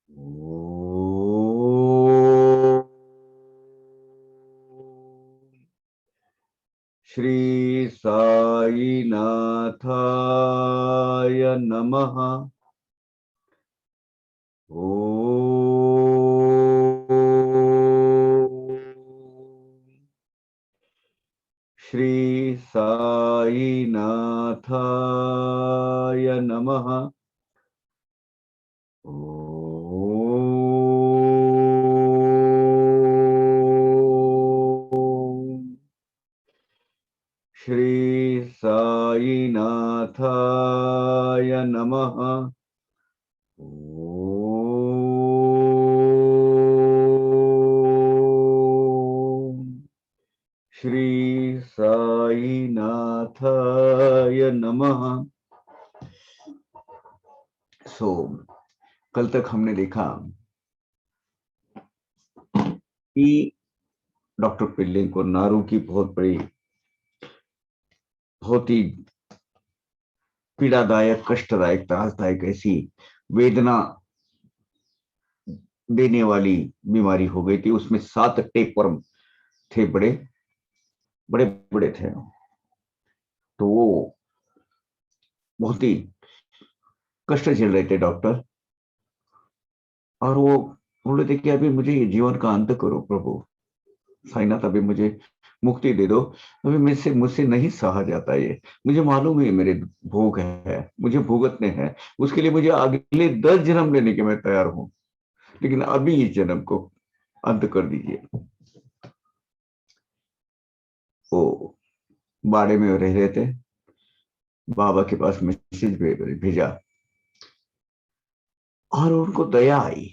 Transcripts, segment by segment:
ओम श्री साई नाथाय नमः। ओम श्री साई नाथाय नमः। ओम श्री साई नाथाय नमः। ओम श्री साई नाथाय नमः। सो कल तक हमने देखा कि डॉक्टर पिल्ले को नारू की बहुत ही पीड़ादायक, कष्टदायक, त्रासदायक ऐसी वेदना देने वाली बीमारी हो गई थी। उसमें 7 टेपवर्म थे, बड़े बड़े बड़े थे। तो वो बहुत ही कष्ट झेल रहे थे डॉक्टर, और वो बोल रहे थे कि अभी मुझे ये जीवन का अंत करो प्रभु साईनाथ, अभी मुझे मुक्ति दे दो। अभी मुझसे मुझसे नहीं सहा जाता ये। मुझे मालूम है मेरे भोग है, मुझे भुगतने हैं। उसके लिए मुझे अगले 10 जन्म लेने के मैं तैयार हूं, लेकिन अभी इस जन्म को अंत कर दीजिए। वो बाड़े में रह रहे थे, बाबा के पास मैसेज भेजा और उनको दया आई।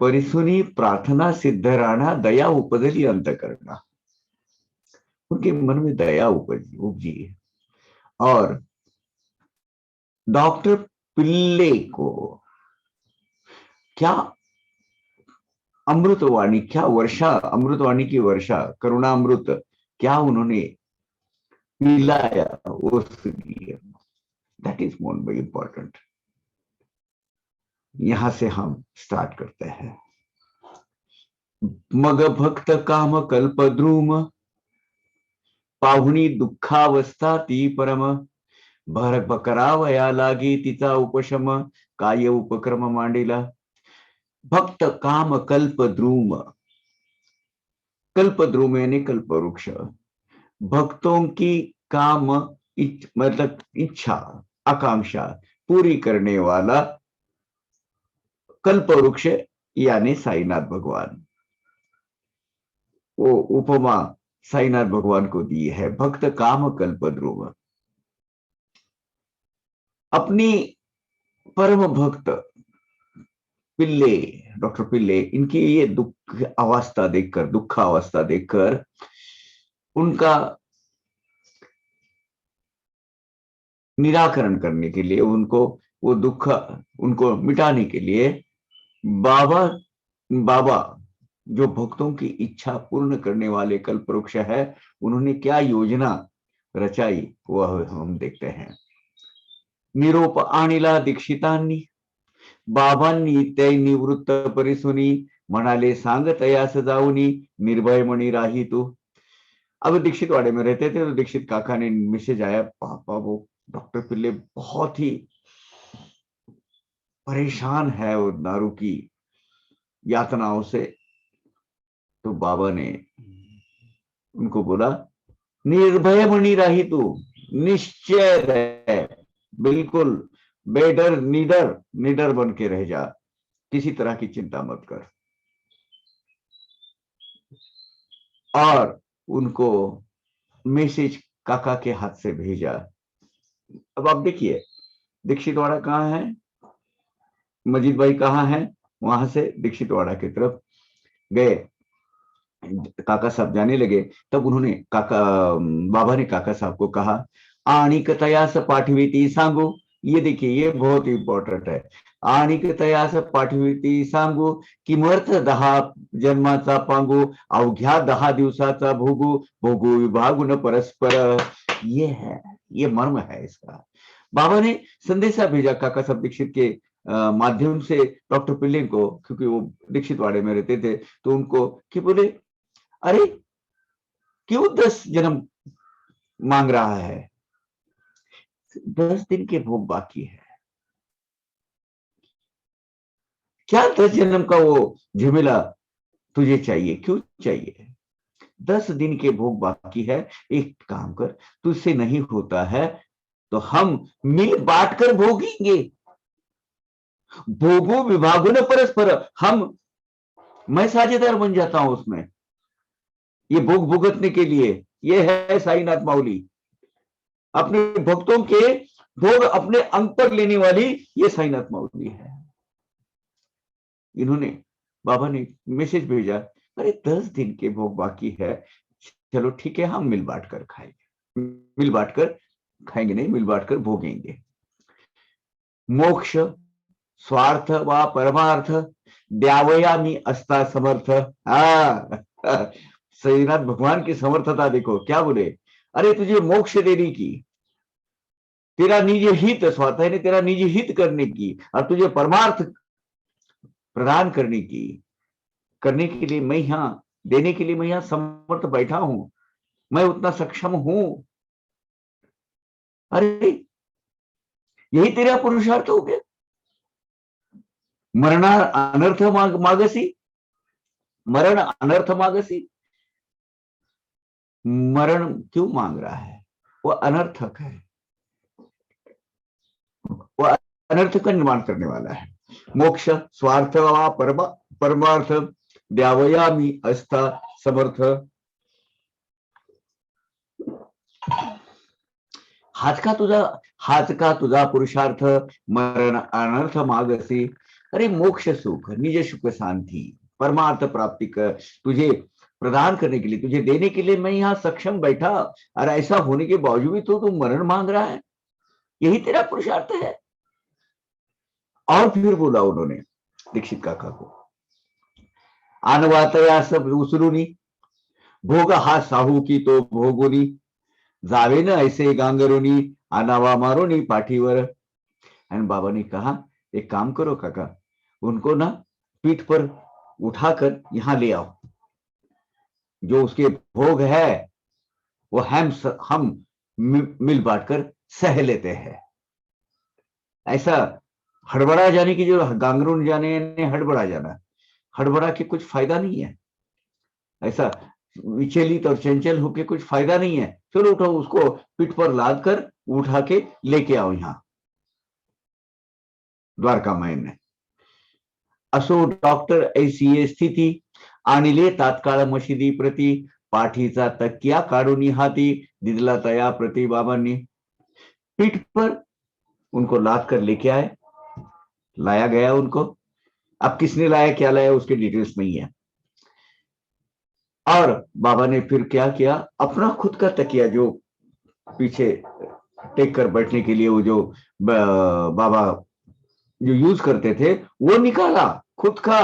परिसुनी प्रार्थना सिद्ध राणा, दया उपजली अंत करना। उनके मन में दया उपजी और डॉक्टर पिल्ले को क्या अमृतवाणी, क्या वर्षा, अमृतवाणी की वर्षा, करुणामृत क्या उन्होंने पिलाया उस लिए। That is more very important. यहां से हम स्टार्ट करते हैं। मग भक्त काम कल्प द्रुम, पाहुणी दुःखावस्था ती परम, भर करावया लागी तिचा उपशम, काय उपक्रम मांडिला। भक्त काम कल्प द्रुम, कल्प द्रुम यानी कल्प वृक्ष, भक्तों की काम मतलब इच्छा, आकांक्षा पूरी करने वाला कल्प वृक्ष यानी साईनाथ भगवान। वो उपमा साईनाथ भगवान को दी है, भक्त काम कल्प ध्रुव। अपनी परम भक्त पिल्ले, डॉक्टर पिल्ले, इनकी ये दुख अवस्था देखकर, दुख अवस्था देखकर उनका निराकरण करने के लिए, उनको वो दुख उनको मिटाने के लिए बाबा बाबा जो भक्तों की इच्छा पूर्ण करने वाले कल्पवृक्ष है, उन्होंने क्या योजना रचाई वह हम देखते हैं। निरोप आणिला दीक्षितांनी, बाबांनी ते निवृत्त परिसुनी, म्हणाले सांग तयास जाऊनी, निर्भय मणी राही तू। अब दीक्षित वाड़े में रहते थे, तो दीक्षित काका ने मैसेज आया, पापा वो डॉक्टर पिल्ले बहुत ही परेशान है वो दारू की यातनाओं से। तो बाबा ने उनको बोला, निर्भय मणि राही तू, निश्चय रहे, बिल्कुल बेडर निडर निडर बन के रह जा, किसी तरह की चिंता मत कर। और उनको मैसेज काका के हाथ से भेजा। अब आप देखिए, दीक्षितवाड़ा कहाँ है, मजीद भाई कहाँ है, वहां से दीक्षितवाड़ा की तरफ गए। काका साहब जाने लगे, तब उन्होंने बाबा ने काका साहब को कहा, आणिक तयास पाठविती सांगू। ये देखिए, ये बहुत इंपॉर्टेंट है। आणिक तयास पाठविती सांगू, किमर्थ 10 जन्माचा पांगू, अवघ्या 10 दिवसाचा भोगू, भोगू विभागुन परस्पर। ये है ये मर्म है इसका। बाबा ने संदेशा भेजा काका साहब दीक्षित के माध्यम से डॉक्टर पिल्ले को, क्योंकि वो दीक्षित वाड़े में रहते थे, तो उनको कि बोले अरे क्यों 10 जन्म मांग रहा है, 10 दिन के भोग बाकी है, क्या 10 जन्म का वो झमेला तुझे चाहिए, क्यों चाहिए? 10 दिन के भोग बाकी है, एक काम कर, तुझसे नहीं होता है तो हम मिल बांट कर भोगेंगे, भोगो विभागो न परस्पर, मैं साझेदार बन जाता हूं उसमें, ये भोग भुगतने के लिए। ये है साईनाथ माउली, अपने भक्तों के भोग अपने अंग पर लेने वाली ये साईनाथ माउली है। इन्होंने, बाबा ने मैसेज भेजा, अरे 10 दिन के भोग बाकी है, चलो ठीक है, हम मिल बांट कर खाएंगे, मिल बांट कर खाएंगे नहीं, मिल बांट कर भोगेंगे। मोक्ष स्वार्थ व परमार्थ द्यावयामी अस्ता समर्थ। श्रीनाथ भगवान की समर्थता देखो, क्या बोले, अरे तुझे मोक्ष देने की, तेरा निज हित, स्वार्थ है तेरा निज हित करने की, और तुझे परमार्थ प्रदान करने के लिए मैं यहां, देने के लिए मैं यहां समर्थ बैठा हूं, मैं उतना सक्षम हूं। अरे यही तेरा पुरुषार्थ हो गया, मरणा अनर्थ मागसी, मरण अनर्थ मागसी, मरण क्यों मांग रहा है, वो अनर्थक है, वो अनर्थ का निर्माण करने वाला है। मोक्ष स्वार्थ वा परमार्थ द्यावयामी अस्था समर्थ। हाथ का तुझा पुरुषार्थ, मरण अनर्थ मागसी। अरे मोक्ष सुख, निज सुख शांति, परमार्थ प्राप्ति कर तुझे प्रदान करने के लिए, तुझे देने के लिए मैं यहाँ सक्षम बैठा, और ऐसा होने के बावजूद तो तू मरण मांग रहा है, यही तेरा पुरुषार्थ है। और फिर बोला उन्होंने दीक्षित काका को, आनवातया सब उसरुनी, भोग हा साहू की तो भोगुनी, जावे न ऐसे गांगरुनी, आनावा मारोनी पाठीवर। एंड बाबा ने कहा, एक काम करो काका, उनको ना पीठ पर उठाकर यहां ले आओ, जो उसके भोग है वो हम मिल बांट कर सह लेते हैं। ऐसा हड़बड़ा जाने की, जो गांगरून जाने ने हड़बड़ा जाना, हड़बड़ा के कुछ फायदा नहीं है, ऐसा विचलित और चंचल होके कुछ फायदा नहीं है। चलो उठो, उसको पीठ पर लाद कर उठा के लेके आओ यहां द्वारका मायन में। असो डॉक्टर ऐसी स्थिती, आणिले तात्काळ मशिदी प्रती, पाठीचा तकिया काढून हाती, दिदला तया प्रति बाबांनी। पीठ पर उनको लाद कर लेके आए, लाया गया उनको, अब किसने लाया क्या लाया उसके डिटेल्स नहीं है। और बाबा ने फिर क्या किया, अपना खुद का तकिया, जो पीछे टेक कर बैठने के लिए वो जो बाबा जो यूज करते थे, वो निकाला, खुद का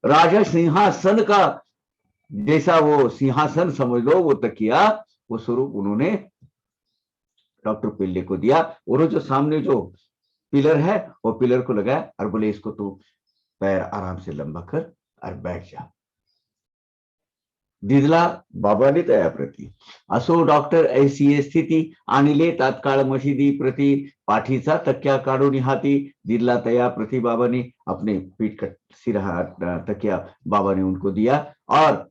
राजा सिंहासन का जैसा वो सिंहासन समझ लो, वो तकिया, वो स्वरूप उन्होंने डॉक्टर पिल्ले को दिया। और जो सामने जो पिलर है, वो पिलर को लगाया और बोले, इसको तू पैर आराम से लंबा कर और बैठ जा। दिदला बाबाने तया प्रती, असो डॉक्टर ऐसी स्थिती, आणिले तात्काळ मशिदी प्रति, पाठीचा तकिया काढून हाती, दिदला तया प्रति बाबाने, अपने पीठ का सिरहा तकिया बाबा ने उनको दिया, और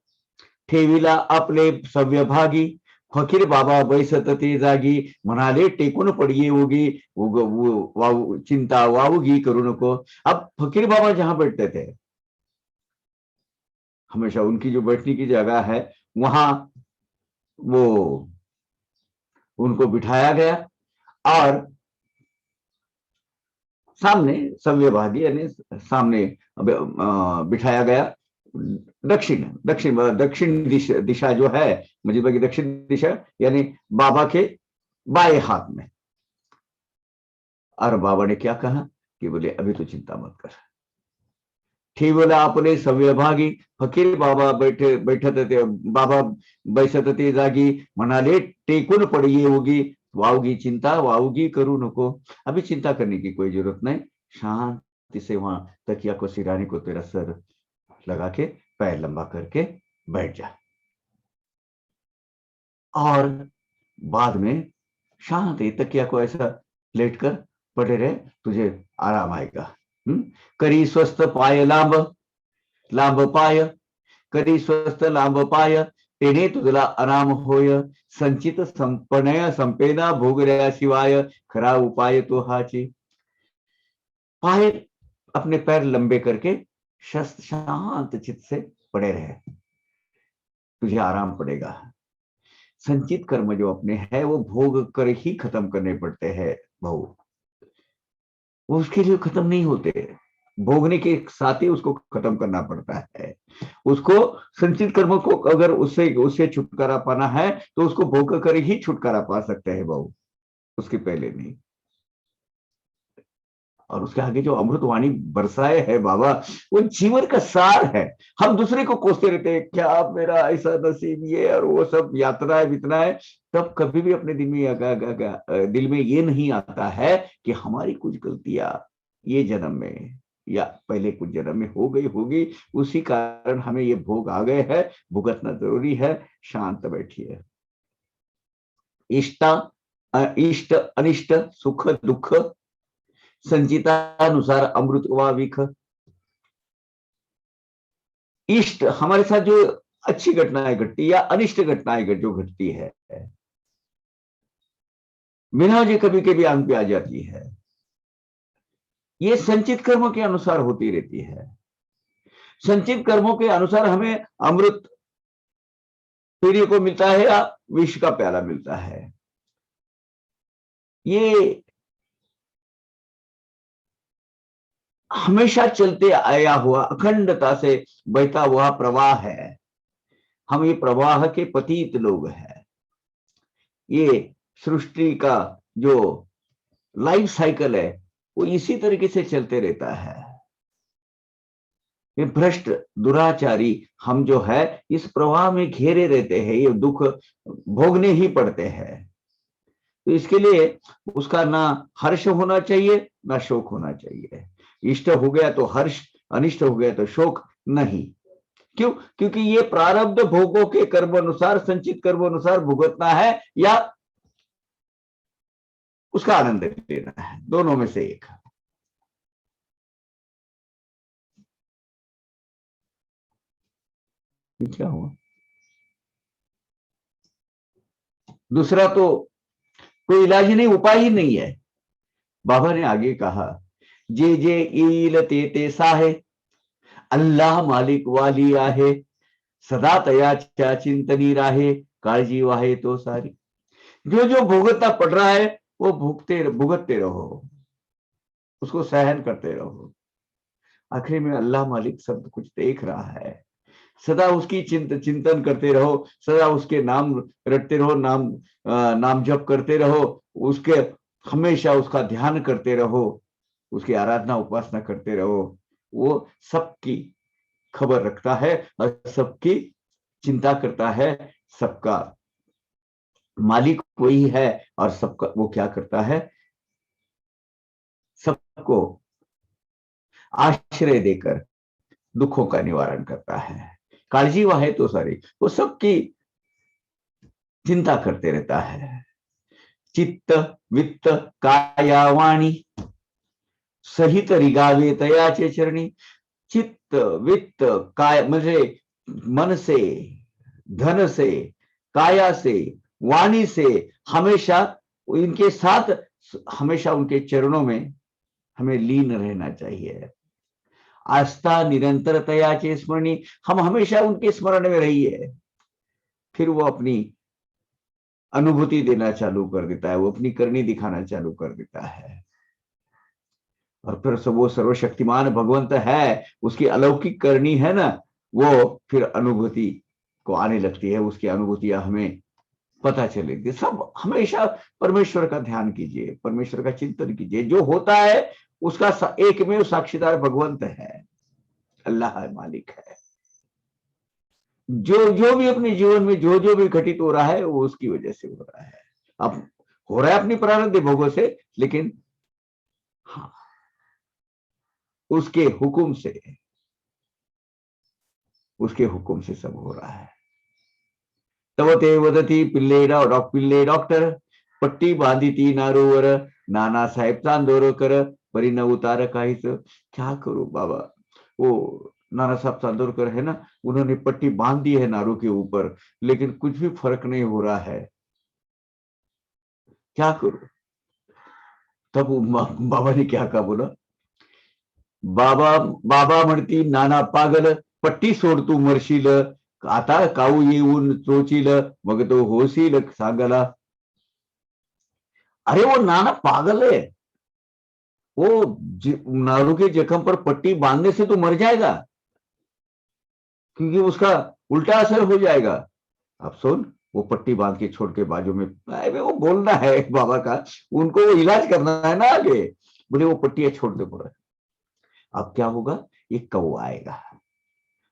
ठेवीला आपले सव्यभागी, फकीर बाबा बैसत ते जागी, म्हणाले टेकून पडिये उगी, चिंता वावगी करू नको। अब फकीर बाबा जहां बैठते थे, हमेशा उनकी जो बैठने की जगह है, वहां वो उनको बिठाया गया, और सामने सव्यभागी यानी सामने बिठाया गया, दक्षिण दक्षिण दक्षिण दिशा जो है, मुझे लगी दक्षिण दिशा यानी बाबा के बाएं हाथ में। और बाबा ने क्या कहा कि बोले, अभी तो चिंता मत कर, थे बोला आपले सव्यभागी, फकीर बाबा बैठत ते बाबा बैसत ते जागी, म्हणाले टेकून पडिये उगी, वाऊगी चिंता वाऊगी करू नको। अभी चिंता करने की कोई जरूरत नहीं, शांति से वहां तकिया को सिराने को तेरा सर लगा के पैर लंबा करके बैठ जा, और बाद में शांति तकिया को ऐसा लेट कर पड़े रहे, तुझे आराम आएगा। करी स्वस्थ पाय लांब, लांब पाय करी स्वस्थ लांब पाय, तेने तुझला आराम होय, संचित संपणय संपेना भोगल्याशिवाय, खरा उपाय तो हाची। पाय अपने पैर लंबे करके शांत चित्त से पड़े रहे, तुझे आराम पड़ेगा। संचित कर्म जो अपने है वो भोग कर ही खत्म करने पड़ते हैं बहु, वो उसके लिए खत्म नहीं होते, भोगने के साथ ही उसको खत्म करना पड़ता है। उसको संचित कर्म को अगर उससे उससे छुटकारा पाना है तो उसको भोग कर ही छुटकारा पा सकते हैं बहु, उसके पहले नहीं। और उसके आगे जो अमृतवाणी बरसाए है बाबा, वो जीवन का सार है। हम दूसरे को कोसते रहते हैं, क्या मेरा ऐसा नसीब ये और वो सब यात्राएं वितनाएं, तब कभी भी अपने दिल में ये नहीं आता है कि हमारी कुछ गलतियां ये जन्म में या पहले कुछ जन्म में हो गई होगी, उसी कारण हमें ये भोग आ गए हैं, भुगतना जरूरी है। शांत बैठिए। इष्ट इष्ट अनिष्ट सुख दुख संचितानुसार अमृत व विख। इष्ट हमारे साथ जो अच्छी घटनाएं घटती या अनिष्ट घटनाएं जो घटती है, बिना जो कभी कभी अंग पे आ जाती है, ये संचित कर्मों के अनुसार होती रहती है। संचित कर्मों के अनुसार हमें अमृत पीने को मिलता है या विष का प्याला मिलता है। ये हमेशा चलते आया हुआ अखंडता से बहता हुआ प्रवाह है। हम ये प्रवाह के पतित लोग हैं। ये सृष्टि का जो लाइफ साइकिल है वो इसी तरीके से चलते रहता है। ये भ्रष्ट दुराचारी हम जो है इस प्रवाह में घेरे रहते हैं, ये दुख भोगने ही पड़ते हैं। तो इसके लिए उसका ना हर्ष होना चाहिए ना शोक होना चाहिए। इष्ट हो गया तो हर्ष, अनिष्ट हो गया तो शोक नहीं। क्यों? क्योंकि ये प्रारब्ध भोगों के कर्म अनुसार, संचित कर्म अनुसार भुगतना है या उसका आनंद लेना है, दोनों में से एक। क्या हुआ? दूसरा तो कोई इलाज नहीं, उपाय ही नहीं है। बाबा ने आगे कहा, जे जे ईल ते ते साहे, अल्लाह मालिक वाली आहे, सदा तयाच्या चिंतनी राहे, काळजी वाहे तो सारी। जो जो भुगतना पड़ रहा है वो भुगतते रहो, उसको सहन करते रहो। आखिर में अल्लाह मालिक सब कुछ देख रहा है, सदा उसकी चिंतन करते रहो, सदा उसके नाम रटते रहो, नाम जप करते रहो, उसके हमेशा उसका ध्यान करते रहो, उसकी आराधना उपासना करते रहो। वो सबकी खबर रखता है और सबकी चिंता करता है, सबका मालिक वही है। और सबका वो क्या करता है, सबको आश्रय देकर दुखों का निवारण करता है। काळजी वाहे तो सारी, वो सबकी चिंता करते रहता है। चित्त वित्त काया वाणी, सहित रिगावे तयाचे चरणी। चित्त वित्त काय म्हणजे मन से, धन से, काया से, वाणी से, हमेशा इनके साथ, हमेशा उनके चरणों में हमें लीन रहना चाहिए। आस्था निरंतरतयाचे स्मरणी, हम हमेशा उनके स्मरण में रहिए। फिर वो अपनी अनुभूति देना चालू कर देता है, वो अपनी करनी दिखाना चालू कर देता है। और फिर वो सर्वशक्तिमान भगवंत है, उसकी अलौकिक करनी है ना, वो फिर अनुभूति को आने लगती है, उसकी अनुभूतियां हमें पता चलेगी। सब हमेशा परमेश्वर का ध्यान कीजिए, परमेश्वर का चिंतन कीजिए। जो होता है उसका एक में साक्षीदार भगवंत है। अल्लाह मालिक है। जो जो भी अपने जीवन में जो जो भी घटित हो रहा है वो उसकी वजह से हो रहा है। अब हो रहा है अपनी प्रारब्ध भोगों से, लेकिन हाँ, उसके हुक्म से, उसके हुक्म से सब हो रहा है। तब ते वदती पिल्ले डॉक्टर, पट्टी बांधी थी नारोवर, नाना साहेब चांदोरकर, परी न उतार काहीच। क्या करूं बाबा, वो नाना साहब चांदोरकर है ना, उन्होंने पट्टी बांध दी है नारू के ऊपर, लेकिन कुछ भी फर्क नहीं हो रहा है, क्या करूं। तब बाबा ने क्या कहा, बोला बाबा, बाबा म्हणती नाना पागल, पट्टी सोड तू मरशील, आता काऊ येऊन चोचील, मग तो होशील सांगला। अरे वो नाना पागल है, वो नारू के जख्म पर पट्टी बांधने से तो मर जाएगा, क्योंकि उसका उल्टा असर हो जाएगा। अब सुन, वो पट्टी बांध के छोड़ के बाजू में, अरे वो बोलना है बाबा का, उनको वो इलाज करना है ना आगे, बोले वो पट्टियां छोड़ दे पूरा। अब क्या होगा, एक कौवा आएगा,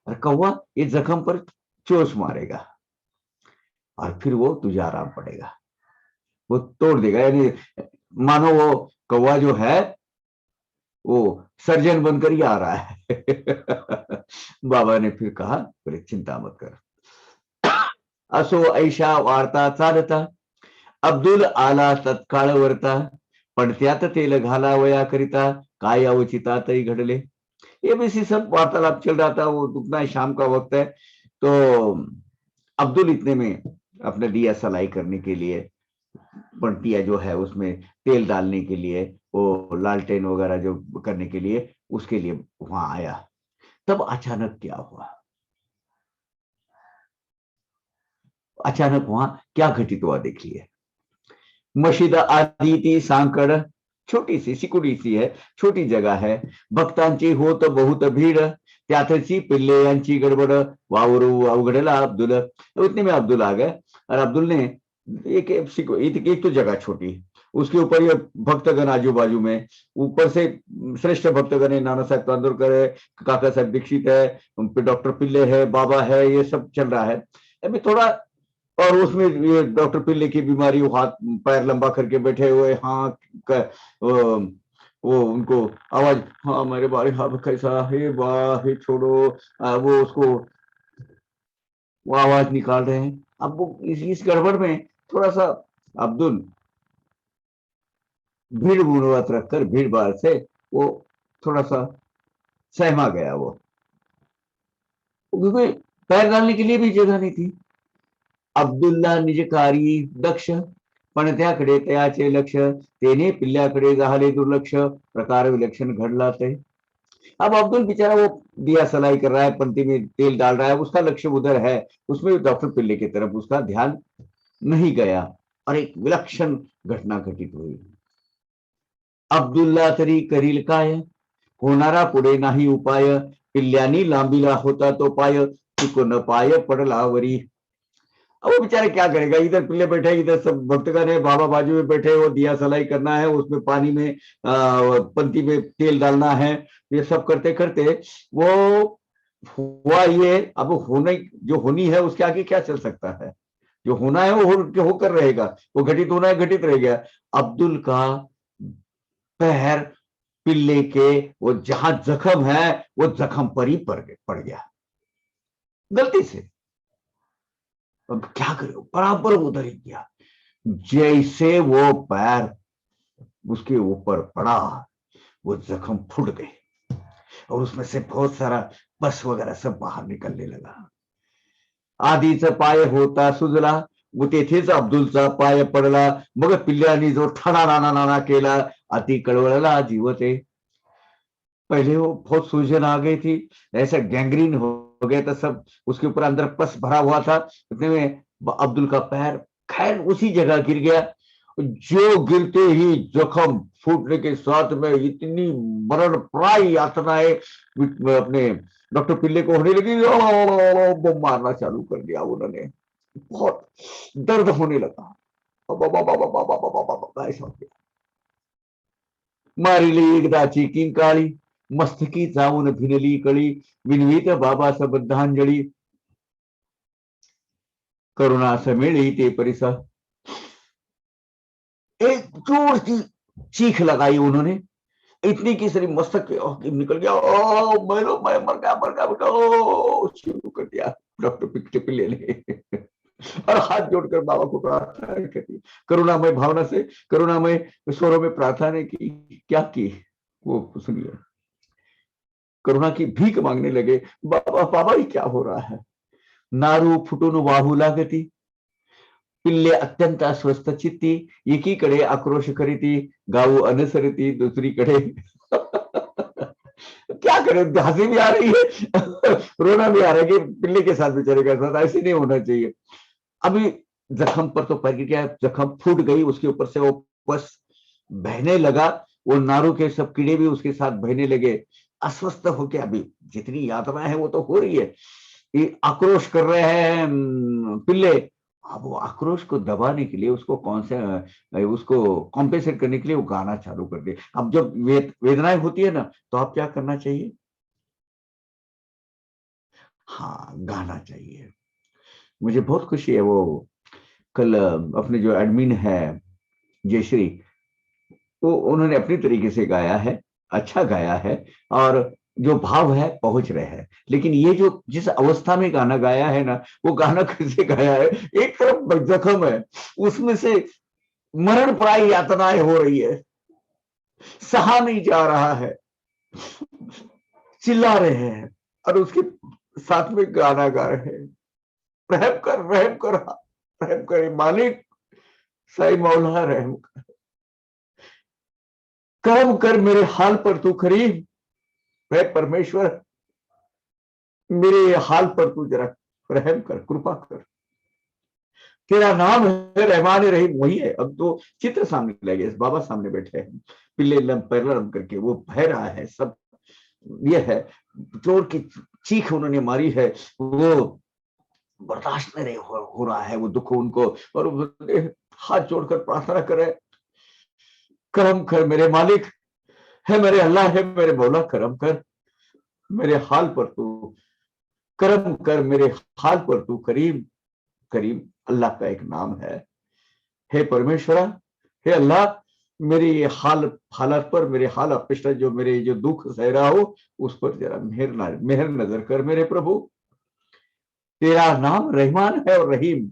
और कौवा ये जख्म पर चोच मारेगा, और फिर वो तुझे आराम पड़ेगा, वो तोड़ देगा। यानी मानो वो कौवा जो है वो सर्जन बनकर ही आ रहा है। बाबा ने फिर कहा, बोले चिंता मत कर। असो ऐशा वार्ता चालता, अब्दुल आला तत्काळ वरता, पण त्यात तेल घालावया करिता, काय अवचितातही घडले। ये भी इसी सब वार्तालाप चल रहा था, वो दुखना शाम का वक्त है। तो अब्दुल इतने में अपने दिया सलाई करने के लिए, पंटिया जो है उसमें तेल डालने के लिए, वो लालटेन वगैरह जो करने के लिए, उसके लिए वहां आया। तब अचानक क्या हुआ, अचानक वहां क्या घटित हुआ देखिए। मशीद आधी ती सांकड़, छोटी सी सिकुड़ी सी है, छोटी जगह है, भक्तांची होत बहुत भीड़, त्याथची पिल्ले यांची गडबड, वावरू अवघडला अब्दुल। उतने में अब्दुल आ गए, और अब्दुल ने एक तो जगह छोटी, उसके ऊपर ये भक्तगण आजू बाजू में, ऊपर से श्रेष्ठ भक्तगण है, नाना साहब चांदोरकर है, काका साहब दीक्षित है, डॉक्टर पिल्ले है, बाबा है, ये सब चल रहा है अभी थोड़ा। और उसमें ये डॉक्टर पिल्ले की बीमारी, वो हाथ पैर लंबा करके बैठे हुए, हाँ वो उनको आवाज, हाँ मेरे बारे, हाँ कैसा है, वाह हे छोड़ो, वो उसको वो आवाज निकाल रहे हैं। अब वो इस गड़बड़ में थोड़ा सा अब्दुल भीड़ गुणवत रखकर भीड़ भाड़ से वो थोड़ा सा सहमा गया, वो क्योंकि पैर डालने के लिए भी जगह नहीं थी। अब्दुल्ला निजकारी दक्ष, पण त्याकडे त्याचे लक्ष, तेने पिल्ल्याकडे झाले दुर्लक्ष, प्रकार विलक्षण घडला ते। अब अब्दुल बेचारा वो दिया सलाई कर रहा है, पंक्ति में तेल डाल रहा है, उसका लक्ष्य उधर है, उसमें डॉक्टर पिल्ले की तरफ उसका ध्यान नहीं गया, और एक विलक्षण घटना घटित हुई। अब्दुल्ला तरी करील काय, होणारा पुढे नाही उपाय, पिल्ल्यानी लांबीला होता तो पाय, चुकून पाय पडला वरी। अब वो बेचारा क्या करेगा, इधर पिल्ले बैठे, इधर सब भक्तगण है, बाबा बाजू में बैठे, वो दिया सलाई करना है, उसमें पानी में पंती में तेल डालना है, ये सब करते करते वो हुआ ये। अब होने जो होनी है उसके आगे क्या चल सकता है, जो होना है वो होकर रहेगा, वो घटित होना है घटित रह गया। अब्दुल का पैर पिल्ले के वो जहां जख्म है वो जख्म पर ही पड़ गया गलती से। अब क्या करे, बराबर उधर ही गया, जैसे वो पैर उसके ऊपर पड़ा, वो जख्म फूट गए, और उसमें से बहुत सारा पस वगैरह सब बाहर निकलने लगा। आधीचा पाय होता सुजला, व तेथेच अब्दुलचा पाय पडला, मग पिल्ल्याने जो ठणा नाना नाना केला, अति कळवळला जीवते। पहले वो बहुत सूजन आ गई थी, ऐसा गैंग्रीन हो गया था सब, उसके ऊपर अंदर पस भरा हुआ था। इतने में अब्दुल का पैर खैर उसी जगह गिर गया, जो गिरते ही जख्म फूटने के साथ में इतनी मरण प्राय यातनाएं अपने डॉक्टर पिल्ले को होने लगी, वो मारना चालू कर दिया उन्होंने, बहुत दर्द होने लगा, ऐसा मारिली एकदाची किंकाळी, मस्तकी जाऊन भिनली कळी, विनवीत बाबा सबद्धांजली, करुणा समेली ते परिसा। एक जोर की चीख लगाई उन्होंने, इतनी की शरीर मस्तक निकल गया। ओ मैं मर गया बेटा, ओ शुरू कर दिया डॉक्टर पिल्ले ने और हाथ जोड़कर बाबा को प्रार्थना करती, करुणामय भावना से, करुणामय स्वरों में प्रार्थना की। क्या की वो सुनिए। करुणा की भीख मांगने लगे, बाबा बाबा ये क्या हो रहा है। नारू फुटून वाहू लागती, पिल्ले अत्यंत अस्वस्थ चित्ती, एकीकडे आक्रोश करीती, गाऊ अनुसरती दुसरीकडे। क्या करें, हंसी भी आ रही है रोना भी आ रहा है कि पिल्ले के साथ बेचारे के साथ ऐसे नहीं होना चाहिए। अभी जख्म पर तो पड़ गया, जख्म फूट गई, उसके ऊपर से वो बस बहने लगा, वो नारू के सब कीड़े भी उसके साथ बहने लगे। अस्वस्थ होके अभी जितनी यातना है वो तो हो रही है, ये आक्रोश कर रहे हैं पिल्ले। अब वो आक्रोश को दबाने के लिए, उसको कौन से उसको कॉम्पेंसेट करने के लिए वो गाना चालू कर दे। अब जब वेदनाएं होती है ना, तो आप क्या करना चाहिए, हाँ गाना चाहिए। मुझे बहुत खुशी है, वो कल अपने जो एडमिन है जयश्री, वो उन्होंने अपनी तरीके से गाया है, अच्छा गाया है, और जो भाव है पहुंच रहे हैं। लेकिन ये जो जिस अवस्था में गाना गाया है ना, वो गाना कैसे गाया है, एक तरफ जख्म है, उसमें से मरण प्राय यातनाएं हो रही है, सहा नहीं जा रहा है, चिल्ला रहे हैं, और उसके साथ में गाना गा रहे हैं, रहम कर रहम कर, रहम करे मालिक, साई मौला रहम कर, करम कर मेरे हाल पर तू करीब, है परमेश्वर मेरे हाल पर तू जरा रहम कर, कृपा कर, तेरा नाम है रहमान रहीम। वही है, अब तो चित्र सामने लगे, बाबा सामने बैठे हैं, पिल्ले लम पैरला लम करके वो बह रहा है सब, ये है जोर की चीख उन्होंने मारी है, वो बर्दाश्त नहीं हो रहा है वो दुख उनको, और हाथ जोड़कर प्रार्थना करे, करम कर मेरे मालिक, है मेरे अल्लाह, है मेरे मौला, करम कर मेरे हाल पर तू, करम कर मेरे हाल पर तू करीम। करीम अल्लाह का एक नाम है। हे परमेश्वरा, हे अल्लाह, मेरे ये हालत पर, मेरे हाल पिछला जो मेरे जो दुख सह रहा हो, उस पर जरा मेहर नजर कर मेरे प्रभु। तेरा नाम रहमान है और रहीम,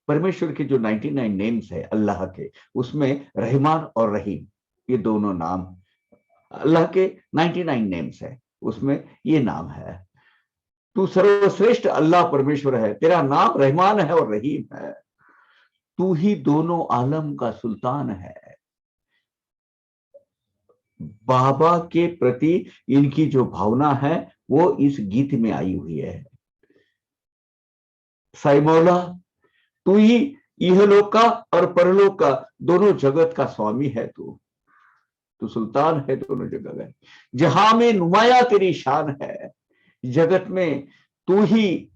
परमेश्वर के जो 99 नेम्स है अल्लाह के, उसमें रहमान और रहीम ये दोनों नाम अल्लाह के 99 नेम्स है, उसमें ये नाम है। तू सर्वश्रेष्ठ अल्लाह परमेश्वर है, तेरा नाम रहमान है और रहीम है, तू ही दोनों आलम का सुल्तान है। बाबा के प्रति इनकी जो भावना है वो इस गीत में आई हुई है। साई मौला, तू ही इहलोक का और परलोक का दोनों जगत का स्वामी है, तू सुल्तान है दोनों जगत है, जहां में नुमाया तेरी शान है, जगत में तू ही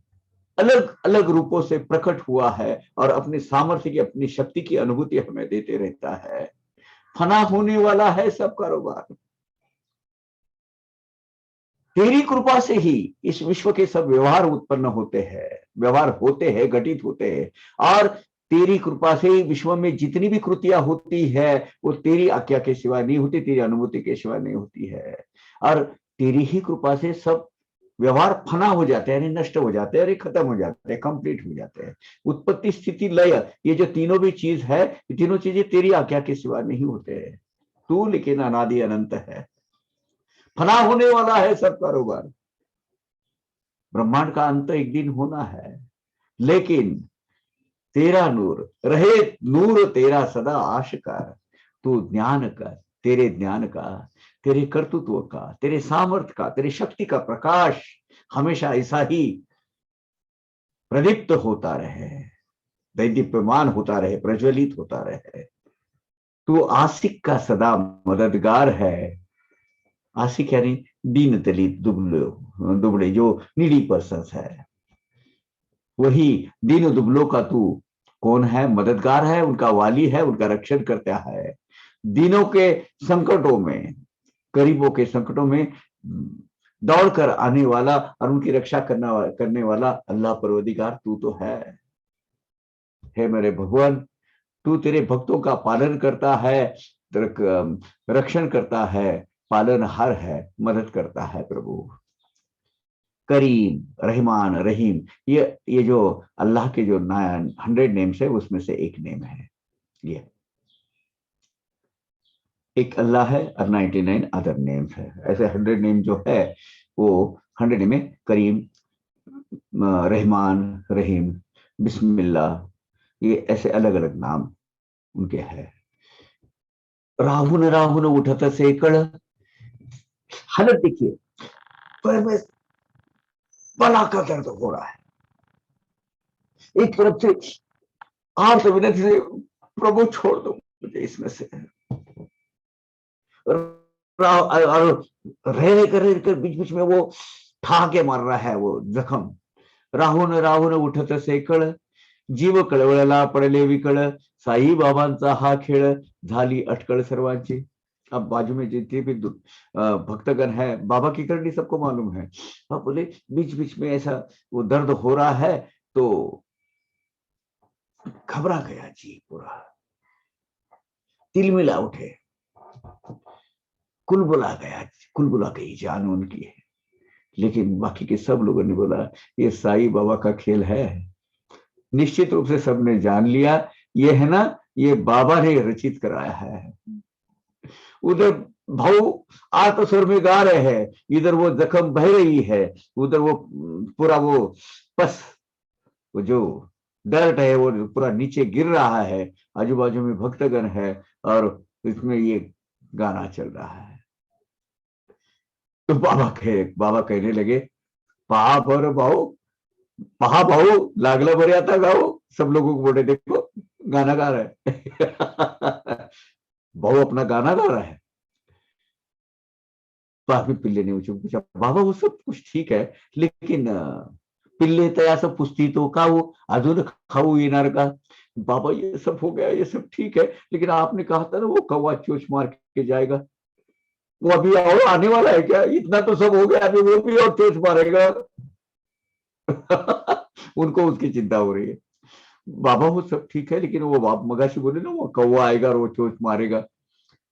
अलग अलग रूपों से प्रकट हुआ है और अपने सामर्थ्य की, अपनी शक्ति की अनुभूति हमें देते रहता है। फना होने वाला है सब कारोबार, तेरी कृपा से ही इस विश्व के सब व्यवहार उत्पन्न होते हैं, व्यवहार होते हैं, घटित होते हैं, और तेरी कृपा से विश्व में जितनी भी कृतियां होती है वो तेरी आज्ञा के सिवा नहीं होती, तेरी अनुभूति के सिवा नहीं होती है, और तेरी ही कृपा से सब व्यवहार फना हो जाते हैं, यानी नष्ट हो जाते हैं, खत्म हो जाते हैं, कंप्लीट हो जाते हैं। उत्पत्ति स्थिति लय ये जो तीनों भी चीज है, ये तीनों चीजें तेरी आज्ञा के सिवा नहीं होते हैं, तू लेकिन अनादि अनंत है, फना होने वाला है सब कारोबार, ब्रह्मांड का अंत एक दिन होना है, लेकिन तेरा नूर रहे, नूर तेरा सदा आशकार, तू ज्ञान का, तेरे ज्ञान का, तेरे कर्तृत्व का, तेरे सामर्थ्य का, तेरी शक्ति का प्रकाश हमेशा ऐसा ही प्रदीप्त होता रहे, दैदीप्यमान होता रहे, प्रज्वलित होता रहे। तू आशिक का सदा मददगार है, आशिक यानी दीन दलित दुबले दुबले जो नीडी पर्सन है, वही दीन दुबलों का तू कौन है, मददगार है, उनका वाली है, उनका रक्षण करता है। दीनों के संकटों में, गरीबों के संकटों में दौड़ कर आने वाला और उनकी रक्षा करने वाला अल्लाह परवरदिगार तू तो है। हे मेरे भगवान, तू तेरे भक्तों का पालन करता है, रक्षण करता है, पालनहार है, मदद करता है प्रभु। करीम, रहमान, रहीम, ये जो अल्लाह के जो 100 नेम्स है उसमें से एक नेम है ये। एक अल्लाह है और 99 अदर नेम्स है। ऐसे 100 नेम जो है वो 100 में करीम, रहमान, रहीम, बिस्मिल्लाह, ये ऐसे अलग अलग नाम उनके हैं। राहुन राहुन उठत सेकड़, हालत देखिए, पैर में बला का दर्द हो रहा है, एक तरफ से आर्त विनती से प्रभु छोड़ दो मुझे इसमें से, और रह कर बीच बीच में वो ठाके मार रहा है वो जख्म। राहुन राहुन उठत सेकळ, जीव कळवळला पडले विकळ, साई बाबांचा हा खेळ, झाली अटकळ सर्वांची। अब बाजू में जितने भी भक्तगण है, बाबा की करनी सबको मालूम है। अब बोले बीच बीच में ऐसा वो दर्द हो रहा है तो घबरा गया जी पूरा, तिलमिला उठे, कुलबुला गया, कुलबुला गई जान उनकी है। लेकिन बाकी के सब लोगों ने बोला ये साई बाबा का खेल है। निश्चित रूप से सबने जान लिया ये है ना, ये बाबा ने रचित कराया है। उधर भाऊ आर्त स्वर में गा रहे हैं, इधर वो जख्म बह रही है, उधर वो पूरा वो पस, वो जो डर्ट है वो पूरा नीचे गिर रहा है, आजू बाजू में भक्तगण है और इसमें ये गाना चल रहा है। तो बाबा कहने लगे, पहा बर भाऊ, पहा भाऊ लागलं बरे आता गाओ। सब लोगों को बोले देखो गाना गा रहा है। भाऊ अपना गाना गा रहा है। तो आम्ही पिल्लेने पूछा, बाबा वो सब कुछ ठीक है, लेकिन पिल्ले असं पुसती तो का वो अजून खाऊ येणार का? बाबा ये सब हो गया, ये सब ठीक है, लेकिन आपने कहा था ना वो कौवा चोच मार के जाएगा, वो अभी और आने वाला है क्या? इतना तो सब हो गया, अभी वो भी और चोच मारेगा। उनको उसकी चिंता हो रही है। बाबा वो सब ठीक है, लेकिन वो बाप मगाशी बोले ना वो कौवा आएगा और वो चोच मारेगा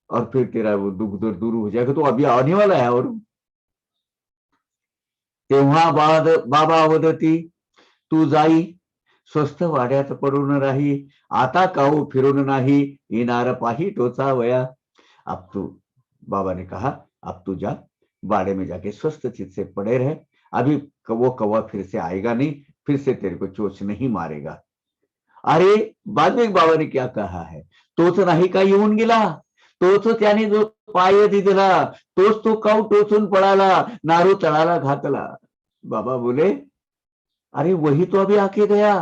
और फिर तेरा वो दुख दूर दूर हो जाएगा, तो अभी आने वाला है। और तेव्हा बाबा वदती, तू जाई स्वस्थ वाड्यात पडून राही, आता काऊ फिरून नाही, येणार पाही टोचा वया। अब तू, बाबा ने कहा अब तू जा बाड़े में जाके स्वस्थ चित्त से पड़े रहे, अभी वो कौवा फिर से आएगा नहीं, फिर से तेरे को चोच नहीं मारेगा। अरे बाद में बाबा ने क्या कहा है, तोच नाही का येऊन गेला, तोच त्याने जो पाय दिला, तोच तो काऊ टोचून पडाला, नारू तळाला घातला। बाबा बोले अरे वही तो अभी आके गया,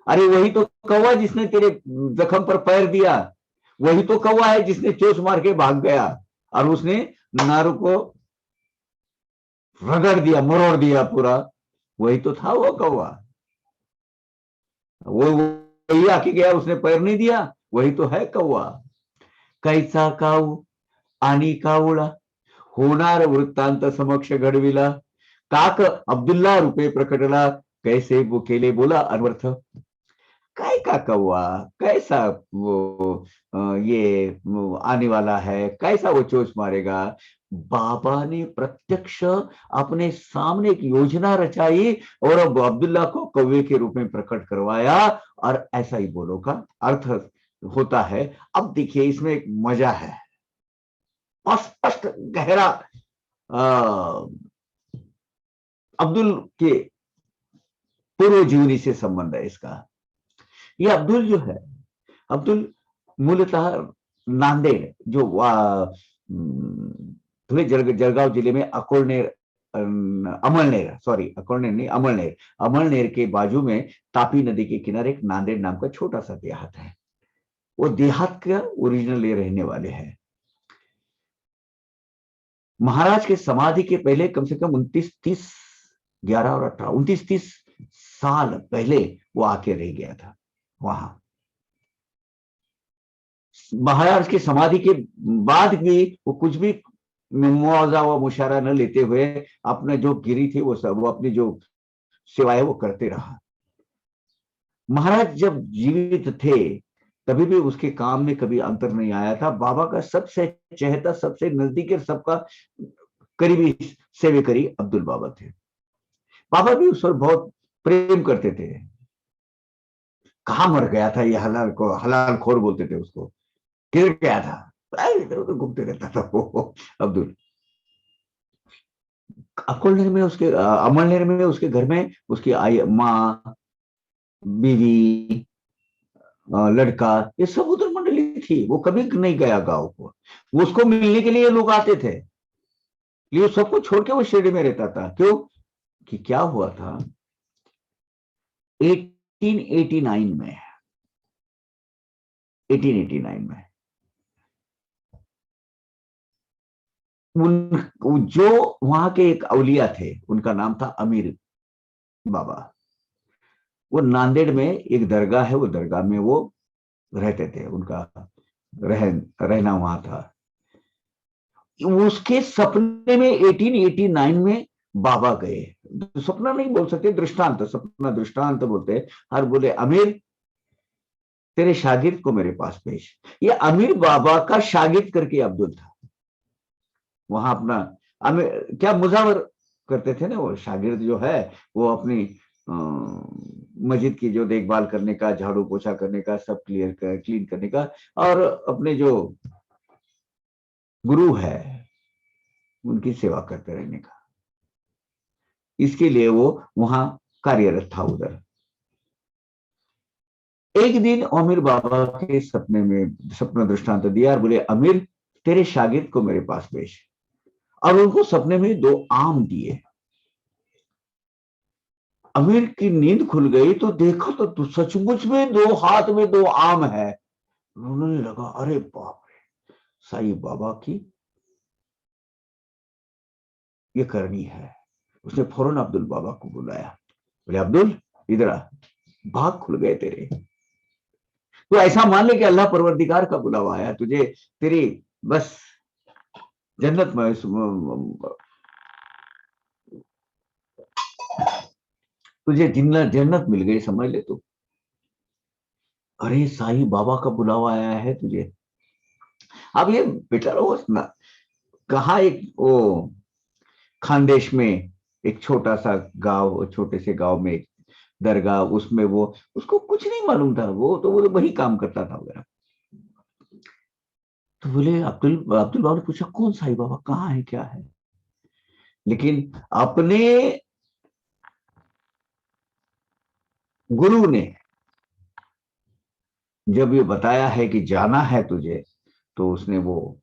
अरे वही तो कौवा जिसने तेरे जख्म पर पैर दिया, वही तो कौवा है जिसने चोच मार के भाग गया और उसने नारू को रगड़ दिया, मरोड़ दिया पूरा। वही तो था वो कौवा, वो वही आके गया, उसने पैर नहीं दिया, वही तो है कौवा। कैसा काऊ आणि कावळा, होणार वृत्तांत समक्ष घडविला, काक अब्दुल्ला रूपे प्रकटला, कैसे केले बोला अनवर्थ। काय का कौवा, कैसा वो ये आने वाला है, कैसा वो चोच मारेगा। बाबा ने प्रत्यक्ष अपने सामने एक योजना रचाई और अब अब्दुल्ला को कौवे के रूप में प्रकट करवाया, और ऐसा ही बोलो का अर्थ होता है। अब देखिए इसमें एक मजा है, स्पष्ट गहरा अब्दुल के पूर्व जीवनी से संबंध है इसका। ये अब्दुल जो है, अब्दुल मूलतः नांदेड़ जो धुले जळगाव जिले में अकोलनेर, अमलनेर, सॉरी अकोलनेर नहीं अमलनेर, अमलनेर के बाजू में तापी नदी के किनारे एक नांदेड़ नाम का छोटा सा देहात है। वो देहात का ओरिजिनल ये रहने वाले हैं। महाराज के समाधि के पहले कम से कम 29-30, 11 और 18, 29-30 साल पहले वो आके रह गया था वहां। महाराज की समाधि के बाद भी वो कुछ भी मुआवजा व मुशारा न लेते हुए अपने जो गिरी थी वो सब, वो अपनी जो सेवाएं वो करते रहा। महाराज जब जीवित थे तभी भी उसके काम में कभी अंतर नहीं आया था। बाबा का सबसे चहेता, सबसे नजदीक, सबका करीबी सेवेकरी अब्दुल बाबा थे। बाबा भी उस पर बहुत प्रेम करते थे। कहाँ मर गया था ये हलाल को, हलाल खोर बोलते थे उसको, किधर गया था, इधर उधर घूमते रहता था वो अब्दुल। अकोलनेर में उसके अमलनेर में उसके घर में उसकी आई माँ, बीवी, लड़का, ये सब उधर मंडली थी। वो कभी नहीं गया गांव को, उसको मिलने के लिए लोग आते थे, ये सबको छोड़ के वो शिरडी में रहता था। क्यों कि क्या हुआ था 1889 में, 1889 में जो वहां के एक अवलिया थे, उनका नाम था अमीर बाबा। वो नांदेड़ में एक दरगाह है, वो दरगाह में वो रहते थे, उनका रहना वहां था। उसके सपने में 1889 में बाबा गए। सपना नहीं बोल सकते, दृष्टांत, सपना दृष्टांत बोलते हैं। और बोले अमीर तेरे शागिर्द को मेरे पास भेज। ये अमीर बाबा का शागिर्द करके अब्दुल था वहां अपना। अमीर क्या मुजावर करते थे ना वो शागिर्द जो है, वो अपनी मस्जिद की जो देखभाल करने का, झाड़ू पोछा करने का, सब क्लीन करने का, और अपने जो गुरु है उनकी सेवा करते रहने का, इसके लिए वो वहां कार्यरत था उधर। एक दिन अमीर बाबा के सपने में सपना दृष्टांत दिया और बोले अमीर तेरे शागिर्द को मेरे पास भेज। और उनको सपने में 2 आम दिए। अमीर की नींद खुल गई तो देखा तो सचमुच में 2 हाथ में 2 आम है। उन्होंने लगा अरे बाप रे, साईं बाबा की ये करनी है। उसने फौरन अब्दुल बाबा को बुलाया, बोले अब्दुल इधर आ, भाग खुल गए तेरे। तो ऐसा मान ले कि अल्लाह परवरदिगार का बुलावा आया तुझे, तेरी बस जन्नत में, तुझे जन्नत जन्नत मिल गई समझ ले तू। अरे साईं बाबा का बुलावा आया है तुझे। अब ये बेटा वो कहा, एक वो खानदेश में एक छोटा सा गांव, छोटे से गांव में एक दरगाह, उसमें वो उसको कुछ नहीं मालूम था, वो तो वही काम करता था वगैरह। तो बोले अब्दुल अब्दुल बाबा ने पूछा कौन साईं बाबा, कहाँ है, क्या है। लेकिन अपने गुरु ने जब ये बताया है कि जाना है तुझे, तो उसने वो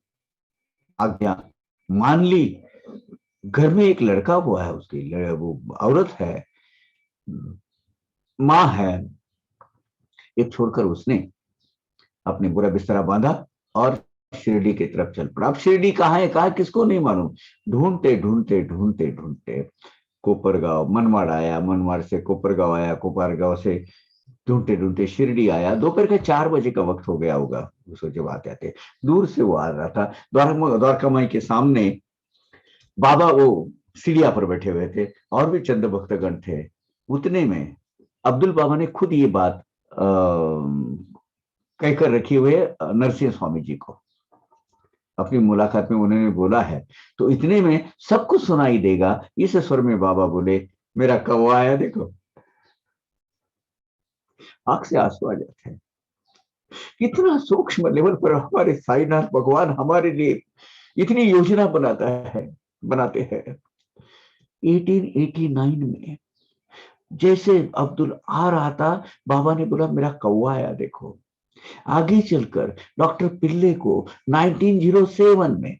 आज्ञा मान ली। घर में एक लड़का हुआ है, उसकी वो औरत है, माँ है, एक छोड़कर उसने अपने बुरा बिस्तरा बांधा और शिरडी की तरफ चल पड़ा। अब शिरडी कहाँ है, कहाँ किसको नहीं मालूम। ढूंढते ढूंढते ढूंढते ढूंढते कोपरगांव, मनमाड़ आया, मनमाड़ से कोपरगांव आया, कोपरगांव से ढूंढते ढूंढते शिरडी आया। दोपहर के 4 बजे का वक्त हो गया होगा उसको जब आते आते। दूर से वो आ रहा था, द्वारका माई के सामने बाबा वो सीढ़िया पर बैठे हुए थे और भी चंद भक्तगण थे। उतने में अब्दुल बाबा ने खुद ये बात कहकर रखी हुए नरसिंह स्वामी जी को, अपनी मुलाकात में उन्होंने बोला है। तो इतने में सबको सुनाई देगा, इस स्वर में बाबा बोले मेरा कौवा आया देखो। आंख से आंसू आ जाते हैं। कितना सूक्ष्म लेवल पर हमारे साईनाथ भगवान हमारे लिए इतनी योजना बनाते हैं। 1889 में जैसे अब्दुल आ रहा था, बाबा ने बोला मेरा कौवा आया देखो। आगे चलकर डॉक्टर पिल्ले को 1907 में,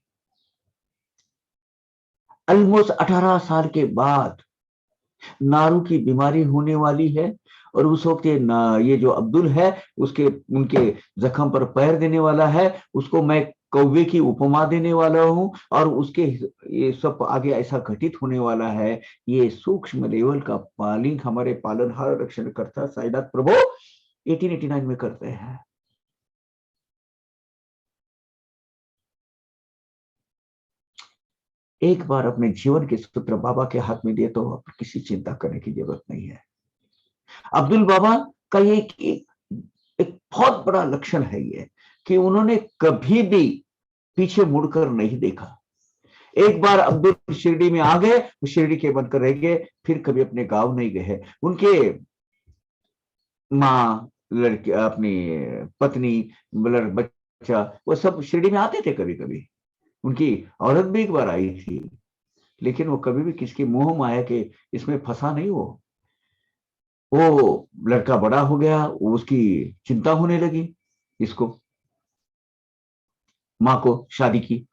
ऑलमोस्ट 18 साल के बाद, नारू की बीमारी होने वाली है। और उस वक्त ये जो अब्दुल है उसके उनके जख्म पर पैर देने वाला है, उसको मैं कौवे की उपमा देने वाला हूं। और उसके ये सब आगे ऐसा घटित होने वाला है। ये सूक्ष्म लेवल का पालिंग हमारे पालनहार रक्षण करता साईनाथ प्रभु 1889 में करते हैं। एक बार अपने जीवन के सूत्र बाबा के हाथ में दिए तो अब किसी चिंता करने की जरूरत नहीं है। अब्दुल बाबा का ये एक बहुत बड़ा लक्षण है ये, कि उन्होंने कभी भी पीछे मुड़कर नहीं देखा। एक बार अब्दुल शिरडी में आ गए, वो शिरडी के बनकर रह गए, फिर कभी अपने गांव नहीं गए। उनके माँ, लड़की, अपनी पत्नी, बच्चा, वो सब शिरडी में आते थे कभी कभी। उनकी औरत भी एक बार आई थी, लेकिन वो कभी भी किसकी मोह माया के इसमें फंसा नहीं। वो लड़का बड़ा हो गया, उसकी चिंता होने लगी, इसको, माँ को, शादी की।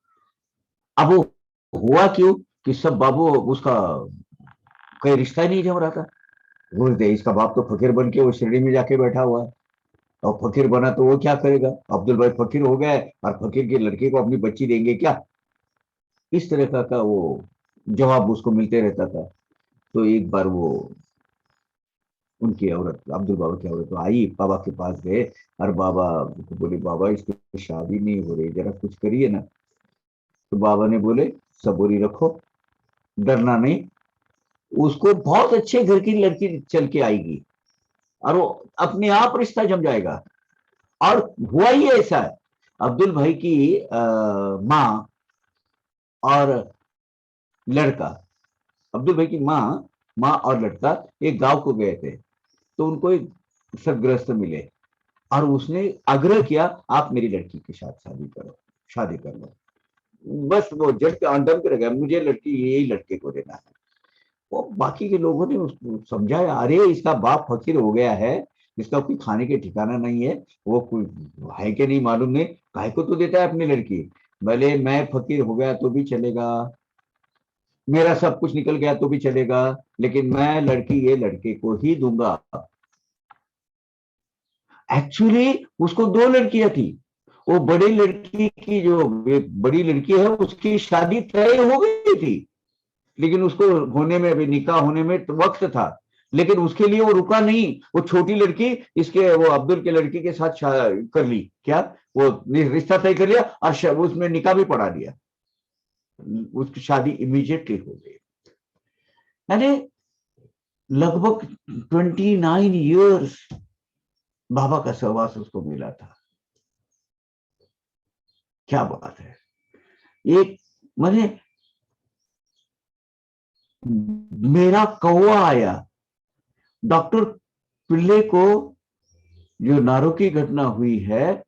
अब वो हुआ क्यों कि सब बाबू उसका कोई रिश्ता ही नहीं जम रहा था। बोलते इसका बाप तो फकीर बन के वो शिरडी में जाके बैठा हुआ है, और फकीर बना तो वो क्या करेगा, अब्दुल भाई फकीर हो गया है और फकीर के लड़के को अपनी बच्ची देंगे क्या। इस तरह का वो जवाब उसको मिलते रहता था। तो एक बार वो, उनकी औरत, अब्दुल बाबा की औरत तो आई, बाबा के पास गए, और बाबा को बोले, बाबा इसकी शादी नहीं हो रही, जरा कुछ करिए ना। तो बाबा ने बोले, सबूरी रखो, डरना नहीं, उसको बहुत अच्छे घर की लड़की चल के आएगी और वो अपने आप रिश्ता जम जाएगा। और हुआ ही ऐसा है। अब्दुल भाई की माँ और लड़का, अब्दुल भाई की माँ और लड़का एक गांव को गए थे, तो उनको एक सरगृहस्थ मिले, और उसने आग्रह किया, आप मेरी लड़की के साथ शादी करो, शादी कर लो। बस वो जड़ के अंदर कर गया, मुझे लड़की यही लड़के को देना है। वो बाकी के लोगों ने उसको समझाया, अरे इसका बाप फकीर हो गया है, इसका कोई खाने के ठिकाना नहीं है, वो कोई है कि नहीं मालूम नहीं, काहे को तो देता है अपनी लड़की। भले मैं फकीर हो गया तो भी चलेगा, मेरा सब कुछ निकल गया तो भी चलेगा, लेकिन मैं लड़की ये लड़के को ही दूंगा। एक्चुअली उसको दो लड़कियां थी। वो बड़ी लड़की की, जो बड़ी लड़की है, उसकी शादी तय हो गई थी, लेकिन उसको होने में, अभी निकाह होने में तो वक्त था। लेकिन उसके लिए वो रुका नहीं, वो छोटी लड़की इसके, वो अब्दुल के लड़की के साथ कर ली क्या, वो रिश्ता तय कर लिया, और उसमें निकाह भी पढ़ा दिया। उसकी शादी इमीडिएटली हो गई। यानी लगभग 29 ईयर्स बाबा का सहवास उसको मिला था। क्या बात है। एक, मैंने, मेरा कौवा आया, डॉक्टर पिल्ले को जो नारों की घटना हुई है,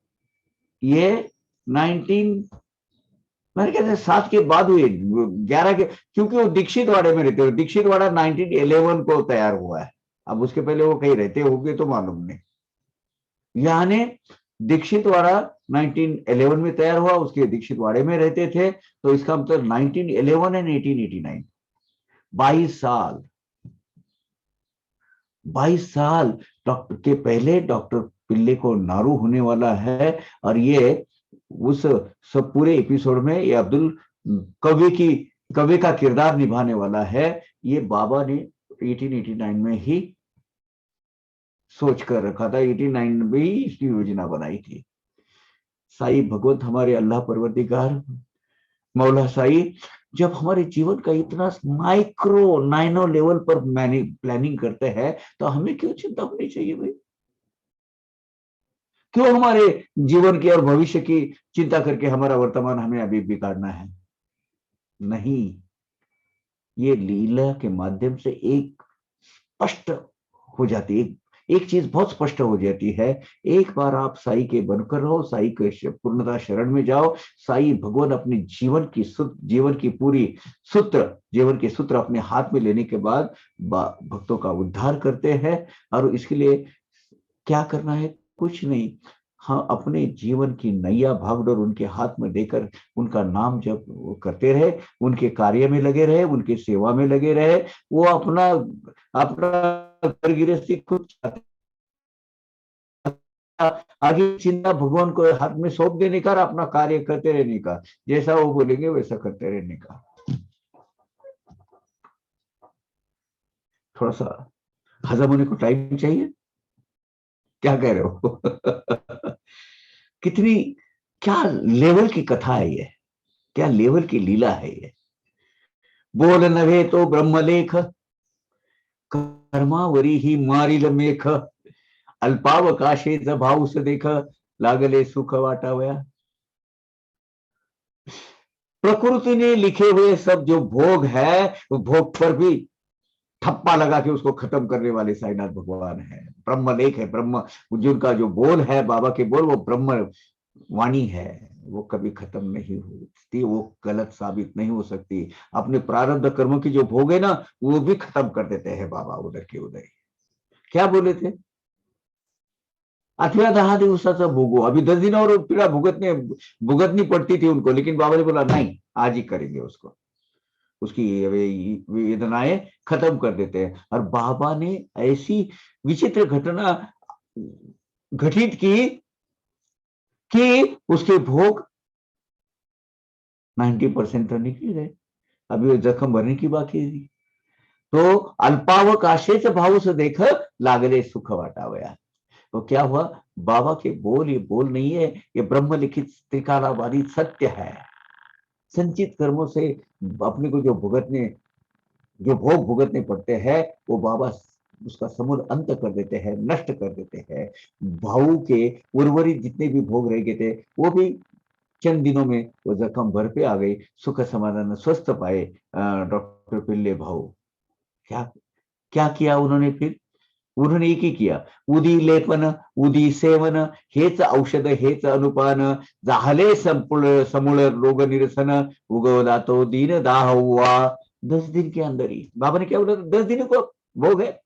ये 19, मैंने कहते 7 के बाद हुई, 11 के, क्योंकि वो दीक्षित वाड़े में रहते हो, दीक्षित वाड़ा 1911 को तैयार हुआ है। अब उसके पहले वो कहीं रहते होंगे तो मालूम नहीं। यानी दीक्षित वाड़ा 1911 में तैयार हुआ, उसके दीक्षित वाड़े में रहते थे, तो इसका मतलब 1911 एंड 1889, 22 साल, 22 साल डॉक्टर के पहले डॉक्टर पिल्ले को नारू होने वाला है। और ये उस सब पूरे एपिसोड में ये अब्दुल कवि की, कवि का किरदार निभाने वाला है। ये बाबा ने 1889 में ही सोच कर रखा था, 89 में ही इसकी योजना बनाई थी। साई भगवत, हमारे अल्लाह परवरदिगार, मौला साई, जब हमारे जीवन का इतना माइक्रो नाइनो लेवल पर प्लानिंग करते हैं, तो हमें क्यों चिंता होनी चाहिए भाई। क्यों हमारे जीवन की और भविष्य की चिंता करके हमारा वर्तमान हमें अभी बिगाड़ना है। नहीं, ये लीला के माध्यम से एक स्पष्ट हो जाती है, एक चीज बहुत स्पष्ट हो जाती है। एक बार आप साई के बनकर रहो, साई के पूर्णता शरण में जाओ, साई भगवान अपने जीवन की पूरी सूत्र, जीवन के सूत्र अपने हाथ में लेने के बाद भक्तों का उद्धार करते हैं। और इसके लिए क्या करना है, कुछ नहीं, हाँ, अपने जीवन की नैया भागडोर उनके हाथ में देकर उनका नाम जब करते रहे, उनके कार्य में लगे रहे, उनकी सेवा में लगे रहे। वो अपना अपना घर गृहस्थी खुद, आगे चिंता भगवान को हाथ में सौंप देने का, अपना कार्य करते रहने का, जैसा वो बोलेंगे वैसा करते रहने का। थोड़ा सा हजम होने को टाइम चाहिए, क्या कह रहे हो? कितनी, क्या लेवल की कथा है ये, क्या लेवल की लीला है ये। बोल नव्हे तो ब्रह्मलेख, कर्मावरी ही मारील मेख, अल्पावकाशेच भाऊस देख, लागले सुख वाटावया। प्रकृति ने लिखे हुए सब जो भोग है, वो भोग पर भी ठप्पा लगा के उसको खत्म करने वाले साईनाथ भगवान है। ब्रह्म लेख है, ब्रह्म, जिनका जो बोल है बाबा के बोल, वो ब्रह्म वाणी है, वो कभी खत्म नहीं हो सकती, वो गलत साबित नहीं हो सकती। अपने प्रारब्ध कर्मों की जो भोग है ना, वो भी खत्म कर देते हैं बाबा उधर के उधर। क्या बोले थे? 8 10 दिवसाचा भोगो, अभी 10 दिन और पीड़ा भुगतनी पड़ती थी उनको, लेकिन बाबा ने बोला नहीं, आज ही करेंगे उसको, उसकी वेदनाएं खत्म कर देते हैं। और बाबा ने ऐसी विचित्र घटना घटित की कि उसके भोग 90% तो निकल गए, अभी वो जख्म भरने की बाकी थी। तो अल्पावकाशेच भाव से देख लागले सुख वाटावया। तो क्या हुआ? बाबा के बोल ये बोल नहीं है, ये ब्रह्म लिखित त्रिकालाबादी सत्य है। संचित कर्मों से अपने को जो भोग भुगतने पड़ते हैं, वो बाबा उसका समूल अंत कर देते हैं, नष्ट कर देते हैं। भाव के उर्वरित जितने भी भोग रह गए थे, वो भी चंद दिनों में वो जख्म भर पे आ गई, सुख समाधान स्वस्थ पाए डॉक्टर पिल्ले भाऊ। क्या क्या किया उन्होंने फिर? उन्होंने एक ही किया, उदी लेपन, उदी सेवन, हेच औषध, हेच अनुपान, झाले समूळ रोग निरसन, उगवला तो दीन दाहवा। 10 दिन के अंदर ही बाबा ने क्या बोला? 10 दिन को भोग है।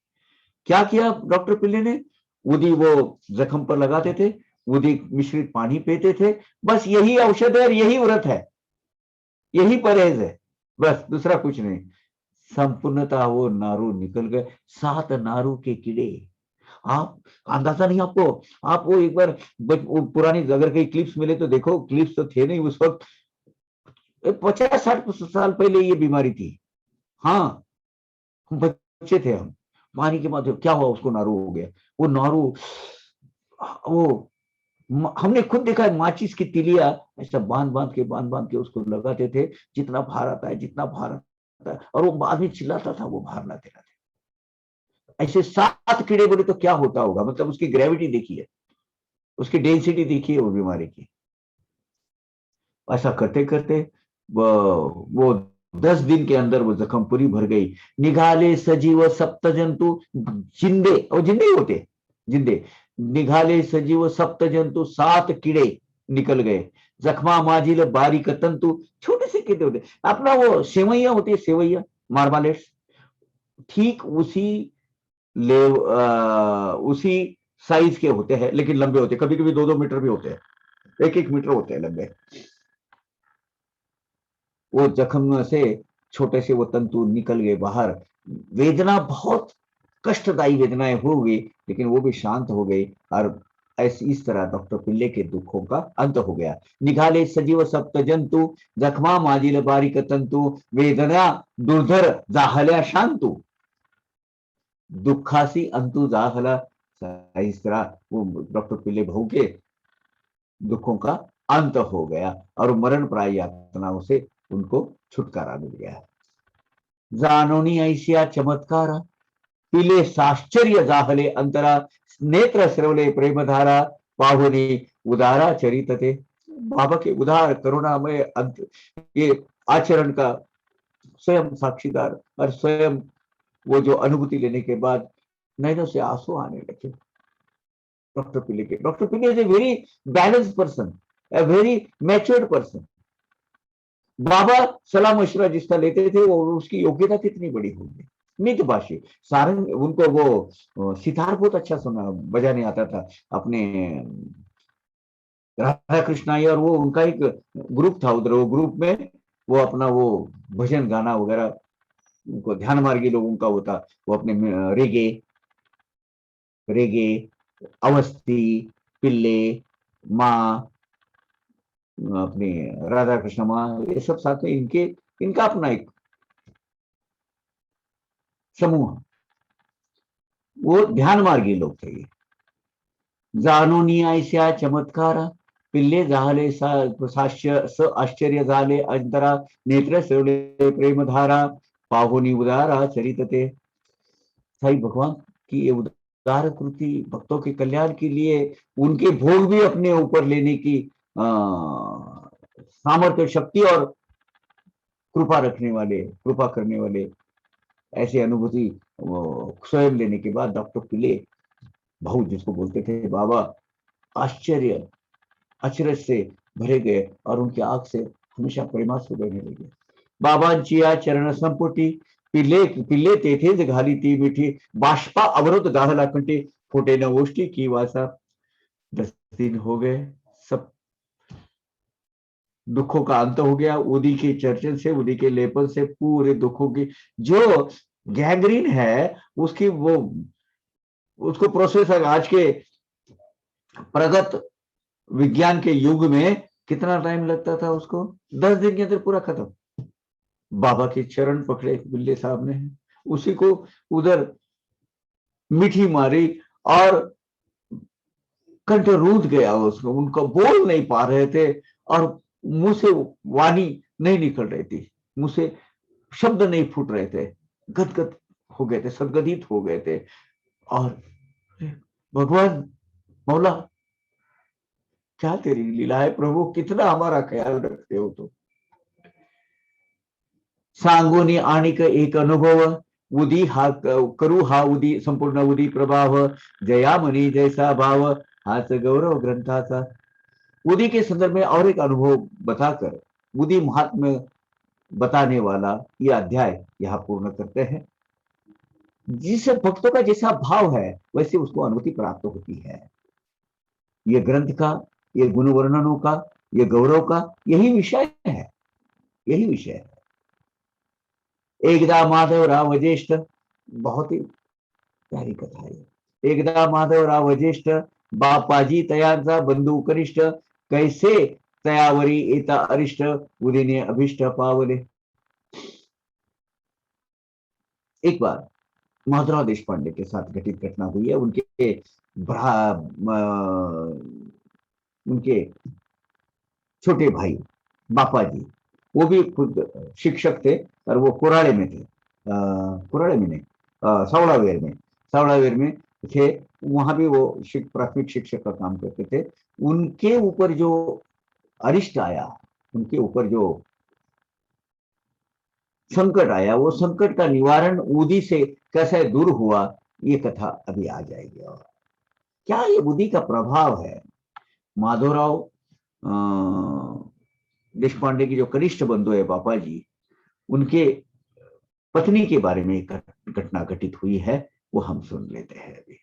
क्या किया डॉक्टर पिल्ले ने? उदी वो जख्म पर लगाते थे, उदी मिश्रित पानी पीते थे, बस यही औषध है और यही व्रत है, यही परहेज है, बस दूसरा कुछ नहीं। संपूर्णतः वो नारू निकल गए, 7 नारू के कीड़े। आप अंदाजा नहीं आपको? आप वो एक बार वो पुरानी अगर कहीं क्लिप्स मिले तो देखो, क्लिप्स तो थे नहीं उस वक्त, 50 60 साल पहले ये बीमारी थी। हाँ, हम बच्चे थे, हम पानी के माध्यम क्या हुआ, उसको नारू हो गया। वो नारू, वो हमने खुद देखा है, माचिस की तिलिया ऐसा बांध बांध के उसको लगाते थे, जितना भार आता है, जितना भार आता है, और वो बाद में चिल्लाता था, वो भार लाते रहते। ऐसे 7 कीड़े बोले तो क्या होता होगा, मतलब उसकी ग्रेविटी देखिए, उसकी डेंसिटी देखिए वो बीमारी की। ऐसा करते करते वो 10 दिन के अंदर वो जख्म पूरी भर गई। निघाले सजीव सप्त जंतु, जिंदे और जिंदे ही होते, जिंदे। निघाले सजीव सप्त जंतु, 7 कीड़े निकल गए। जख्मा माजिल बारीक तंतु, छोटे से कीड़े होते, अपना वो सेवैया होती है, सेवैया, मार्मालेट्स, ठीक उसी साइज के होते हैं, लेकिन लंबे होते हैं, कभी कभी 2 2 मीटर भी होते हैं, 1 1 मीटर होते हैं लंबे। वो जख्म से छोटे से वो तंतु निकल गए बाहर। वेदना बहुत कष्टदायी वेदनाएं हो गई, लेकिन वो भी शांत हो गई। और ऐसी इस तरह डॉक्टर पिल्ले के दुखों का अंत हो गया। निघाले सजीव सप्त जंतु, जख्मा माजिल बारीक तंतु, वेदना दुर्धर जाहल्या शांतु, दुखासी अंतु जाहला। इस तरह वो डॉक्टर पिल्ले भाऊ के दुखों का अंत हो गया, और मरण प्राय यातनाओं से उनको छुटकारा मिल गया। जानोनी ऐसिया चमत्कार, पिले साश्चर्य जाहले अंतरा, नेत्र श्रवले प्रेमधारा, पाहुनी उदारा चरित थे। बाबा के उदार करुणामय अंत, ये आचरण का स्वयं साक्षीदार, और स्वयं वो जो अनुभूति लेने के बाद नैनों से आंसू आने लगे डॉक्टर पिले is a very balance person, a very matured person। बाबा सलाह मशवरा जिसका लेते थे, वो उसकी योग्यता कितनी बड़ी होगी। मितभाषी, सारंग, उनको वो सितार बहुत अच्छा सुना बजाने आता था, अपने राधा कृष्ण अय्यर, वो उनका एक ग्रुप था उधर, वो ग्रुप में वो अपना वो भजन गाना वगैरह, उनको ध्यान मार्गी लोगों का होता, वो अपने रेगे रेगे अवस्थी, पिल्ले, माँ, अपनी राधा कृष्ण माँ, ये सब साथ में इनका अपना एक समूह, वो ध्यान मार्गी लोग थे। ये जानोनी ऐसा चमत्कार, पिल्ले झाले साश्य स आश्चर्य झाले अंतरा नेत्र सेवले प्रेमधारा पाहुनी उदारा चरित ते। साईं भगवान की ये उदार कृति भक्तों के कल्याण के लिए, उनके भोग भी अपने ऊपर लेने की सामर्थ्य शक्ति और कृपा रखने वाले, कृपा करने वाले, ऐसी अनुभूति स्वयं लेने के बाद डॉक्टर पिले भाऊ जिसको बोलते थे बाबा, आश्चर्य अचरज से भरे गए और उनकी आंख से हमेशा प्रेमाश्रु बहने लगे। बाबांची या चरण संपुटी पिल्ले पिल्ले तेथेच घाली ती मिठी बाष्पा अवरोध गाहला कंटे फुटे न ओष्टी की वासा। 10 दिन हो गए, सब दुखों का अंत हो गया। उदी के चर्चन से, उदी के लेपन से पूरे दुखों की जो गैंग्रीन है उसकी वो उसको प्रोसेस आज के प्रगत विज्ञान के युग में कितना टाइम लगता था उसको, 10 दिन के अंदर पूरा खत्म। बाबा के चरण पकड़े बिल्ले साहब ने, उसी को उधर मीठी मारी और कंठ रूंध गया उसको, उनको बोल नहीं पा रहे थे और मुंह से वाणी नहीं निकल रही थी, मुंह से शब्द नहीं फूट रहे थे, गदगद हो गए थे, सदगदित हो गए थे। और भगवान मौला क्या तेरी लीला है प्रभु, कितना हमारा ख्याल रखते हो तो। सांगोनी आणिक एक अनुभव उदी हा करू हा उदी संपूर्ण उदी प्रभाव जयामनी जैसा भाव हाच गौरव ग्रंथाचा। उदी के संदर्भ में और एक अनुभव बताकर उदी महात्म्य बताने वाला यह अध्याय यहां पूर्ण करते हैं। जिस भक्तों का जैसा भाव है वैसे उसको अनुभूति प्राप्त होती है। ये ग्रंथ का, ये गुण वर्णनों का, ये गौरव का यही विषय है, यही विषय है। एकदा माधवराव ज्येष्ठ, बहुत ही प्यारी कथा है। एकदा माधवराव ज्येष्ठ बापाजी तयांचा बंधू कनिष्ठ कैसे तयावरी येता अरिष्ट उदीने अभिष्ट पावले। एक बार माधवराव देशपांडे के साथ घटित घटना हुई है। उनके छोटे भाई बापाजी, वो भी खुद शिक्षक थे और वो कुराड़े में थे, कुराड़े में नहीं, सावड़ावेर में थे। वहां भी वो प्राथमिक शिक्षक का काम करते थे। उनके ऊपर जो अरिष्ट आया, उनके ऊपर जो संकट आया, वो संकट का निवारण उदी से कैसे दूर हुआ, ये कथा अभी आ जाएगी। और क्या ये बुद्धि का प्रभाव है। माधवराव देशपांडे की जो कनिष्ठ बंधु है पापा जी, उनके पत्नी के बारे में एक घटना घटित हुई है, वो हम सुन लेते हैं अभी।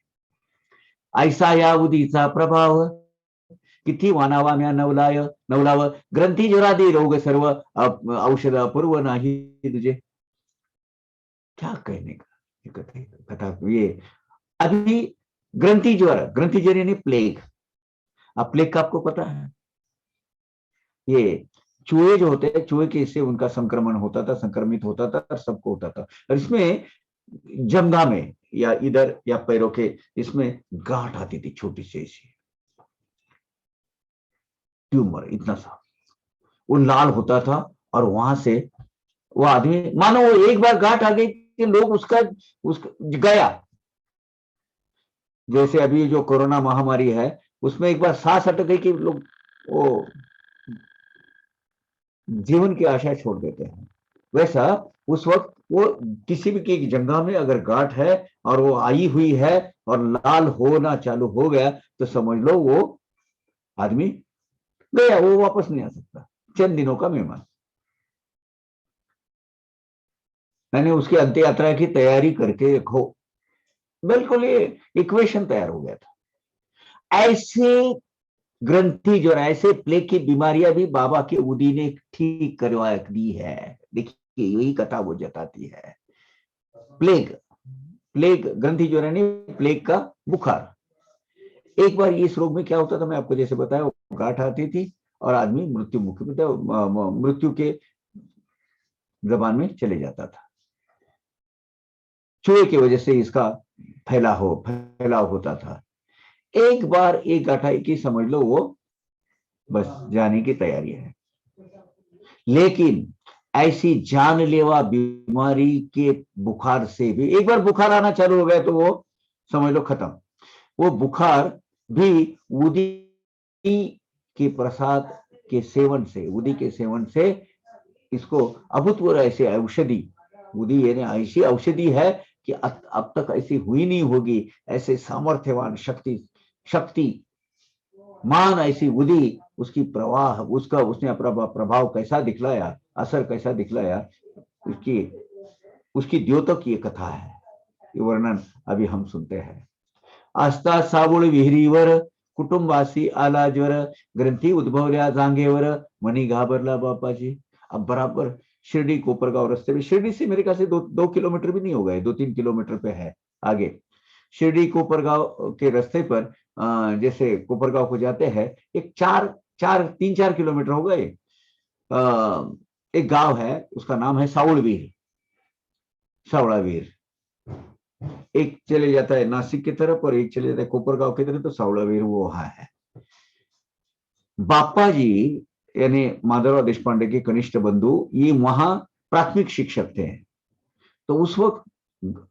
ऐसा या बुद्धीचा प्रभाव किती वानावा म्या नवलाव ग्रंथी ज्वरादी रोग सर्व औषध अपूर्व नाही तुझे। क्या कहने का कथा ये। अभी ग्रंथि ज्वर यानी प्लेग। अब प्लेग का आपको पता है, ये चूहे जो होते हैं, चूहे के इससे उनका संक्रमण होता था, संक्रमित होता था और सबको होता था। और इसमें जंघा में या इधर या पैरों के इसमें गांठ आती थी, छोटी सी ऐसी ट्यूमर, इतना सा वो लाल होता था। और वहां से वो आदमी, मानो वो एक बार गांठ आ गई कि लोग उसका गया। जैसे अभी जो कोरोना महामारी है उसमें एक बार सांस अटक गई कि लोग वो जीवन की आशा छोड़ देते हैं। वैसा उस वक्त वो किसी भी की जंगा में अगर गांठ है और वो आई हुई है और लाल होना चालू हो गया तो समझ लो वो आदमी गया, वो वापस नहीं आ सकता, चंद दिनों का मेहमान। मैंने उसकी अंत्य यात्रा की तैयारी करके रखो, बिल्कुल ये इक्वेशन तैयार हो गया था। ऐसे ग्रंथि जो ऐसे प्लेग की बीमारियां भी बाबा के उदी ने ठीक करवा दी है। देखिए यही कथा वो जताती है। प्लेग, प्लेग ग्रंथि जो है नहीं, प्लेग का बुखार। एक बार इस रोग में क्या होता था, मैं आपको जैसे बताया, गांठ आती थी और आदमी मृत्यु मुखी मृत्यु के जबान में चले जाता था। चूहे की वजह से इसका फैलाव होता था। एक बार एक गांठ आई कि समझ लो वो बस जाने की तैयारी है। लेकिन ऐसी जानलेवा बीमारी के बुखार से भी, एक बार बुखार आना चालू हो गया तो वो समझ लो खत्म। वो बुखार भी उदी के प्रसाद के सेवन से, उदी के सेवन से इसको अभूतपूर्व ऐसी औषधि, उदी यानी ऐसी औषधि है कि अब तक ऐसी हुई नहीं होगी। ऐसे सामर्थ्यवान शक्ति शक्ति मान ऐसी उदी, उसकी प्रवाह, उसका उसने अपना प्रभाव कैसा दिखलाया, असर कैसा दिखलाया, उसकी उसकी द्योतक की कथा है। ये वर्णन अभी हम सुनते हैं। आस्था साबुळ विहिरीवर कुटुंबासी आला ज्वर, ग्रंथी उद्भवल्या जांगेवर, मनी घाबरला बापाजी। अब बराबर शिरडी कोपरगांव रास्ते में, शिरडी से मेरे ख्याल से 2 किलोमीटर भी नहीं हो गए, 2-3 किलोमीटर पे है आगे। शिरडी कोपरगांव के रास्ते पर जैसे कोपरगांव को जाते हैं, एक 3-4 किलोमीटर हो गए, एक गांव है, उसका नाम है साउळवीर, सावड़ावीर। एक चले जाता है नासिक की तरफ और एक चले जाता है कोपरगांव की तरफ, तो सावड़ावीर वो वहां है। बापा जी यानी माधवराव देशपांडे के कनिष्ठ बंधु, ये वहां प्राथमिक शिक्षक थे। तो उस वक्त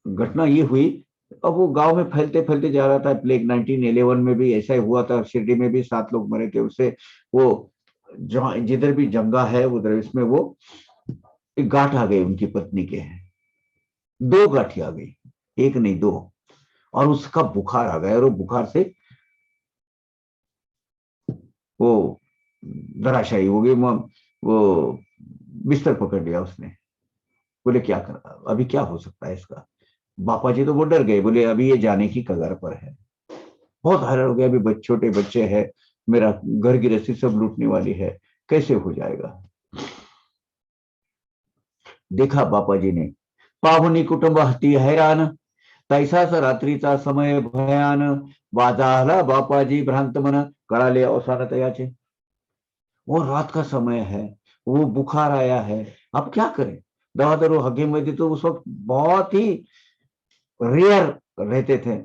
घटना ये हुई, अब वो गांव में फैलते फैलते जा रहा था प्लेग। 1911 में भी ऐसा ही हुआ था, शिरडी में भी 7 लोग मरे थे उससे। वो जहां जिधर भी जंगा है उधर, इसमें वो एक गांठ आ गई उनकी पत्नी के, 2 गांठी आ गई, एक नहीं 2, और उसका बुखार आ गया और वो बुखार से वो धराशायी हो गई। वो बिस्तर पकड़ लिया उसने। बोले क्या कर, अभी क्या हो सकता है इसका। बापा जी तो वो डर गए, बोले अभी ये जाने की कगार पर है, बहुत हैरान हो गया, अभी छोटे बच्चे हैं, मेरा घर गृहस्थी सब लूटने वाली है, कैसे हो जाएगा। देखा बापा जी ने, पाहुनी कुटुंब हती हैरान, तैसाच रात्रीचा समय भयान, वाजाहला बापाजी भ्रांत मन, कळाले अवसान तयाचे। वो रात का समय है, वो बुखार आया है, अब क्या करें। दवा दारू हकीम तो उस वक्त बहुत ही रेयर रहते थे।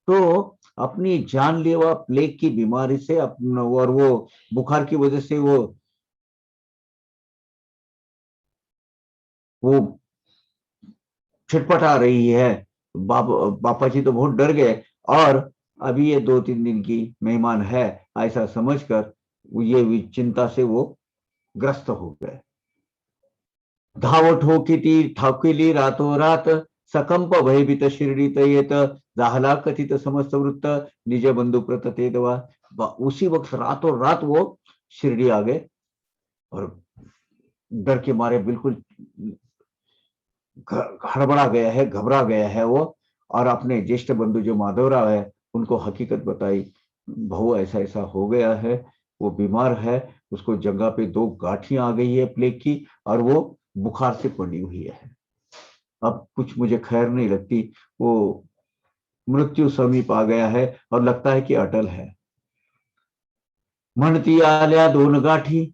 तो अपनी जानलेवा प्लेग की बीमारी से अपना, और वो बुखार की वजह से वो छिटपटा रही है। बापा जी तो बहुत डर गए, और अभी ये 2-3 दिन की मेहमान है ऐसा समझकर ये चिंता से वो ग्रस्त हो गए। धावत हो किती ठाकिली रातोरात, सकंप भयभीत शिरडीत येत, झाला कथित समस्त वृत्त, निज बंधु प्रत ते दवा। उसी वक्त रातों रात वो शिरडी आ गए, और डर के मारे बिल्कुल हड़बड़ा गया है, घबरा गया है वो, और अपने ज्येष्ठ बंधु जो माधवराव है उनको हकीकत बताई। बहु ऐसा ऐसा हो गया है, वो बीमार है, उसको जगह पे 2 गांठियां आ गई है प्लेग की, और वो बुखार से पड़ी हुई है। अब कुछ मुझे खैर नहीं लगती, वो मृत्यु समीप आ गया है और लगता है कि अटल है। म्हणती आल्या 2 गाठी,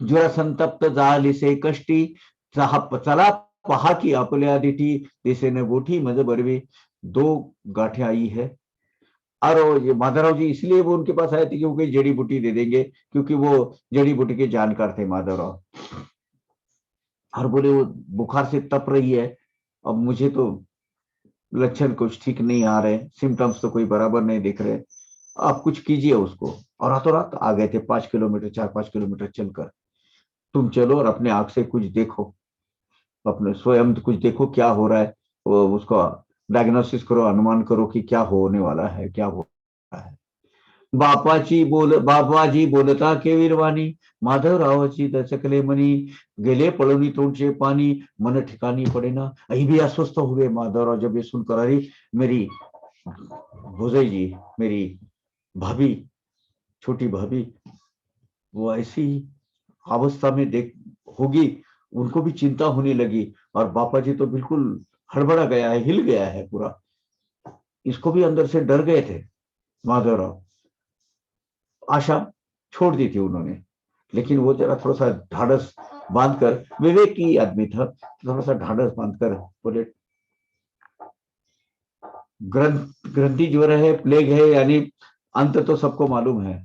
ज्वर संतप्त झाली से कष्टी, चला पहा की आपल्या दिठी, दिसेने गोठी मज बरवी। 2 गाठें आई है, और ये माधवराव जी इसलिए वो उनके पास आए थे क्योंकि जड़ी बूटी दे देंगे, क्योंकि वो जड़ी बूटी के जानकार थे माधवराव। और बोले वो बुखार से तप रही है, अब मुझे तो लक्षण कुछ ठीक नहीं आ रहे, सिम्टम्स तो कोई बराबर नहीं दिख रहे, आप कुछ कीजिए उसको। और रातों रात आ गए थे, 5 किलोमीटर 4-5 किलोमीटर चलकर। तुम चलो और अपने आंख से कुछ देखो, अपने स्वयं कुछ देखो क्या हो रहा है, वो उसको डायग्नोसिस करो, अनुमान करो कि क्या होने वाला है, क्या हो रहा है। बापाजी बोलता केविरवाणी, माधवरावाची दचकले मनी, गेले पळूनी तोंडचे पानी, मन ठिकानी पड़े ना। अही भी अस्वस्थ हुए माधवराव जब ये सुनकर, अरे मेरी भोजई जी, मेरी भाभी, छोटी भाभी, वो ऐसी अवस्था में देख होगी, उनको भी चिंता होने लगी। और बापा जी तो बिल्कुल हड़बड़ा गया है, हिल गया है पूरा। इसको भी अंदर से डर गए थे माधवराव, आशा छोड़ दी थी उन्होंने। लेकिन वो जरा थोड़ा सा ढाढ़स बांधकर, विवेक की आदमी था, थोड़ा सा ढाढ़स बांधकर बोले, ग्रंथि ज्वर है, प्लेग है, यानी अंत तो सबको मालूम है,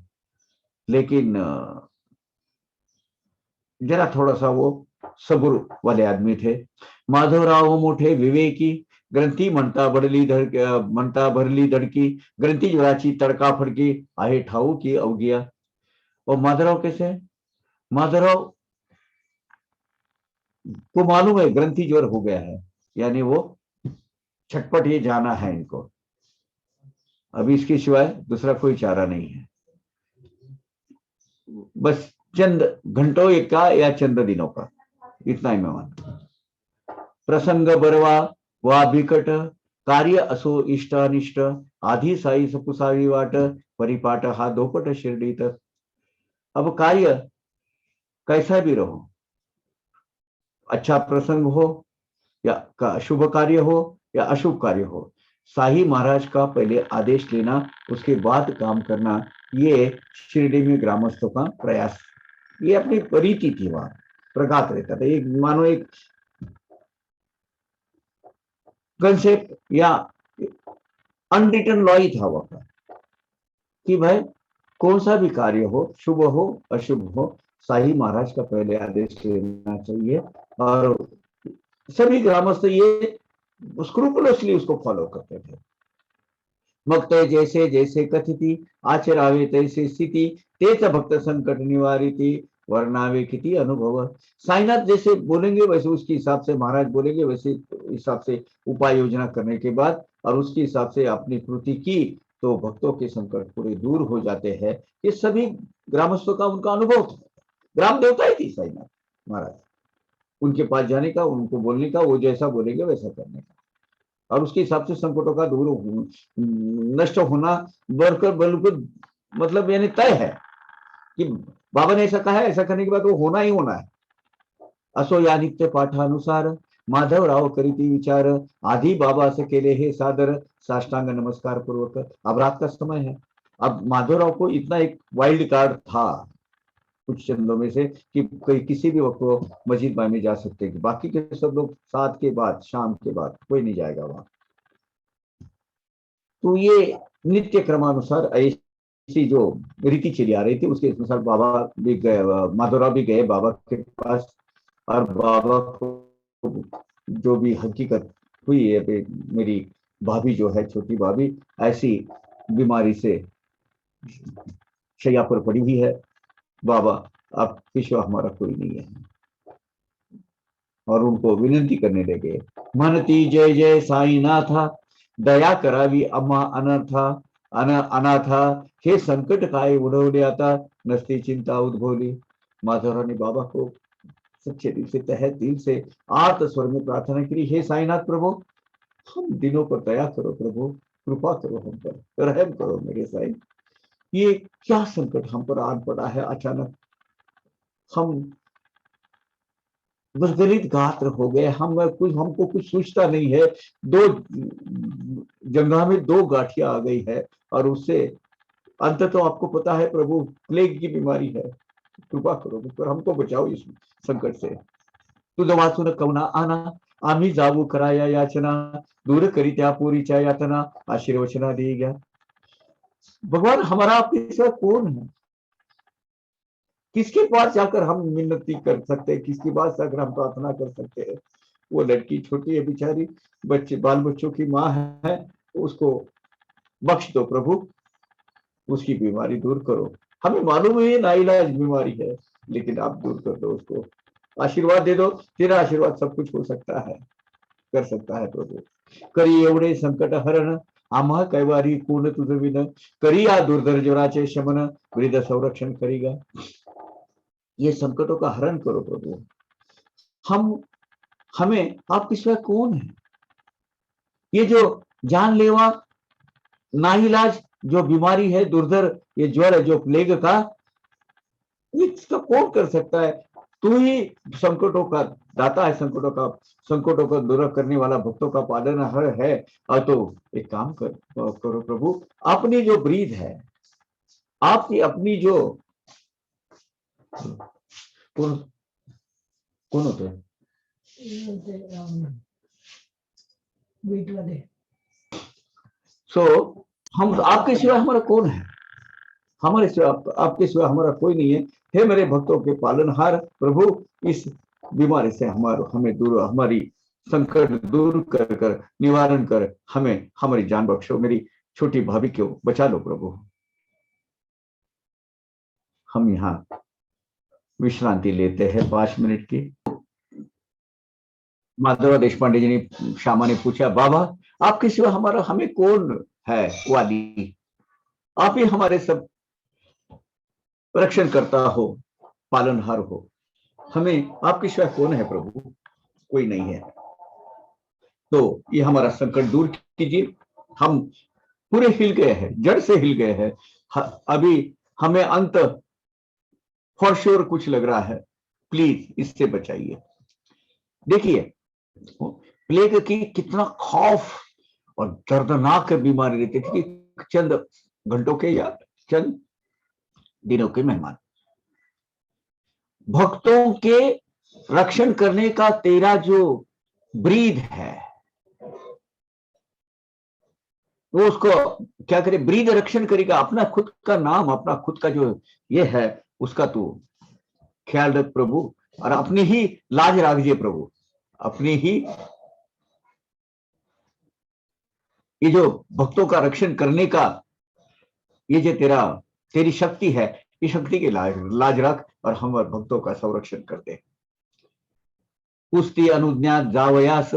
लेकिन जरा थोड़ा सा वो सब्र वाले आदमी थे। माधवराव मोठे विवेकी, ग्रंथी म्हणता भरली धडकी, ग्रंथी ज्वराची तड़का फड़की, आहे ठाऊ की अवगिया। और माधवराव कैसे है? माधवराव को मालूम है ग्रंथी ज्वर हो गया है, यानी वो छटपट ये जाना है इनको, अभी इसके सिवाय दूसरा कोई चारा नहीं है। बस चंद घंटों का या चंद दिनों का, इतना ही मैं मानता। प्रसंग बरवा वा बिकट, कार्य असो इष्ट अनिष्ट, आधी साई सपुसावी वाट, परिपाठ हा दोपट शिर्डीत। अब कार्य कैसा भी रहो, अच्छा प्रसंग हो या शुभ कार्य हो या अशुभ कार्य हो, शाही महाराज का पहले आदेश लेना, उसके बाद काम करना, ये शिरडी में ग्रामस्थों का प्रयास, ये अपनी रीति थी, वहां प्रघात रहता था। एक मानो एक कंसेप्ट या अनरिटन लॉ ही था वहां का, कि भाई कौन सा भी कार्य हो, शुभ हो अशुभ हो, शाही महाराज का पहले आदेश लेना चाहिए। और सभी ग्रामस्थ ये स्क्रूपुलसली उसको फॉलो करते थे। मग ते जैसे जैसे कथिती, आचरावे तैसे स्थिति, तेच भक्त संकट निवारिती, वर्णावे किती अनुभव। साईनाथ जैसे बोलेंगे वैसे उसके हिसाब से महाराज बोलेंगे, वैसे हिसाब से उपाय योजना करने के बाद और उसके हिसाब से अपनी कृति की, तो भक्तों के संकट पूरे दूर हो जाते हैं। ये सभी ग्रामस्थों का उनका अनुभव था। ग्राम देवता ही थी साईनाथ महाराज, उनके पास जाने का, उनको बोलने का, वो जैसा बोलेंगे वैसा करने का, और उसके हिसाब से संकटों का दूर नष्ट होना बिल्कुल मतलब यानी तय है कि बाबा ने ऐसा कहा है, ऐसा करने के बाद वो होना ही होना है। असो या नित्य पाठानुसार, माधवराव करीती विचार, आधी बाबा से केले हे सादर, साष्टांग नमस्कार पूर्वक। अब रात का समय है, अब माधवराव को इतना एक वाइल्ड कार्ड था कुछ चंदों में से कि कोई किसी भी वक्त वो मस्जिद में जा सकते हैं, बाकी के सब लोग 7 के बाद, शाम के बाद कोई नहीं जाएगा वहां। तो ये नित्य क्रमानुसार ऐसी जो रीति चली आ रही थी, उसके अनुसार बाबा भी गए, माधवराव भी गए बाबा के पास, और बाबा को जो भी हकीकत हुई है, मेरी भाभी जो है, छोटी भाभी, ऐसी बीमारी से शैया पर पड़ी हुई है, बाबा अब विश्व हमारा कोई नहीं है। और उनको विनती करने लगे, मनती जय जय साई नाथा, दया करावी अम्मा अनर्था अनाथा, हे संकट काय उडवले आता, नसती चिंता उद्भवली। माधवराव ने बाबा को सच्चे दिल से, तहे दिल से, आर्त स्वर में प्रार्थना की, हे साईनाथ प्रभु, हम दिनों पर दया करो प्रभु, कृपा करो हम पर, रहम करो मेरे साईं। ये क्या संकट हम पर आ पड़ा है अचानक, हम गलित गात्र हो गए, हमको कुछ सूझता नहीं है। दो जगह में 2 गांठियां आ गई है, और उससे अंत तो आपको पता है प्रभु, प्लेग की बीमारी है, कृपा करो पर हमको बचाओ इस संकट से। तुझं वाचून कवना आना, आम्ही जाऊ कराया याचना, दूर करित्या पुरीच्या यातना, आशीर्वचना दी गया। भगवान हमारा आपके सिवा कौन है? किसके पास जाकर हम मिन्नती कर सकते हैं, किसके पास जाकर हम प्रार्थना कर सकते हैं? वो लड़की छोटी है बेचारी, बच्चे बाल बच्चों की माँ है, उसको बख्श दो प्रभु, उसकी बीमारी दूर करो। हमें मालूम है ये नाइलाज बीमारी है, लेकिन आप दूर कर दो उसको, आशीर्वाद दे दो, तेरा आशीर्वाद सब कुछ हो सकता है, कर सकता है प्रभु। करी एवढे संकट हरण, आम्हा कैवारी कोण तुझं विन, करी या दुर्धर ज्वराचे शमन, वृद्ध संरक्षण करीगा। ये संकटों का हरण करो प्रभु, हम हमें आपके सिवा कौन है? ये जो जानलेवा नाइलाज जो बीमारी है, दुर्धर ये ज्वर है जो प्लेग का, इसका कौन कर सकता है? तू ही संकटों का दाता है, संकटों को दूर करने वाला, भक्तों का पालनहार है। और तो एक काम करो प्रभु, अपनी जो ब्रीद है, आपकी अपनी जो, कौन कौन होते हैं सो हम आपके सिवा हमारा कौन है? हमारे सिवा आपके सिवा हमारा कोई नहीं है। हे मेरे भक्तों के पालनहार प्रभु, इस बीमारी से हमें दूर, हमारी संकट दूर कर कर निवारण कर हमें हमारी जान बख्शो। मेरी छोटी भाभी को बचा लो प्रभु। हम यहाँ विश्रांति लेते हैं 5 मिनट की। माधव देशपांडे जी ने, श्यामा ने पूछा, बाबा आपके सिवा हमारा हमें कौन है वाली? आप ही हमारे सब रक्षण करता हो, पालनहार हो, हमें आपके सिवा कौन है प्रभु? कोई नहीं है। तो ये हमारा संकट दूर कीजिए। हम पूरे हिल गए हैं, जड़ से हिल गए हैं। अभी हमें अंत फॉर श्योर कुछ लग रहा है, प्लीज इससे बचाइए। देखिए प्लेग की कितना खौफ और दर्दनाक बीमारी रहती थी कि चंद घंटों के या चंद दिनों के मेहमान। भक्तों के रक्षण करने का तेरा जो ब्रीद है, वो उसको क्या करे, ब्रीद रक्षण करेगा। अपना खुद का नाम, अपना खुद का जो ये है, उसका तू ख्याल रख प्रभु, और अपनी ही लाज राखिए प्रभु। अपनी ही ये जो भक्तों का रक्षण करने का ये जो तेरी शक्ति है, इस शक्ति की लाज रख और हमारे भक्तों का संरक्षण कर दे। पुस्ती अनुज्ञात जावयास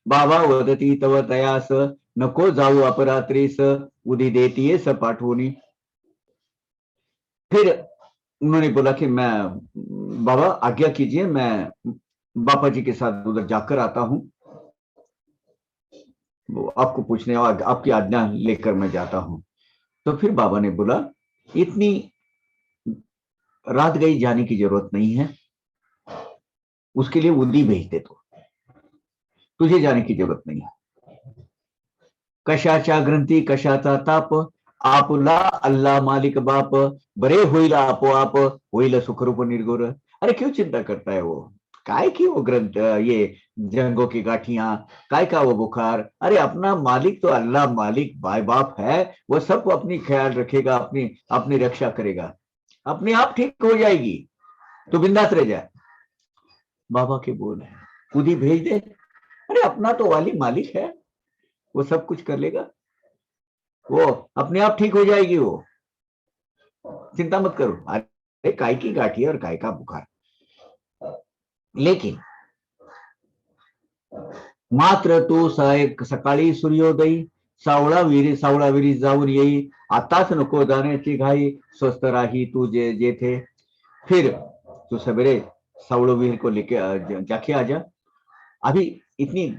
बाबा वदती तव तयास, नको जाऊ अपरात्रीस उदी देती है सब पाठवनी। फिर उन्होंने बोला कि मैं, बाबा आज्ञा कीजिए, मैं बापा जी के साथ उधर जाकर आता हूं, वो आपको पूछने और आपकी आज्ञा लेकर मैं जाता हूं। तो फिर बाबा ने बोला, इतनी रात गई जाने की जरूरत नहीं है, उसके लिए उदी भेजते, तो तुझे जाने की जरूरत नहीं है। कशाचा ग्रंथी कशाचा ताप, आपुला अल्लाह मालिक बाप, बरे होइला आपोआप, होइला सुखरूप निर्गुर। अरे क्यों चिंता करता है वो? काय की वो ग्रंथ, ये जंगों की गाठियां, काय का वो बुखार? अरे अपना मालिक तो अल्लाह मालिक बाय बाप है, वो सब अपनी ख्याल रखेगा, अपनी अपनी रक्षा करेगा, अपने आप ठीक हो जाएगी, तो बिंदास रह जाए। बाबा के बोल है, खुद ही भेज दे। अरे अपना तो वाली मालिक है, वो सब कुछ कर लेगा, वो अपने आप ठीक हो जाएगी, वो चिंता मत करो। अरे काय की गाठी और काय का बुखार। लेकिन मात्र तो सकाळी सूर्योदयी सावळा विरी जाऊन येई, आताच नको जाण्याची घाई, स्वस्थ राही तू जेथे। फिर तू सवेरे सावड़ो वीर को लेके जाके आ जा। अभी इतनी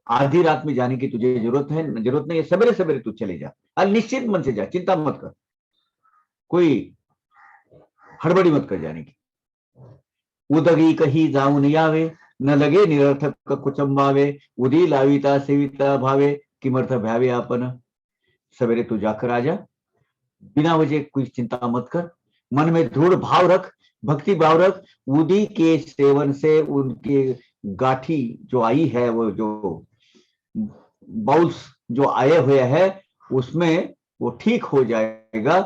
आधी रात में जाने की तुझे जरूरत नहीं है, सवेरे सवेरे तू चले जा, और निश्चित मन से जा, चिंता मत कर, कोई हड़बड़ी मत कर जाने की। उदगी कही जाऊन यावे, न लगे निरर्थक कुचंबावे, उदी लाविता सेविता भावे, किमर्थ भ्यावे आपण। सवेरे तू जाकर आ जा, बिना वजह कोई चिंता मत कर, मन में दृढ़ भाव रख, भक्ति भाव रख। उदी के सेवन से उनके गाठी जो आई है, वो जो बाउल्स जो आए हुए हैं, उसमें वो ठीक हो जाएगा।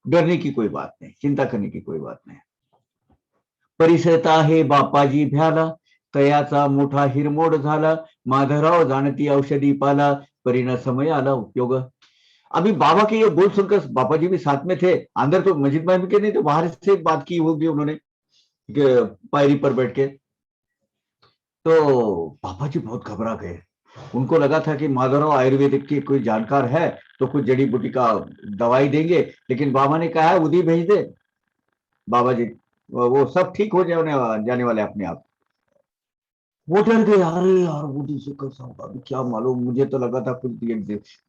डरने की कोई बात नहीं, चिंता करने की कोई बात नहीं। परिसरता हे बापाजी भ्याला, तयाचा मोठा हिरमोड झाला, माधवराव जाणती औषधी पाला, परिण समय आला उपयोग। अभी बाबा के ये बोल सुनकर बापा जी भी साथ में थे, अंदर तो मस्जिद में के नहीं, तो बाहर से बात की होगी उन्होंने पायरी पर बैठ के। तो पापा जी बहुत घबरा गए। उनको लगा था कि माधवराव आयुर्वेदिक की कोई जानकार है, तो कुछ जड़ी बूटी का दवाई देंगे, लेकिन बाबा ने कहा है उदी भेज दे। बाबा जी वो सब ठीक हो जाने वाले अपने आप। वो डर गए, अरे यार उदी से कैसा होगा, अभी क्या मालूम, मुझे तो लगा था कुछ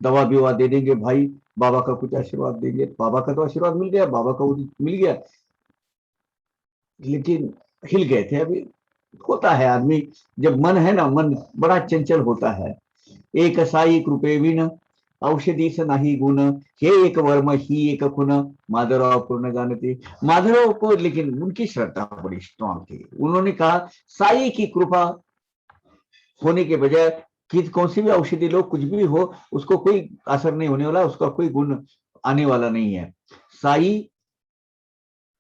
दवा विवा दे देंगे भाई, बाबा का कुछ आशीर्वाद देंगे। बाबा का तो आशीर्वाद मिल गया, बाबा का उदी मिल गया, लेकिन हिल गए थे। अभी होता है आदमी, जब मन है ना, मन बड़ा चंचल होता है। एक साई कृपे विण, औषधीस नाही गुण, हे एक वर्म ही एक खुन, माधवराव पूर्ण जानते। माधवराव को लेकिन उनकी श्रद्धा बड़ी स्ट्रांग थी। उन्होंने कहा साई की कृपा होने के बजाय कि कौन सी भी औषधि लो, कुछ भी हो, उसको कोई असर नहीं होने वाला, उसका कोई गुण आने वाला नहीं है। साई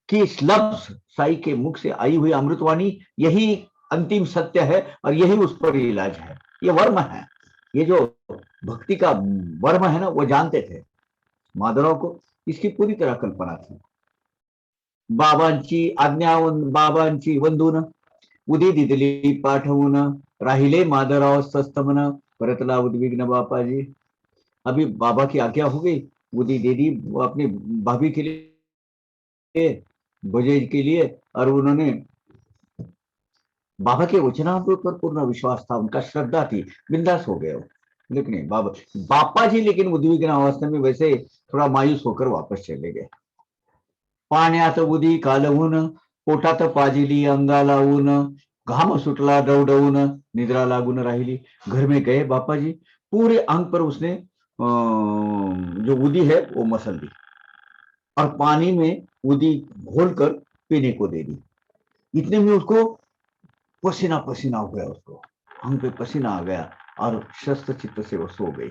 के लफ्ज, साई के मुख से आई हुई अमृतवाणी यही अंतिम सत्य है और यही उस पर इलाज है। ये वर्म है, ये जो भक्ति का वर्म है ना, वो जानते थे माधवराव को, इसकी पूरी तरह कल्पना थी। बाबांची आज्ञा, बाबांची वंदून उदी दिदली पाठवून, राहिले माधवराव सस्तमन, परतला उद्विग्न बापाजी। अभी बाबा की आज्ञा हो गई, उदी दे दी वो अपनी भाभी के लिए, भोजेज के लिए, और उन्होंने बाबा के वचनों पर पूर्ण विश्वास था, उनका श्रद्धा थी, बिंदास हो गए वो। लेकिन नहीं, बापा जी लेकिन उद्विग्न अवस्था में वैसे थोड़ा मायूस होकर वापस चले गए। पाण्यात उदी कालवून, पोटात पाजिली अंगाला ऊन, घाम सुटला डवडवून, निद्रा लागून राहिली। घर में गए बापा जी, पूरे अंग पर उसने जो उदी है वो मसल दी और पानी में उदी घोलकर पीने को दे दी। इतने में उसको पसीना पसीना हो गया, उसको अंग पे पसीना आ गया और शस्त्र चित्त से वो सो गई।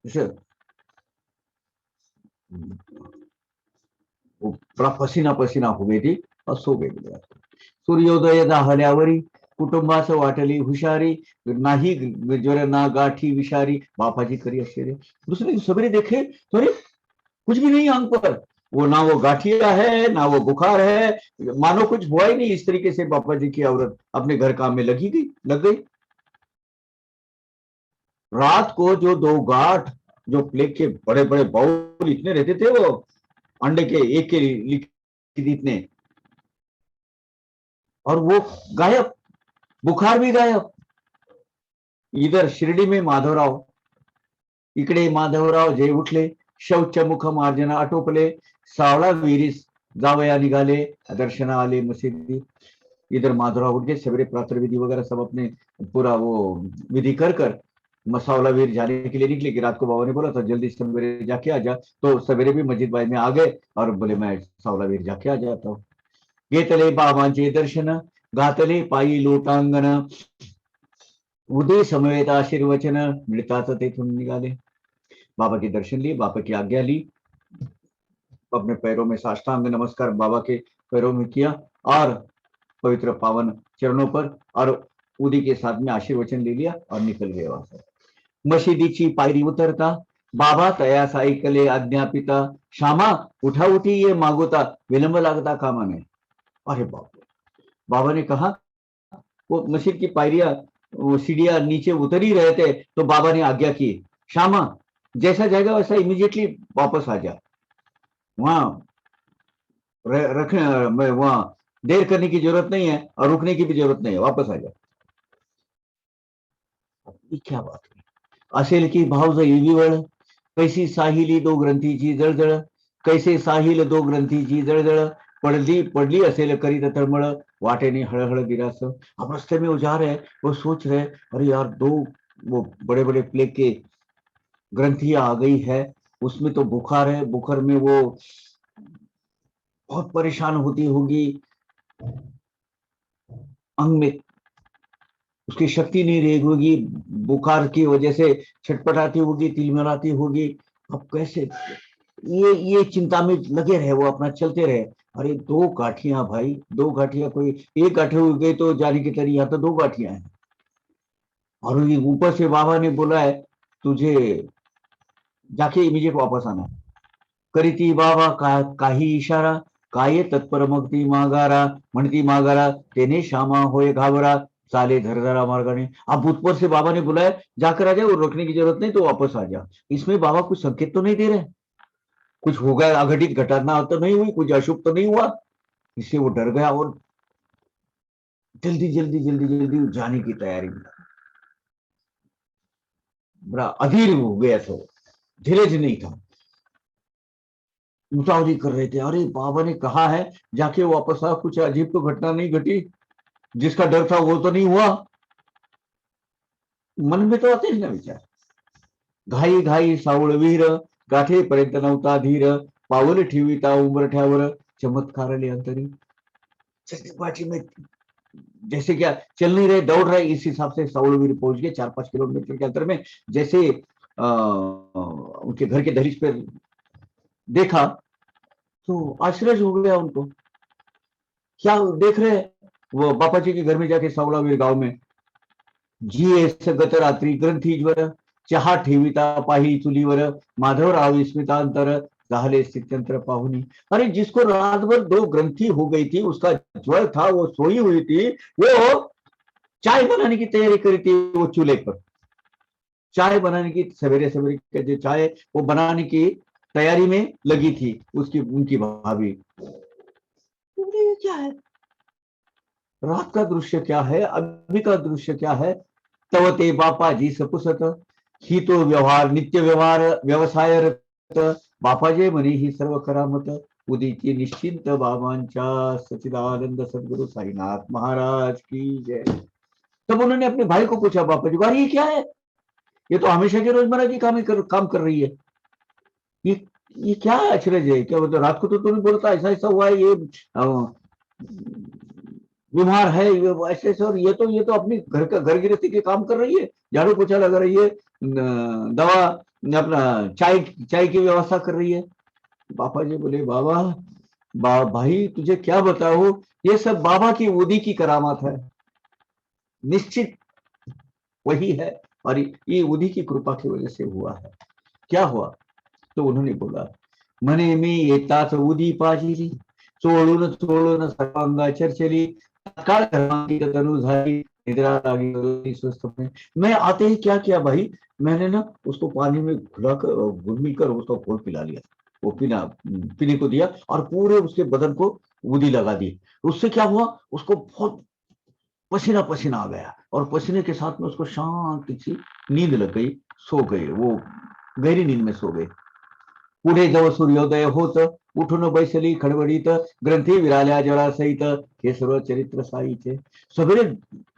जैसे वो पूरा पसीना पसीना हो गई थी और सो गई। सूर्योदय दाहल्यावरी कुटुंबास वाटली हुशारी, नाही ज्वर ना गाठी विषारी। बापाजी करी आश्चर्य। दूसरे दिन सवेरे देखे तो अरे कुछ भी नहीं अंग पर, वो ना वो गाठिया है ना वो बुखार है, मानो कुछ हुआ ही नहीं। इस तरीके से बापा जी की औरत अपने घर काम में लग गई। रात को जो दो गांठ, जो प्लेग के बड़े बड़े बाउल इतने रहते थे, वो अंडे के एक के इतने, और वो गायब, बुखार भी गायब। इधर शिर्डी में माधवराव, इकडे माधवराव जे उठले, शौच मुख मार्जना आटोपले, सावळा विहिरीस जावया निघाले, दर्शना आले मशिदी। इधर माधवराव उठ गए, सवेरे प्रातः विधि वगैरह सब अपने पूरा वो विधि कर मसावला वीर जाने के लिए निकले कि रात को बाबा ने बोला था जल्दी सवेरे जाके आ जा, तो सवेरे भी मस्जिद भाई में आ गए और बोले मैं सावला वीर जाके आ जाता हूँ। घेतले बाबांचे दर्शन, घातले पायी लोटांगण, उदय समवेत आशीर्वचन, मिळताच तेथून निघाले। बाबा के दर्शन लिए, बाबा की आज्ञा ली, अपने पैरों में साष्टांग नमस्कार बाबा के पैरों में किया और पवित्र पावन चरणों पर और उदी के साथ में आशीर्वचन ले लिया और निकल गए वहां से। मशिदीची पायरी उतरता बाबा तयास ऐकले आज्ञापिता, श्यामा उठा उठी ये मागोता, विलंब लागता कामा नहीं। अरे बाप, बाबा ने कहा, वो मस्जिद की पायरियां, वो सीढ़ियां नीचे उतर ही रहे थे तो बाबा ने आज्ञा की, श्यामा जैसा जाएगा वैसा इमीडिएटली वापस आ जा, वहां रखने वहां देर करने की जरूरत नहीं है और रुकने की भी जरूरत नहीं है, वापस आ जा। ये क्या बात है? असेल की भावज युवीवळ, कैसी साहिली दो ग्रंथीची जळजळ, कैसे साहिल दो ग्रंथीची जळजळ, पडली पडली असेल करीत तळमळ, वाटेने हळहळ गिरास। अब रास्ते में वो जा रहे हैं, वो सोच रहे अरे यार दो वो बड़े बड़े प्लेग के ग्रंथियां आ गई है, उसमें तो बुखार है, बुखार में वो बहुत परेशान होती होगी, अंग में उसकी शक्ति नहीं रही होगी, बुखार की वजह से छटपटाती होगी, तिलमिलाती होगी। अब कैसे, ये चिंता में लगे रहे, वो अपना चलते रहे। अरे दो गाठियां भाई, दो गाठियां, कोई एक गाठी हो गई तो जाने की तरी, यहाँ तो दो गाठियां हैं। और ऊपर से बाबा ने बोला है तुझे जाके इमीडिएट वापस आना। करीती बाबा काही इशारा, काय तत्पर मग ती मागारा, म्हणती मागारा तेने श्यामा होए घाबरा, चाले धरधरा मार्गाने। अब ऊपर से बाबा ने बुलाया जाकर आ जाए, और रोकने की जरूरत नहीं तो वापस आ जा। इसमें बाबा कुछ संकेत तो नहीं दे रहे, कुछ हो गया, अघटित घटना तो नहीं हुई, कुछ अशुभ तो नहीं हुआ। इससे वो डर गया और जल्दी जल्दी जल्दी जल्दी जाने की तैयारी में बड़ा अधीर हो गया, तो धीरज नहीं था, उतावली कर रहे थे। अरे बाबा ने कहा है जाके वापस आ, कुछ अजीब तो घटना नहीं घटी, जिसका डर था वो तो नहीं हुआ। मन में तो आते हैं ना विचार। घाई घाई सावळ वीर, गाठेपर्यंत नव्हता धीर, पाऊल ठेविता उंबरठ्यावर, चमत्कारले अंतरी। जल्दीबाजी में जैसे क्या चल नहीं रहे, दौड़ रहे, इस हिसाब से सावळवीर पहुंच गए 4-5 किलोमीटर के अंतर में। जैसे उनके घर के दहलीज पे देखा तो आश्चर्य हो गया उनको। क्या देख रहे हैं? वो बापा जी के घर में जाके सावळावीर गाव में जी गत रात्री ग्रंथीज्वर चहा ठेविता पाही चुलीवर माधवराव विस्मितांतर झाले स्थित्यंतर पाहुनी। अरे जिसको रात भर दो ग्रंथी हो गई थी, उसका ज्वर था, वो सोई हुई थी, वो चाय बनाने की तैयारी करी थी वो चूल्हे पर। चाय बनाने की सवेरे सवेरे के जो चाय वो बनाने की तैयारी में लगी थी उसकी उनकी भाभी। ये क्या है? रात का दृश्य क्या है, अभी का दृश्य क्या है? तव ते बापाजी सपुसत ही तो व्यवहार नित्य व्यवहार व्यवसाय रत बापाजे म्हणे ही सर्व करामत उदीची निश्चिंत बाबांच्या सचिदानंद सदगुरु साईनाथ महाराज की जय। तब उन्होंने अपने भाई को पूछा, बापा जी भाई ये क्या है? ये तो हमेशा की रोजमर्रा की काम कर रही है। ये ये क्या अचरज है? क्या मतलब रात को तो तूने बोलता ऐसा ऐसा हुआ है, ये बीमार है, ये ऐसे ऐसे, और ये तो अपनी घर गृहस्थी के काम कर रही है, झाड़ू पोछा लगा रही है, दवा अपना चाय चाय की व्यवस्था कर रही है। पापा जी बोले, भाई तुझे क्या बताओ, ये सब बाबा की उदी की करामात है, निश्चित वही है, और ये उदी की कृपा की वजह से हुआ है। क्या हुआ? तो उन्होंने बोला, म्हणे मी येताच उदी पाजिली चोळून चोळून सर्वांगा चर्चली तत्काळ धर्मांकित तनु झाली निद्रा लागी स्वस्थ में। मैं आते ही क्या किया भाई, मैंने ना उसको पानी में घुलाकर घुल कर उसको घोल पिला लिया। वो पीने को दिया और पूरे उसके बदन को उदी लगा दी। उससे क्या हुआ, उसको बहुत पसीना पसीना आ गया, और पसीने के साथ में उसको शांति सी नींद लग गई, सो गए, वो गहरी नींद में सो गए। पुढे जवळ सूर्योदय होत उठून बैसली खडबडीत ग्रंथी विराल्या जळासहित हे सर्व चरित्र साईचे। सवेरे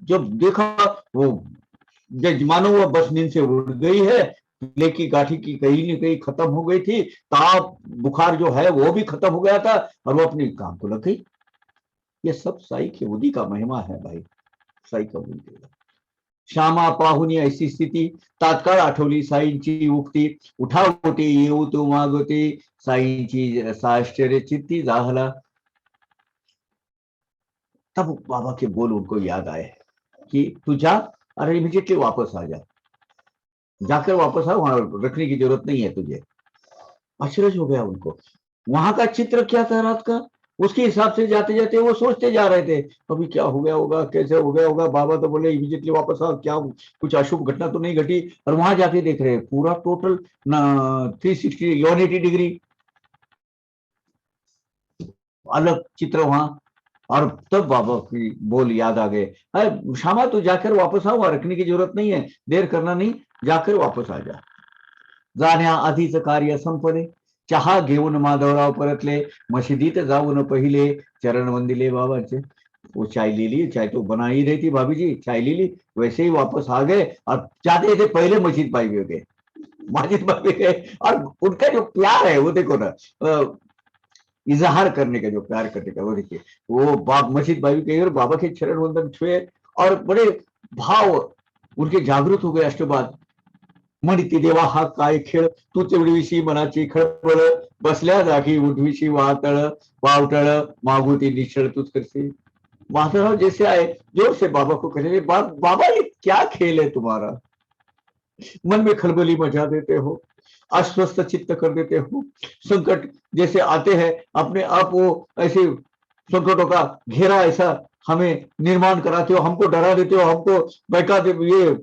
जब देखा वो मानो वो बस नींद से उठ गई है, लेकिन गाठी की कहीं न कहीं खत्म हो गई थी, ताप बुखार जो है वो भी खत्म हो गया था, और वो अपने काम को लग गई। ये सब साई की उदी का महिमा है भाई, साई का उदी। श्यामा पाहुनी ऐसी स्थिती तात्काळ आठवली साईंची उक्ती उठावती येऊ तू मागती साईंची साश्चर्य चित्ती जाहला। तब बाबा के बोल उनको याद आए कि तू जा और इमीडिएटली वापस आ जा, जाकर वापस आ, वहां रखने की जरूरत नहीं है तुझे। आश्चर्य हो गया उनको। वहां का चित्र क्या था रात का, उसके हिसाब से जाते जाते वो सोचते जा रहे थे अभी क्या हो गया होगा, कैसे हो गया होगा। बाबा तो बोले इमीडिएटली वापस आओ, क्या कुछ अशुभ घटना तो नहीं घटी। और वहां जाके देख रहे हैं पूरा टोटल 360 180 डिग्री अलग चित्र वहां। और तब बाबा की बोल याद आ गए, अरे श्यामा तू जाकर वापस आओ, वहां रखने की जरूरत नहीं है, देर करना नहीं, जाकर वापस आ जा। जाण्याआधीच कार्य संपले चहा घेऊन माधवराव परतले मशिदीत जाऊन पहिले चरण वंदिले बाबाचे। वो चाय ले ली, चाय तो बना ही रही थी भाभी जी, चाय ले ली, वैसे ही वापस आ गए, और जाते थे पहले मस्जिद भाई भी गए, मस्जिद भाई गए। और उनका जो प्यार है वो देखो ना, इजहार करने का जो प्यार करने का वो देखिए, वो मस्जिद भाई गए और बाबा के चरण वंदन छुए, और बड़े भाव उनके जागृत हो गए अष्टबाद। म्हणती देवा हा काय खेळ, तू तेवढीविषयी मनाची खळबळ बसल्या जागी उठविशी वातळ वावटळ मागुती निश्चळ तूच करसे। माधवराव जैसे आए जोर से बाबा को कहने, बाबा ये क्या खेल है तुम्हारा, मन में खलबली मचा देते हो, अस्वस्थ चित्त कर देते हो। संकट जैसे आते हैं अपने आप वो ऐसे संकटों का घेरा ऐसा हमें निर्माण कराते हो, हमको डरा देते हो, हमको बहका दे, ये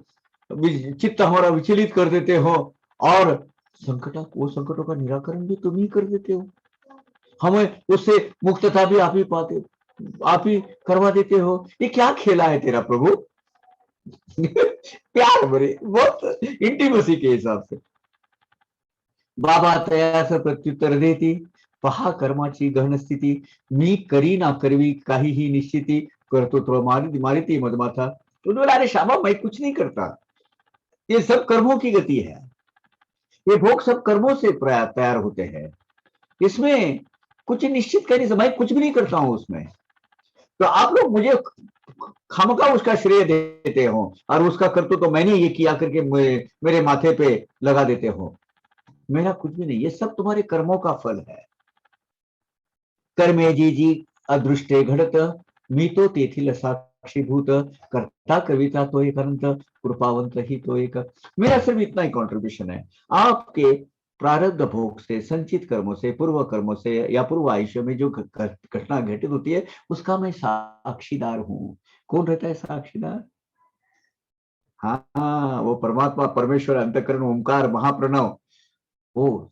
चित्त हमारा विचलित कर देते हो, और संकटों का निराकरण भी तुम ही कर देते हो, हमें उससे मुक्तता भी आप ही पाते, आप ही करवा देते हो। ये क्या खेला है तेरा प्रभु? प्यार भरे बहुत इंटीमेसी के हिसाब से बाबा तयास प्रत्युत्तर देती, पहा कर्माची गहन स्थिती, मी करी ना करवी काहीही निश्चिती, कर्तृत्व मारिती मदमाथा। तो बोला, अरे श्यामा मैं कुछ नहीं करता, ये सब कर्मों की गति है, ये भोग सब कर्मों से तैयार होते हैं, इसमें कुछ निश्चित करने से मैं कुछ भी नहीं करता हूं उसमें। तो आप लोग मुझे खामखा उसका श्रेय देते हो, और उसका कर्तव्य तो मैंने ये किया करके मेरे माथे पे लगा देते हो। मेरा कुछ भी नहीं, ये सब तुम्हारे कर्मों का फल है। कर्मे जी अदृष्टे घड़त, मी तो तेथील साक्षीभूत, कर्ता कविता तो एक अनंत, कृपावंत ही तो एक। मेरा सिर्फ इतना ही कंट्रीब्यूशन है। आपके प्रारब्ध भोग से, संचित कर्मों से, पूर्व कर्मों से या पूर्व आयुष्य में जो घटना घटित होती है उसका मैं साक्षीदार हूं। कौन रहता है साक्षीदार? हाँ, वो परमात्मा, परमेश्वर, अंतःकरण, ओंकार, महाप्रणव, वो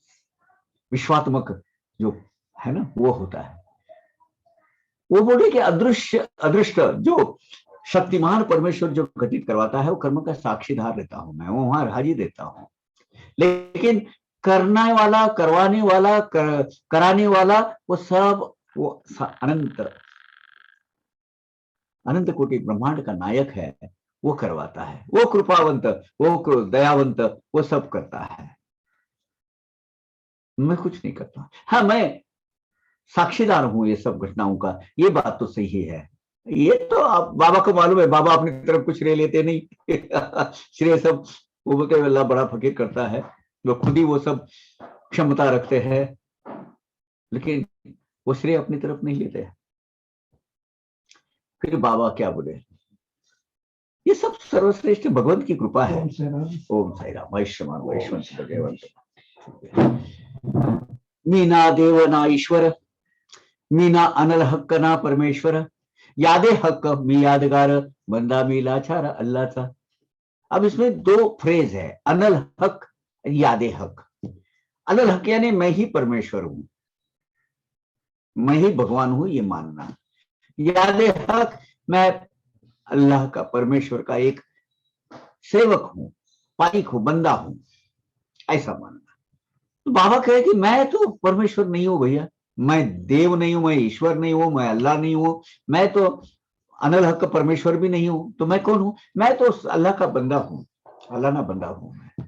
विश्वात्मक जो है ना, वो होता है। वो बोले कि अदृश्य अदृष्ट जो शक्तिमान परमेश्वर जो घटित करवाता है वो कर्म का साक्षीदार रहता हूं मैं, वो वहां हाजिर देता हूं। लेकिन करने वाला, करवाने वाला, कराने वाला, वो सब वो अनंत अनंत कोटि ब्रह्मांड का नायक है। वो करवाता है, वो कृपावंत, वो दयावंत, वो सब करता है। मैं कुछ नहीं करता। हाँ, मैं साक्षीदार हूं ये सब घटनाओं का, ये बात तो सही है। ये तो आप बाबा को मालूम है, बाबा अपनी तरफ कुछ श्रेय लेते नहीं। श्रेय सब वो बोलते अल्लाह बड़ा फकीर करता है, वो खुद ही वो सब क्षमता रखते हैं, लेकिन वो श्रेय अपनी तरफ नहीं लेते हैं। फिर बाबा क्या बोले, ये सब सर्वश्रेष्ठ भगवंत की कृपा है। ओम साई राम। वैश्वमान वैश्वंत भगवंत। मीना देव ना ईश्वर, मीना अनल हक्क ना परमेश्वर, यादे हक्क मी यादगार, बंदा मी लाचार अल्लाहचा। अब इसमें दो फ्रेज है, अनल हक, यादे हक। अनल हक यानी मैं ही परमेश्वर हूं, मैं ही भगवान हूं, ये मानना। यादे हक, मैं अल्लाह का, परमेश्वर का एक सेवक हूं, पाइक हूं, बंदा हूं, ऐसा मानना। तो बाबा कहे कि मैं तो परमेश्वर नहीं हूं भैया, मैं देव नहीं हूं, मैं ईश्वर नहीं हूं, मैं अल्लाह नहीं हूं, मैं तो अनल हक परमेश्वर भी नहीं हूं। तो मैं कौन हूं? मैं तो अल्लाह का बंदा हूं, अल्लाह ना बंदा हूं, मैं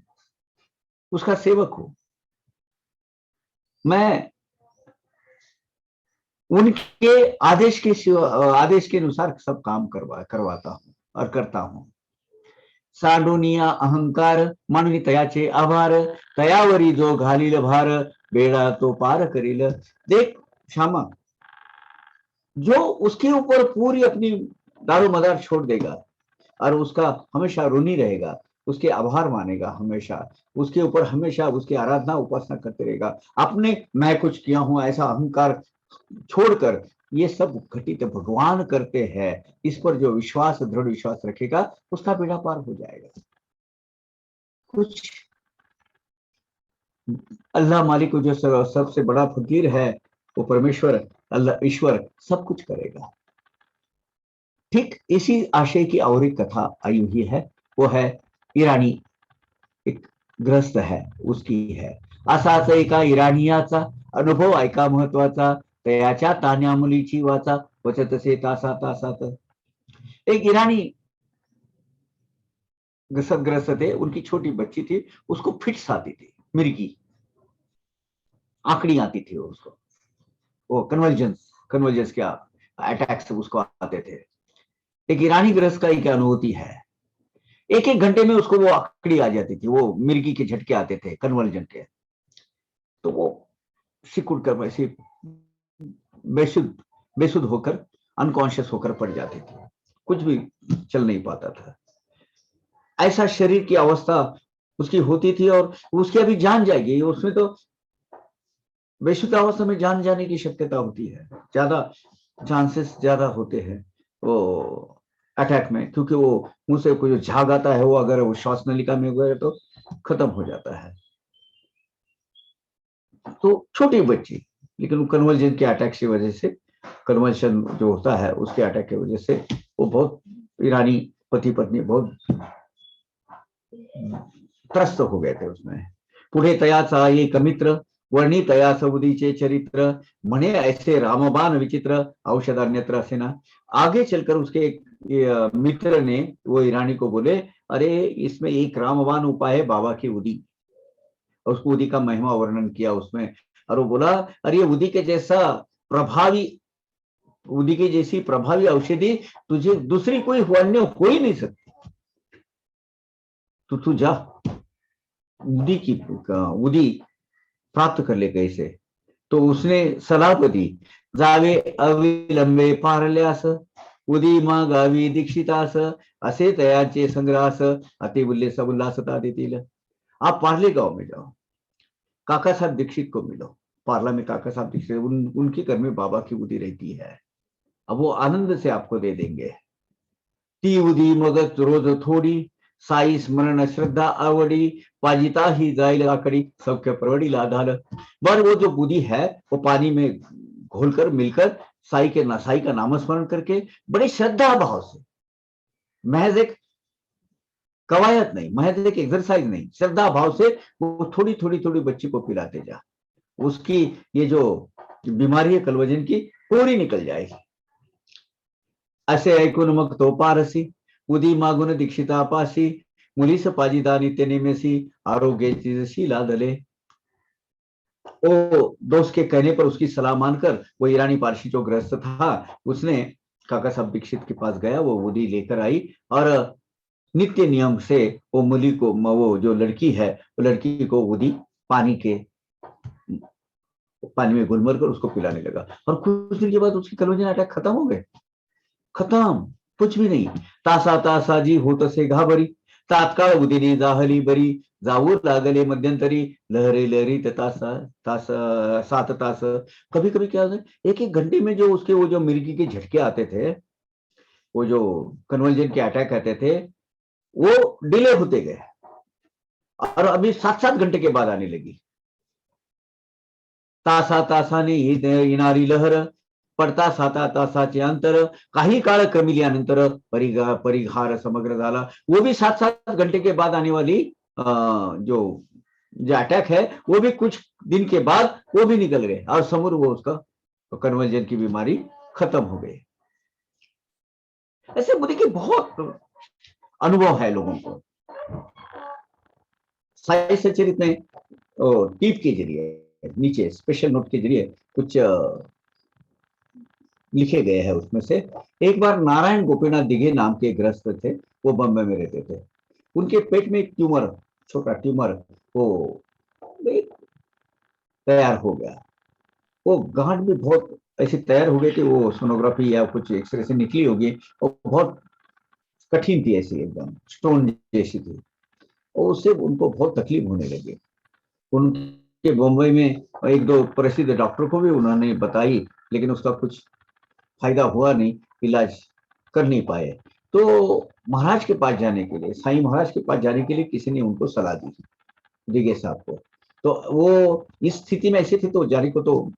उसका सेवक हूं। मैं उनके आदेश के अनुसार सब काम करवाता हूं और करता हूं। सांडोनिया अहंकार, मानवी तयाचे आभार, तयावरी जो घालील भार, बेड़ा तो पार करील। देख श्यामा, जो उसके ऊपर पूरी अपनी दारो मदार छोड़ देगा और उसका हमेशा ऋणी रहेगा, उसके आभार मानेगा, हमेशा उसके ऊपर, हमेशा उसकी आराधना उपासना करते रहेगा, अपने मैं कुछ किया हूं ऐसा अहंकार छोड़कर, ये सब घटित भगवान करते हैं, इस पर जो विश्वास, दृढ़ विश्वास रखेगा उसका बेड़ा पार हो जाएगा। कुछ अल्लाह मालिक को जो सबसे बड़ा फकीर है, वो परमेश्वर, अल्लाह ईश्वर सब कुछ करेगा। ठीक इसी आशय की और एक कथा आई हुई है, वो है ईरानी, एक ग्रस्त है, उसकी है। असाच एका इराणियाचा अनुभव ऐका महत्वाचा, तयाच्या तान्या मुलीची वाचा, वचतसे तासा तासात। एक ईरानी ग्रस्त थे, उनकी छोटी बच्ची थी, उसको फिट्स आती थी, मिर्गी, आंकड़ी आती थी उसको, वो कन्वर्जेंस क्या अटैक्स उसको आते थे। एक ईरानी गृहस्थ का एक अनुभूति है, एक एक घंटे में उसको वो आंकड़ी आ जाती थी, वो मिर्गी के झटके आते थे कन्वर्जन के। तो वो सिकुड़ कर वैसे बेसुध बेसुध होकर, अनकॉन्शियस होकर पड़ जाती थी, कुछ भी चल नहीं पाता था। ऐसा शरीर की अवस्था उसकी होती थी, और उसकी अभी जान जाएगी, उसमें तो बेसुध अवस्था में जान जाने की शक्यता होती है, ज्यादा चांसेस ज्यादा होते हैं वो अटैक में, क्योंकि वो मुंह से कोई झाग आता है, वो अगर वो श्वास नलिका में गए तो खत्म हो जाता है। तो छोटी बच्ची, लेकिन कन्वर्जन के अटैक की वजह से, कन्वर्शन जो होता है उसके अटैक की वजह से, वो बहुत, ईरानी पति पत्नी बहुत त्रस्त हो गए थे उसमें। पुढे तयाचा एक मित्र, वर्णी तया सऊदीचे चरित्र, मने ऐसे रामबाण विचित्र, औषध अन्यत्र असे ना। आगे चलकर उसके एक मित्र ने वो ईरानी को बोले, अरे इसमें एक रामबाण उपाय है, बाबा की उदी। उसको उदी का महिमा वर्णन किया उसमें, और वो बोला, अरे उदी के जैसा प्रभावी, उदी की जैसी प्रभावी औषधि तुझे दूसरी कोई अन्य हो ही नहीं सकती। तो तू जा उदी की, उदी प्राप्त कर ले कैसे। तो उसने सलाह को दी, जावे अविलंबे पारल्यास, उदी गावी दीक्षितास, असे तयाचे संग्रास, अति उल्लेस उल्लासता देतील। आप पार्ले गांव में जाओ, काका साहब दीक्षित को मिलो। पार्ला में काका साहब दीक्षित, उनके घर में बाबा की उदी रहती है। अब वो आनंद से आपको दे देंगे। ती उदी मगत रोज थोडी, साई स्मरण श्रद्धा आवडी, पाजिता ही जाईल आकड़ी, सबके परवड़ी लाधाल। पर वो जो बुद्धि है वो पानी में घोलकर मिलकर साई का नामस्मरण करके बड़ी श्रद्धा भाव से, महज एक कवायद नहीं, महज एक एक्सरसाइज नहीं, श्रद्धा भाव से वो थोड़ी थोड़ी थोड़ी बच्ची को पिलाते जा। उसकी ये जो बीमारी है कलवजन की, पूरी निकल जाएगी। असे ऐकून मग तो पारसी, उदी मागून दीक्षिता पासी, मुलीस पाजीदा नित्य नेमेसी, आरोग्याची जशी लादले। वो दोस्त के कहने पर उसकी सलाह मानकर वो ईरानी पारसी जो ग्रस्त था, उसने काका साहब दीक्षित के पास गया, वो उदी लेकर आई और नित्य नियम से वो मुली को, वो जो लड़की है, वो लड़की को उदी पानी में घुलमर कर उसको पिलाने लगा। और कुछ दिन के बाद उसकी कलवजन अटैक खत्म हो गए। खत्म, कुछ भी नहीं। तासा तासा जी होत से घाबरी, तात्काळ उदिनी जाहली बरी, जाऊ लागले मध्यंतरी, लहरे लहरी तास 7 तास। कभी कभी क्या होता है, एक एक घंटे में जो उसके वो जो मिर्गी के झटके आते थे, वो जो कन्वर्जन के अटैक आते थे, वो डिले होते गए और अभी 7-7 घंटे के बाद आने लगी। तासा तासाने येणारी लहर, पडता 7 तासाचे अंतर, काही काळ कमिल्यानंतर परिहार समग्र झाला। वो भी 7-7 घंटे के बाद आने वाली जो अटैक है, वो भी कुछ दिन के बाद वो भी निकल गए और समूर वो उसका कन्वर्जन की बीमारी खत्म हो गई। ऐसे बुद्धि के बहुत अनुभव है लोगों को। साई सचरित में टीप के जरिए नीचे स्पेशल नोट के जरिए कुछ लिखे गए हैं। उसमें से एक बार नारायण गोपीनाथ दिघे नाम के ग्रस्त थे, वो बम्बई में रहते थे। उनके पेट में एक ट्यूमर, छोटा ट्यूमर वो तैयार हो गया। वो गांठ भी बहुत ऐसे तैयार हो गई कि वो सोनोग्राफी या कुछ एक्सरे से निकली होगी, और बहुत कठिन थी, ऐसी एकदम स्टोन जैसी थी। और उससे उनको बहुत तकलीफ होने लगी। उनके बम्बई में एक दो प्रसिद्ध डॉक्टर को भी उन्होंने बताई, लेकिन उसका कुछ फायदा हुआ नहीं, इलाज कर नहीं पाए। तो महाराज के पास जाने के लिए, साईं महाराज के पास जाने के लिए किसी ने उनको सलाह दी, दिघे साहब को। तो वो इस स्थिति में ऐसे थे, तो जाने को तो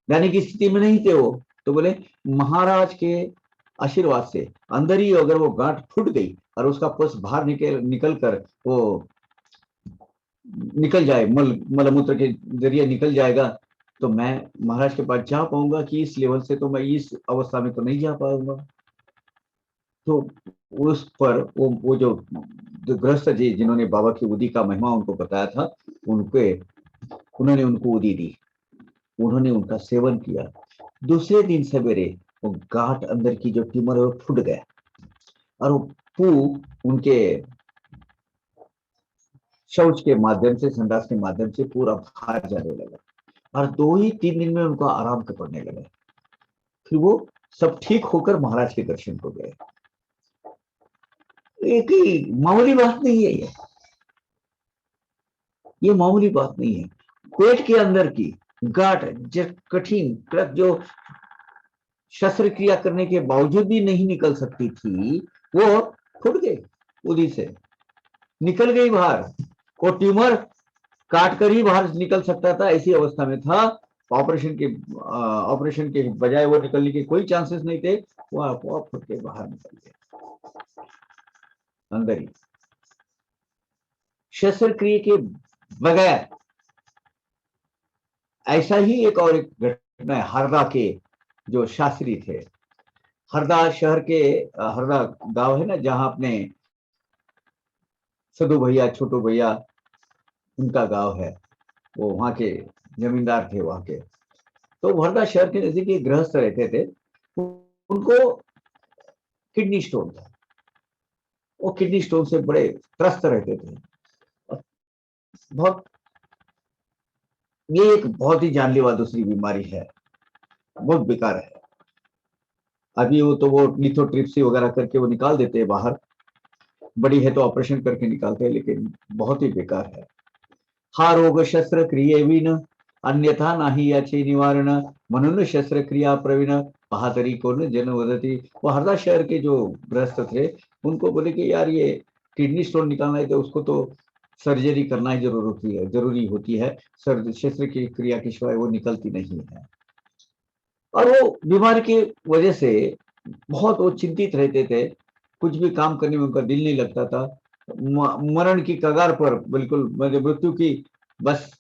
जाने की स्थिति में नहीं थे वो। तो बोले महाराज के आशीर्वाद से अंदर ही अगर वो गांठ फूट गई और उसका पस बाहर निकल कर वो निकल जाए, मलमूत्र के जरिए निकल जाएगा, तो मैं महाराज के पास जा पाऊंगा कि इस लेवल से तो मैं इस अवस्था में तो नहीं जा पाऊंगा। तो उस पर वो जो गृहस्थ जी जिन्होंने बाबा की उदी का महिमा उनको बताया था, उन्होंने उनको उदी दी, उन्होंने उनका सेवन किया। दूसरे दिन सवेरे वो गांठ अंदर की जो ट्यूमर है वो फूट गया और वो पू उनके शौच के माध्यम से, संडास के माध्यम से पूरा बाहर जाने लगा और 2 ही 3 दिन में उनको आराम कर पड़ने लगा। फिर वो सब ठीक होकर महाराज के दर्शन को गए। एक ही मामूली बात नहीं है ये मामूली बात नहीं है। पेट के अंदर की गांठ कठिन जो शस्त्रक्रिया करने के बावजूद भी नहीं निकल सकती थी, वो फूट गई, उदी से निकल गई बाहर। वो ट्यूमर काट कर ही बाहर निकल सकता था, ऐसी अवस्था में था। ऑपरेशन के बजाय वो निकलने के कोई चांसेस नहीं थे, वो आप फट के बाहर निकल गए अंदर ही। शस्त्रक्रिया के बगैर ऐसा ही एक और एक घटना है। हरदा के जो शास्त्री थे, हरदा शहर के हरदा गांव है ना, जहां अपने सदू भैया, छोटू भैया, उनका गांव है, वो वहां के जमींदार थे वहां के। तो हरदा शहर के नजदीक एक गृहस्थ रहते थे, उनको किडनी स्टोन था। वो किडनी स्टोन से बड़े त्रस्त रहते थे। बहुत, ये एक बहुत ही जानलेवा दूसरी बीमारी है, बहुत बेकार है। अभी वो तो वो लिथोट्रिप्सी वगैरह करके वो निकाल देते हैं बाहर, बड़ी है तो ऑपरेशन करके निकालते हैं, लेकिन बहुत ही बेकार है। हा रोग शस्त्रक्रिये विन अन्यथा नाही याचे निवारण, म्हणून शस्त्रक्रिया प्रवीण बहादरी कोण जन वदती। वो हरदा शहर के जो गृहस्थ थे, उनको बोले कि यार ये किडनी स्टोन निकालना है तो उसको तो सर्जरी करना ही जरूरी होती है, शस्त्र की क्रिया के सिवाय वो निकलती नहीं है। और वो बीमारी की वजह से बहुत वो चिंतित रहते थे, कुछ भी काम करने में उनका दिल नहीं लगता था, मरण की कगार पर, बिल्कुल मृत्यु की बस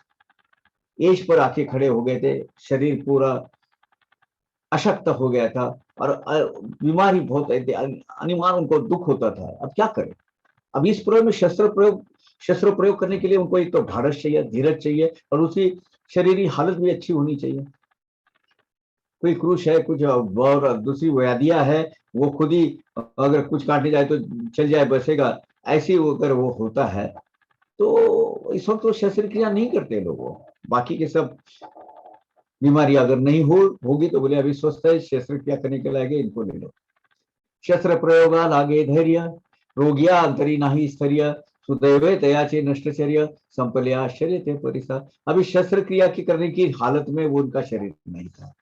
एज पर आके खड़े हो गए थे, शरीर पूरा अशक्त हो गया था, और बीमारी बहुत अनिवार्य उनको दुख होता था। अब क्या करें? अब इस प्रयोग में शस्त्र प्रयोग करने के लिए उनको एक तो ढाढ़स चाहिए, धीरज चाहिए, और उसकी शरीरी हालत भी अच्छी होनी चाहिए। कोई क्रूश है, कुछ और दूसरी व्याधियां है, वो खुद ही अगर कुछ काटने जाए तो चल जाए, बसेगा, ऐसी अगर वो होता है तो इस वक्त वो शस्त्र क्रिया नहीं करते लोग। बाकी के सब बीमारी अगर नहीं होगी तो बोले अभी स्वस्थ है, शस्त्र क्रिया करने के लायक, इनको ले लो। शस्त्र प्रयोगा लागे धैर्य, रोगिया अंतरी नाही स्थैर्य, सुदैवे तयाचे नष्टचर्य, संपले आश्चर्य थे परिसा। अभी शस्त्र क्रिया की करने की हालत में वो उनका शरीर नहीं था।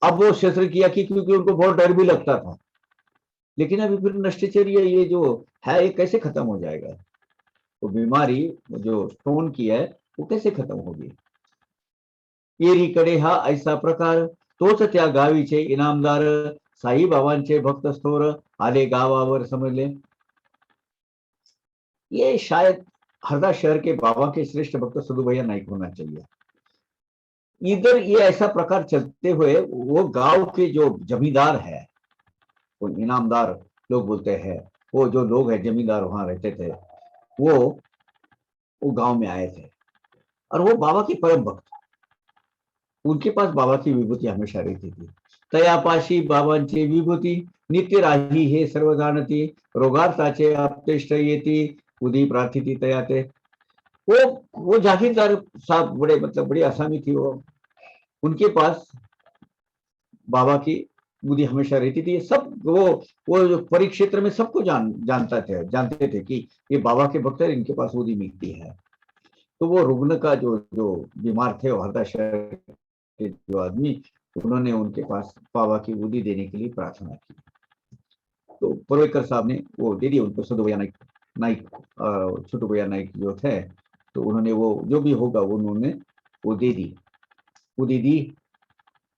अब वो शस्त्र क्रिया की क्योंकि उनको बहुत डर भी लगता था, लेकिन अभी फिर नष्टचर्य ये जो है, ये कैसे खत्म हो जाएगा? वो बीमारी जो स्टोन की है, वो कैसे खत्म होगी? येरीकडे हा ऐसा प्रकार, तोच त्या गावीचे इनामदार, साई बाबांचे भक्त स्थोर, आले गावावर समजले। ये शायद हरदा शहर के बाबा के श्रेष्ठ भक्त सदू भैया नाइक होना चाहिए। इधर ये ऐसा प्रकार चलते हुए वो गांव के जो जमींदार है, वो इनामदार लोग बोलते हैं, वो जो लोग हैं जमींदार वहां रहते थे, वो गांव में आए थे, और वो बाबा के परम भक्त, उनके पास बाबा की विभूति हमेशा रहती थी। तयापाशी बाबांची विभूती नित्य राही हे सर्व जाणती, रोगार्थाचे आपतेष्ट येती, उदी प्रार्थिती तयाते। वो वो जागीरदार साहब बड़े, मतलब बड़ी आसामी थी वो, उनके पास बाबा की बुद्धि हमेशा रहती थी। सब वो जो परिक्षेत्र में सबको जानते थे कि ये बाबा के भक्त है, इनके पास बुद्धि मिलती है। तो वो रुग्ण का जो जो बीमार थे, हरदा शहर के जो आदमी, उन्होंने उनके पास बाबा की बुद्धि देने के लिए प्रार्थना की। तो परोयकर साहब ने वो दे दिया उनको, सदो भैया नाइक नाइक छोटू भैया नाइक जो थे, तो उन्होंने वो जो भी होगा उन्होंने वो दे दी, वो दे दी।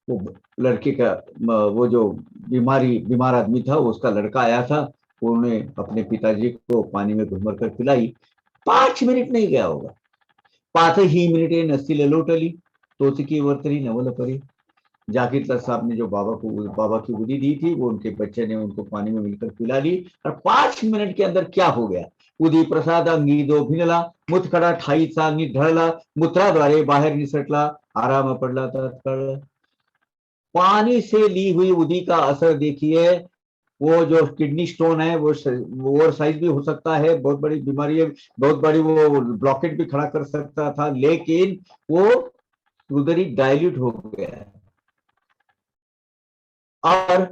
वो लड़के का वो जो बीमार आदमी था, उसका लड़का आया था, उन्होंने अपने पिताजी को पानी में घुमर कर पिलाई। 5 मिनट नहीं गया होगा, 5 ही मिनिटे नसतील लोटली, तोचकी वर्तनी नवल परी। जाकिर साहब ने जो बाबा की बुद्धि दी थी, वो उनके बच्चे ने उनको पानी में मिलकर पिला ली, और 5 मिनट के अंदर क्या हो गया? उदी प्रसाद अंगी दो भिनला, मुतखडा ठाईचा ढळला, मूत्राद्वारे बाहेर निसटला, आराम पडला तत्काळ। पानी से ली हुई उदी का असर देखिए। वो जो किडनी स्टोन है, वो ओवर साइज भी हो सकता है, बहुत बड़ी बीमारी है, बहुत बड़ी वो ब्लॉकेट भी खड़ा कर सकता था, लेकिन वो उधर ही डायल्यूट हो गया, और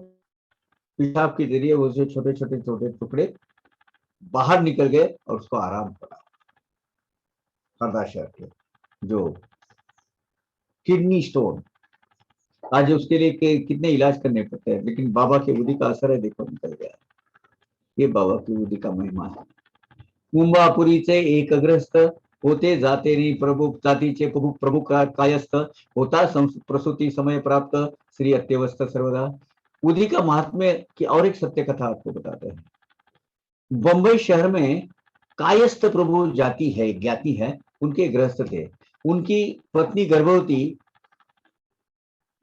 पेशाब के जरिए वो जो छोटे छोटे छोटे टुकड़े बाहर निकल गए, और उसको आराम पड़ा। हरदा शहर के जो किडनी स्टोन, आज उसके लिए कितने इलाज करने पड़ते हैं, लेकिन बाबा की बुद्धि का असर है, देखो निकल गया। ये बाबा की बुद्धि का महिमा है। मुंबापुरीचे एक ग्रस्त होते जाते नी प्रभु जातीचे प्रभु कायस्थ, होता प्रसूति समय प्राप्त, श्री अत्यवस्थ सर्वदा। बुद्धि का महात्म्य की और एक सत्य कथा आपको बताते हैं। बंबई शहर में कायस्थ प्रभु जाति है, ज्ञाति है, उनके गृहस्थ थे। उनकी पत्नी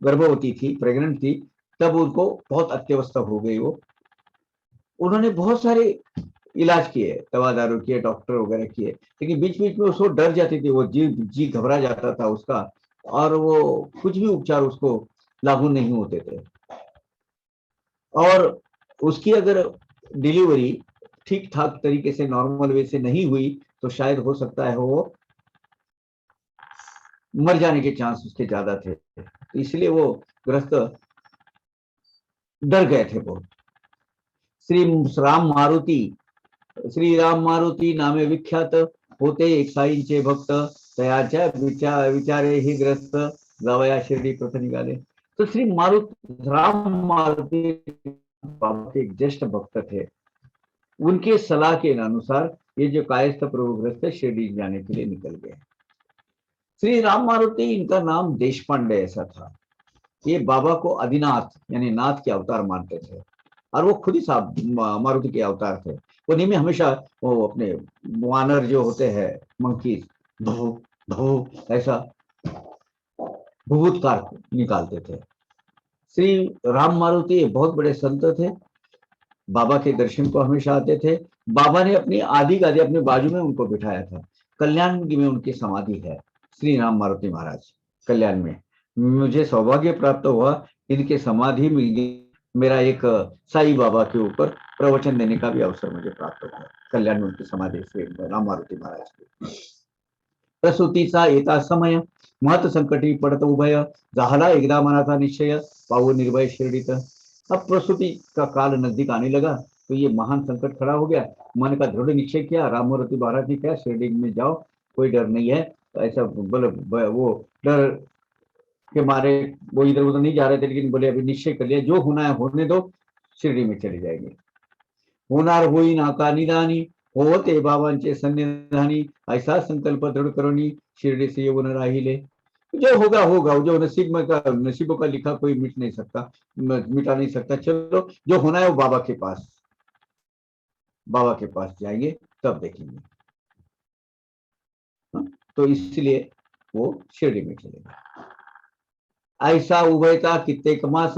गर्भवती थी, प्रेग्नेंट थी, तब उनको बहुत अत्यवस्था हो गई। वो उन्होंने बहुत सारे इलाज किए, दवा दारू किए, डॉक्टर वगैरह किए, लेकिन बीच बीच में उसको डर जाती थी, वो जी घबरा जाता था उसका, और वो कुछ भी उपचार उसको लागू नहीं होते थे। और उसकी अगर डिलीवरी ठीक ठाक तरीके से नॉर्मल वे से नहीं हुई तो शायद हो सकता है वो मर जाने के चांस उसके ज्यादा थे, तो इसलिए वो ग्रस्त डर गए थे बहुत। श्री राम मारुति श्री राम मारुती नामे विख्यात होते एक साईंचे भक्त, तयाच्या विचारे ही ग्रस्त जावया शिर्डी प्रथ निघाले। तो श्री राम मारुति बाबा के एक ज्येष्ठ भक्त थे, उनके सलाह के अनुसार ये जो कायस्थ प्रभुग्रस्त शिरडी जाने के लिए निकल गए। श्री राम मारुति, इनका नाम देशपांडे ऐसा था। ये बाबा को आदिनाथ यानी नाथ के अवतार मानते थे, और वो खुद ही साहब मारुति के अवतार थे। वो नहीं में हमेशा वो अपने वानर जो होते हैं मंकीज, धो धो ऐसा भूतकार निकालते थे। श्री राम मारुति बहुत बड़े संत थे, बाबा के दर्शन को हमेशा आते थे। बाबा ने अपनी आदि गादी अपने बाजू में उनको बिठाया था। कल्याण में उनकी समाधि है, श्री राम मारुति महाराज कल्याण में। मुझे सौभाग्य प्राप्त हुआ इनके समाधि में मेरा एक साई बाबा के ऊपर प्रवचन देने का भी अवसर मुझे प्राप्त हुआ। कल्याण में उनकी समाधि श्री राम मारुति महाराज की। प्रसूतीचा येता समय महत संकटी पडत उभय, झाला एकदा मनाचा निश्चय पाहू निर्भय शिर्डीत। अब प्रसूति का काल नजदीक आने लगा तो ये महान संकट खड़ा हो गया। मन का दृढ़ निश्चय किया, राम मारुति महाराज ने क्या शिरडी में जाओ, कोई डर नहीं है। तो ऐसा बोले, वो डर के मारे वो इधर उधर नहीं जा रहे थे, लेकिन बोले अभी निश्चय कर लिया, जो होना है होने दो, शिरडी में चले जाएंगे। होणार होई नाका निदानी, होते बाबांचे सन्निधानी, ऐसा संकल्प दृढ़ करोनी शिरडी से येऊन राहिले। जो होगा होगा, जो नसीबों का लिखा कोई मिटा नहीं सकता। चलो जो होना है वो बाबा के पास जाएंगे, तब देखेंगे। तो इसलिए वो शिरडी में चले गए। ऐसा उभयता कित्येक मास,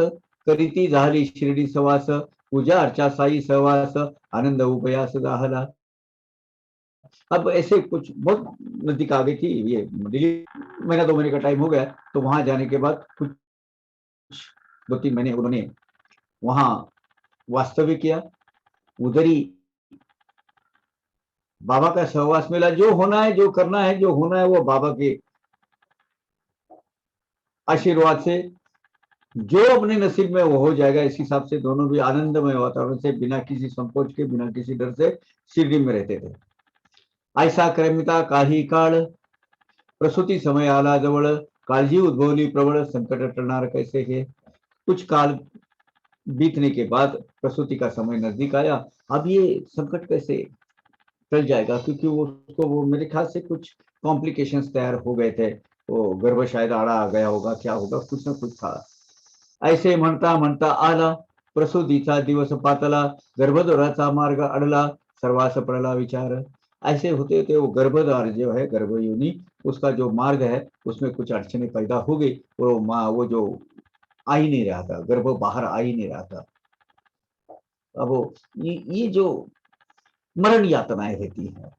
करीती झाली शिरडी सवास, पूजा अर्चा साई सहवास, आनंद उभयास झाला। अब ऐसे कुछ बहुत नजदीक आ गई थी, ये दिल्ली महीना 2 महीने का टाइम हो गया। तो वहां जाने के बाद कुछ 2-3 महीने उन्होंने वहां वास्तविक किया, उधर ही बाबा का सहवास मिला। जो होना है, जो करना है, जो होना है वो बाबा के आशीर्वाद से जो अपने नसीब में वो हो जाएगा। इस हिसाब से दोनों भी आनंदमय वातावरण से, बिना किसी संकोच के, बिना किसी डर से शिरडी में रहते थे। ऐसा क्रमिता काही काळ, प्रसूती समय आला जवळ, काळजी उद्भवली प्रबळ, संकट टळणार कैसे हे। कुछ काल बीतने के बाद प्रसूति का समय नजदीक आया। अब ये संकट कैसे टल जाएगा, क्योंकि वो मेरे ख्याल से कुछ कॉम्प्लिकेशंस तैयार हो गए थे। वो गर्भ शायद आड़ा आ गया होगा, क्या होगा, कुछ ना कुछ था। ऐसे म्हणता म्हणता आला प्रसूतीचा दिवस पातला, गर्भद्वाराचा मार्ग अडला, सर्वास पडला विचार। ऐसे होते होते वो गर्भद्वार जो है, गर्भयोनि, उसका जो मार्ग है उसमें कुछ अड़चने पैदा हो गई, और वो जो आ ही नहीं रहा था, गर्भ बाहर आ ही नहीं रहा था। अब ये जो मरण यातनाएं रहती है,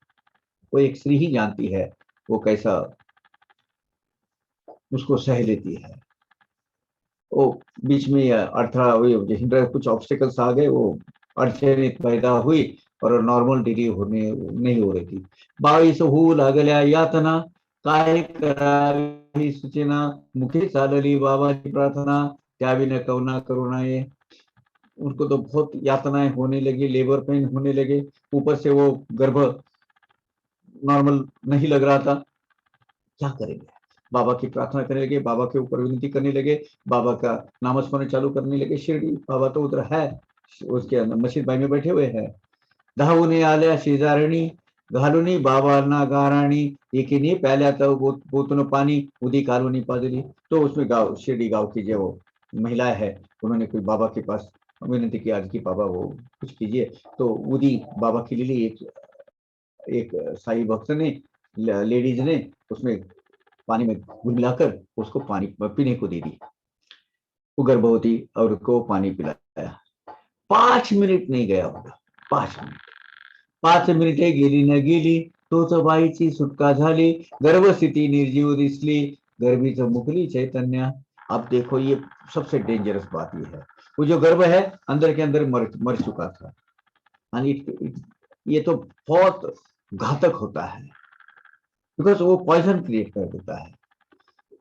वो एक स्त्री ही जानती है वो कैसा उसको सह लेती है। वो बीच में अर्थड़ा हुई, कुछ ऑब्स्टिकल्स आ गए, वो अड़चने पैदा हुई और नॉर्मल डिलीवरी नहीं हो रही थी। 22 होऊ लागल्या यातना, काय करावी सूचना, मुखी चालली बाबाची प्रार्थना, त्याविन करुणा करुणाए। उनको तो बहुत यातनाएं होने लगी, लेबर पेन होने लगे, ऊपर से वो गर्भ नॉर्मल नहीं लग रहा था। क्या करेंगे, बाबा की प्रार्थना करने लगे, बाबा के ऊपर विनती करने लगे, बाबा का नामस्मरण चालू करने लगे। शिरडी बाबा तो उधर है, उसके मस्जिद भाई में बैठे हुए हैं। धावून आल्या शेजारणी, घालूनी बाबांना गाराणी, एकीने प्याल्यात बोतून पाणी, उदी कालूनी पाजली। तो उसमें गाँव, शिरडी गाँव की जो महिलाएं है, उन्होंने कोई बाबा के पास विनती की, आज की बाबा वो कुछ कीजिए। तो उदी बाबा के लिए एक साई भक्त ने, लेडीज ने उसमें पानी में घुल मिलाकर उसको पानी पीने को दे दी। वो गर्भवती और उसको पानी पिलाया। 5 मिनिट नहीं गया होगा, 5 मिनिटे गेली न गेली, तोच बाईची सुटका झाली, गर्भस्थिती निर्जीव दिसली, गर्भीच मुकली चैतन्य। अब देखो ये सबसे डेंजरस बात ये है, वो जो गर्भ है अंदर के अंदर मर चुका था। ये तो बहुत घातक होता है, बिकॉज वो पॉइजन क्रिएट कर देता है।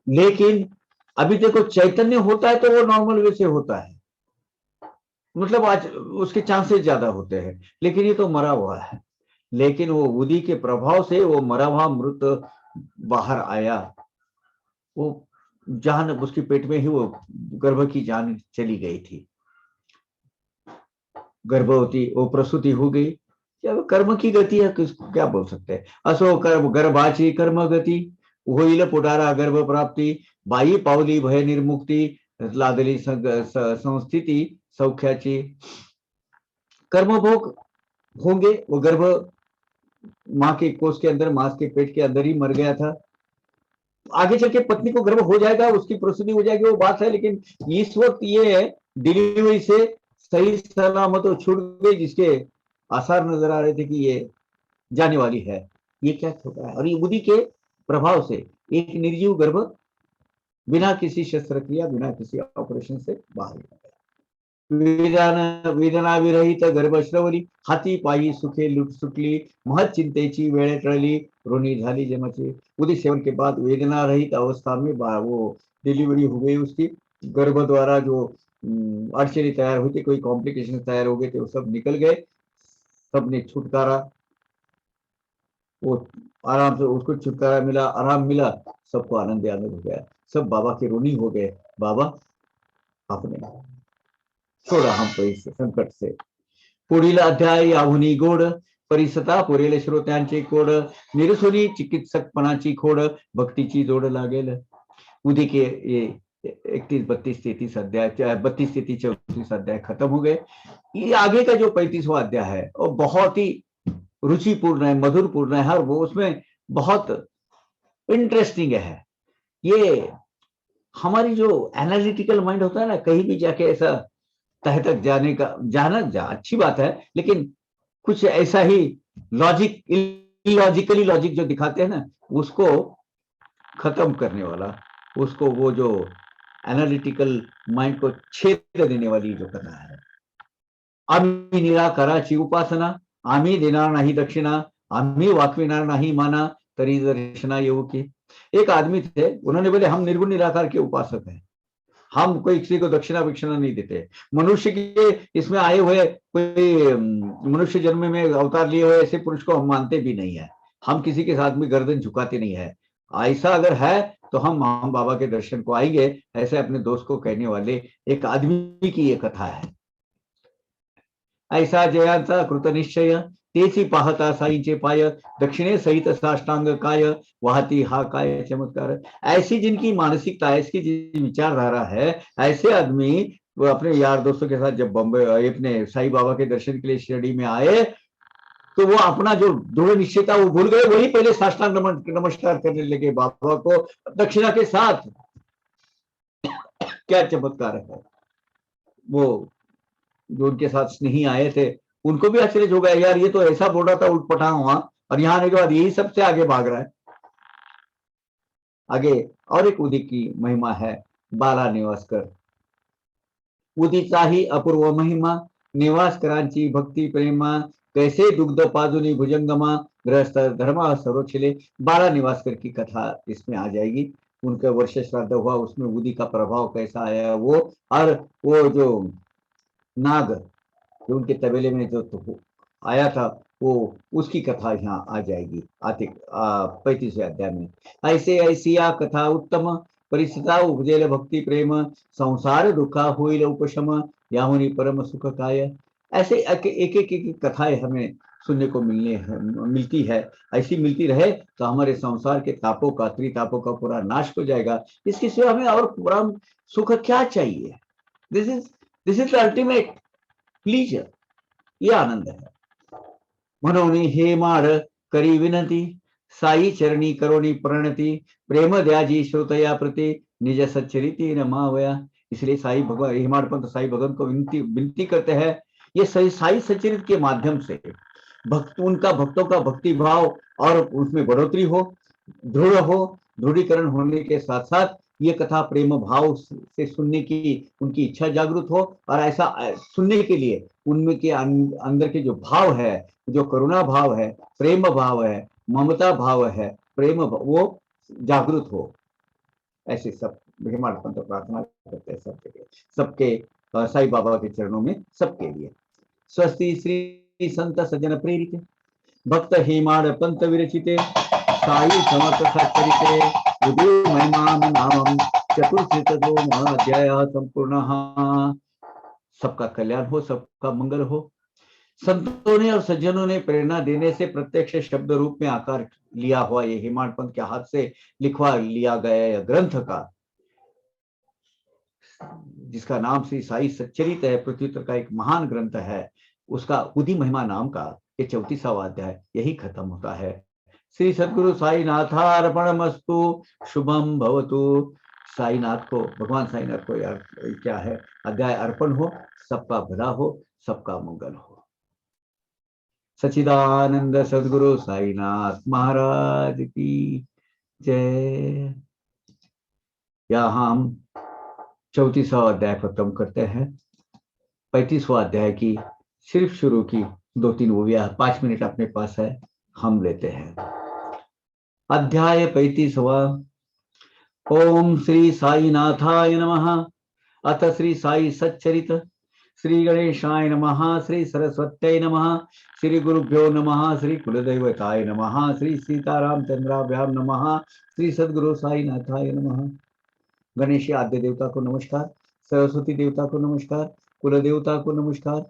लेकिन अभी देखो चैतन्य होता है तो वो नॉर्मल वे से होता है, मतलब आज उसके चांसेस ज्यादा होते हैं, लेकिन ये तो मरा हुआ है। लेकिन वो बुद्धि के प्रभाव से वो मरा हुआ मृत बाहर आया, वो जान उसके पेट में ही वो गर्भ की जान चली गई थी, गर्भवती वो प्रसूति हो गई। जब कर्म की गति है क्या बोल सकते हैं। असो कर्म गर्भाची कर्म गति, होईल पुटारा गर्भ प्राप्ति, बाई पावली भय निर्मुक्ती, लादली संस्थिति सौख्याची। कर्मभोग होंगे, वो गर्भ माँ के कोष के अंदर, माँ के पेट के अंदर ही मर गया था। आगे चल के पत्नी को गर्भ हो जाएगा, उसकी प्रसूति हो जाएगी, वो बात है। लेकिन इस वक्त ये डिलीवरी से सही सलामत तो छूट गई, जिसके आसार नजर आ रहे थे कि ये जाने वाली है। ये क्या होता है, और ये बुद्धि के प्रभाव से एक निर्जीव गर्भ बिना किसी शस्त्रक्रिया, बिना किसी ऑपरेशन से बाहर निकल गया। वेदना विरहित गर्भश्रवली, हाती पायी सुखे लुट सुटली, महत चिंतेची वेळ टळली, रोनी झाली जमाची। उदी सेवन के बाद वेदना रहित अवस्था में वो डिलीवरी हो गई उसकी, गर्भ द्वारा जो अड़चने तैयार हुई थी, कोई कॉम्प्लिकेशन तैयार हो गए थे, वो सब निकल गए, सबने छुटकारा, वो आराम से उसको छुटकारा मिला, आराम मिला, सबको आनंद आनंद हो गया, सब बाबा के ऋणी हो गए। बाबा आपने छोड़ा हमको इस संकट से। पुढील अध्याय याहुनी गोड, परिसता पुरेल श्रोत्यांचे कोड, निरसुनी चिकित्सकपणाची खोड, भक्तीची जोड लागेल। उदी के ये 31, 32, 33 अध्याय, 32, 33, 34 अध्याय खत्म हो गए। ये आगे का जो 35वां अध्याय है वो बहुत ही रुचिपूर्ण है, मधुरपूर्ण है, और वो उसमें बहुत इंटरेस्टिंग है। ये हमारी जो एनालिटिकल माइंड होता है ना, कहीं भी जाके ऐसा तह तक जाने का, अच्छी बात है, लेकिन कुछ ऐसा ही लॉजिक, इलॉजिकली लॉजिक जो दिखाते हैं ना, उसको खत्म करने वाला, उसको वो जो एनालिटिकल माइंड को छेद देने वाली जो कथा है। आम्ही निराकाराची उपासना, आम्ही देणार नाही दक्षिणा, आम्ही वाकविणार नाही माना, तरी दर्शना येऊ की। एक आदमी थे, उन्होंने बोले हम निर्गुण निराकार के उपासक हैं, हम कोई किसी को दक्षिणा विक्षिणा नहीं देते। मनुष्य के इसमें आए हुए कोई मनुष्य जन्म में अवतार लिए हुए ऐसे पुरुष को हम मानते भी नहीं है, हम किसी के साथ में गर्दन झुकाते नहीं है। ऐसा अगर है तो हम बाबा के दर्शन को आएंगे, ऐसे अपने दोस्त को कहने वाले एक आदमी की ये कथा है। ऐसा जयांचा कृतनिश्चय, तेची पाहता साईंचे पाय, दक्षिणे सहित साष्टांग काय, वाहती हा काय चमत्कार। ऐसी जिनकी मानसिकता, ऐसी जिनकी विचारधारा है, ऐसे आदमी वो अपने यार दोस्तों के साथ जब बम्बई अपने साईं बाबा के दर्शन के लिए शिरडी में आए, तो वो अपना जो दृढ़ निश्चय था वो भूल गए, वही पहले साष्टांग नमस्कार करने लगे बाबा को दक्षिणा के साथ। क्या चमत्कार है। वो जो उनके साथ स्नेही आए थे, उनको भी आश्चर्य हो गया, यार ये तो ऐसा बोल रहा था उठपटांग वहां, और यहाँ आने के बाद यही सबसे आगे भाग रहा है। आगे और एक उदी की महिमा है, बाला निवासकर। उदीचाही अपूर्व महिमा, निवासकरांची भक्ती प्रेमा, कैसे दुग्ध पाजुनी भुजंगमा, गृहस्थ धर्मा सर्वक्षिले। बाला निवासकर की कथा इसमें आ जाएगी। उनका वर्ष श्राद्ध हुआ, उसमें उदी का प्रभाव कैसा आया वो, और वो जो नाग जो उनके तबेले में जो तो आया था, वो उसकी कथा यहाँ आ जाएगी आते 35वें अध्याय में। ऐसे ऐसी या कथा उत्तम, परिस्थिता उपजेल भक्ति प्रेम, संसार दुखा होइल उपशम, याहुनी परम सुख काय। ऐसे एक एक कथाएं हमें सुनने को मिलती है। ऐसी मिलती रहे तो हमारे संसार के तापों का, त्रितापों का पूरा नाश हो जाएगा। इसके सिवा हमें और पूरा सुख क्या चाहिए। This is the ultimate pleaser, ये आनंद है। म्हणून हे माड करी विनती, साई चरणी करोनी प्रणति, प्रेम द्याजी श्रोतया प्रति, निज सच्चरिति रमावया। इसलिए साई भगवान, हेमाड़ पंत साई भगवान को विनती करते हैं, ये साई सच्चरित के माध्यम से उनका भक्तों का भक्ति भाव और उसमें बढ़ोतरी हो, दृढ़ हो, दृढ़ीकरण होने के साथ साथ ये कथा प्रेम भाव से सुनने की उनकी इच्छा जागृत हो, और ऐसा सुनने के लिए उनमें के अंदर के जो भाव है, जो करुणा भाव है, प्रेम भाव है, ममता भाव है, प्रेम वो जागृत हो। ऐसे सब हेमाड पंत प्रार्थना करते हैं सबके लिए, सबके साईं बाबा के चरणों में सबके लिए। स्वस्ति श्री संत सज्जन प्रेरित भक्त हेमाड पंत विरचिते साई समर्थ सच्चरिते उदय महिमा नामम चतुर्थ अध्याय संपूर्ण। सबका कल्याण हो, सबका मंगल हो। संतों ने और सज्जनों ने प्रेरणा देने से प्रत्यक्ष शब्द रूप में आकार लिया हुआ ये हेमाड पंत के हाथ से लिखवा लिया गया ग्रंथ का, जिसका नाम श्री साई सच्चरित है, पृथ्वी का एक महान ग्रंथ है, उसका उदी महिमा नाम का ये 34वां अध्याय यही खत्म होता है। श्री सद्गुरु साई नाथार्पणमस्तु, शुभम भवतु। साईनाथ को, भगवान साईनाथ को यार क्या है, अध्याय अर्पण हो, सबका भला हो, सबका मंगल हो। सच्चिदानंद सद्गुरु साईनाथ महाराज की जय। यहाँ हम 34वां अध्याय खत्म करते हैं। 35वां अध्याय की सिर्फ शुरू की 2-3 मूवियां 5 मिनट अपने पास है, हम लेते हैं। अध्याय 35वां। ओम श्री साई नाथाय नमः। अथ श्री साई सच्चरित। श्री गणेशाय नमः। श्री सरस्वत्यै नमः। श्री गुरुभ्यो नमः। श्री कुलदैवताय नमः। श्री सीताराम चंद्राभ्याम नमः। श्री सद्गुरु साई नाथाय नमः। गणेश आद्य देवता को नमस्कार, सरस्वती देवता को नमस्कार, कुल देवता को नमस्कार,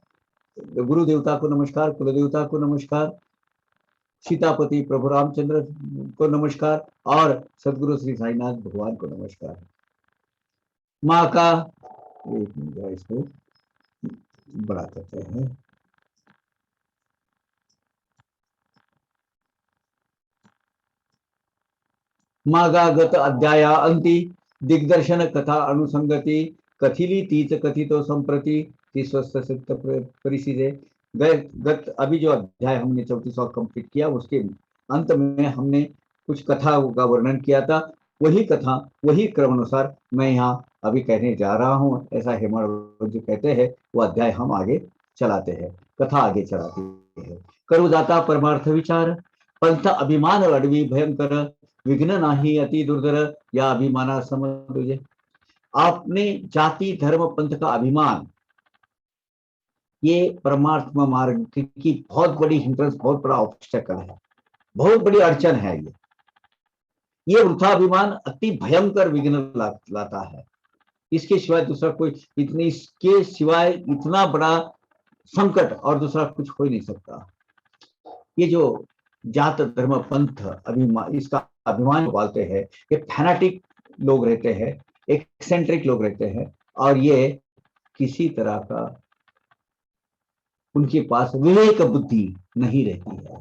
गुरु देवता को नमस्कार, कुल देवता को नमस्कार, सीतापति प्रभु रामचंद्र को नमस्कार, और सदगुरु श्री साईनाथ भगवान को नमस्कार। माँ का एक मिनट इसको बड़ा करते हैं। मागागत अध्याय अंति दिग्दर्शन कथा अनुसंगति कथिली तीच कथितो संप्रति स्वस्थ परिसिदे। गत अभी जो अध्याय हमने 34वां कंप्लीट किया, उसके अंत में हमने कुछ कथा का वर्णन किया था, वही कथा वही क्रम अनुसार मैं यहाँ अभी कहने जा रहा हूँ। ऐसा हेमाड जो कहते हैं वो अध्याय हम आगे चलाते हैं, कथा आगे चलाते हैं। करुदाता परमार्थ विचार पंथ अभिमान अडवी भयंकर विघ्न नाही अति दुर्धर या अभिमाना समझे। आपने जाति धर्म पंथ का अभिमान, ये परमार्थ मार्ग की बहुत बड़ी हिंड्रेंस, बहुत बड़ा ऑब्स्टेकल है, बहुत बड़ी अड़चन है। ये वृथाभिमान अति भयंकर विघ्न लाता है। इसके सिवाय दूसरा कोई इतने, इसके सिवाय इतना बड़ा संकट और दूसरा कुछ हो ही नहीं सकता। ये जो जात धर्म पंथ अभिमान, इसका अभिमान पालते हैं, ये फैनाटिक लोग रहते हैं, एक्सेंट्रिक लोग रहते हैं, और ये किसी तरह का उनके पास विवेक बुद्धि नहीं रहती है।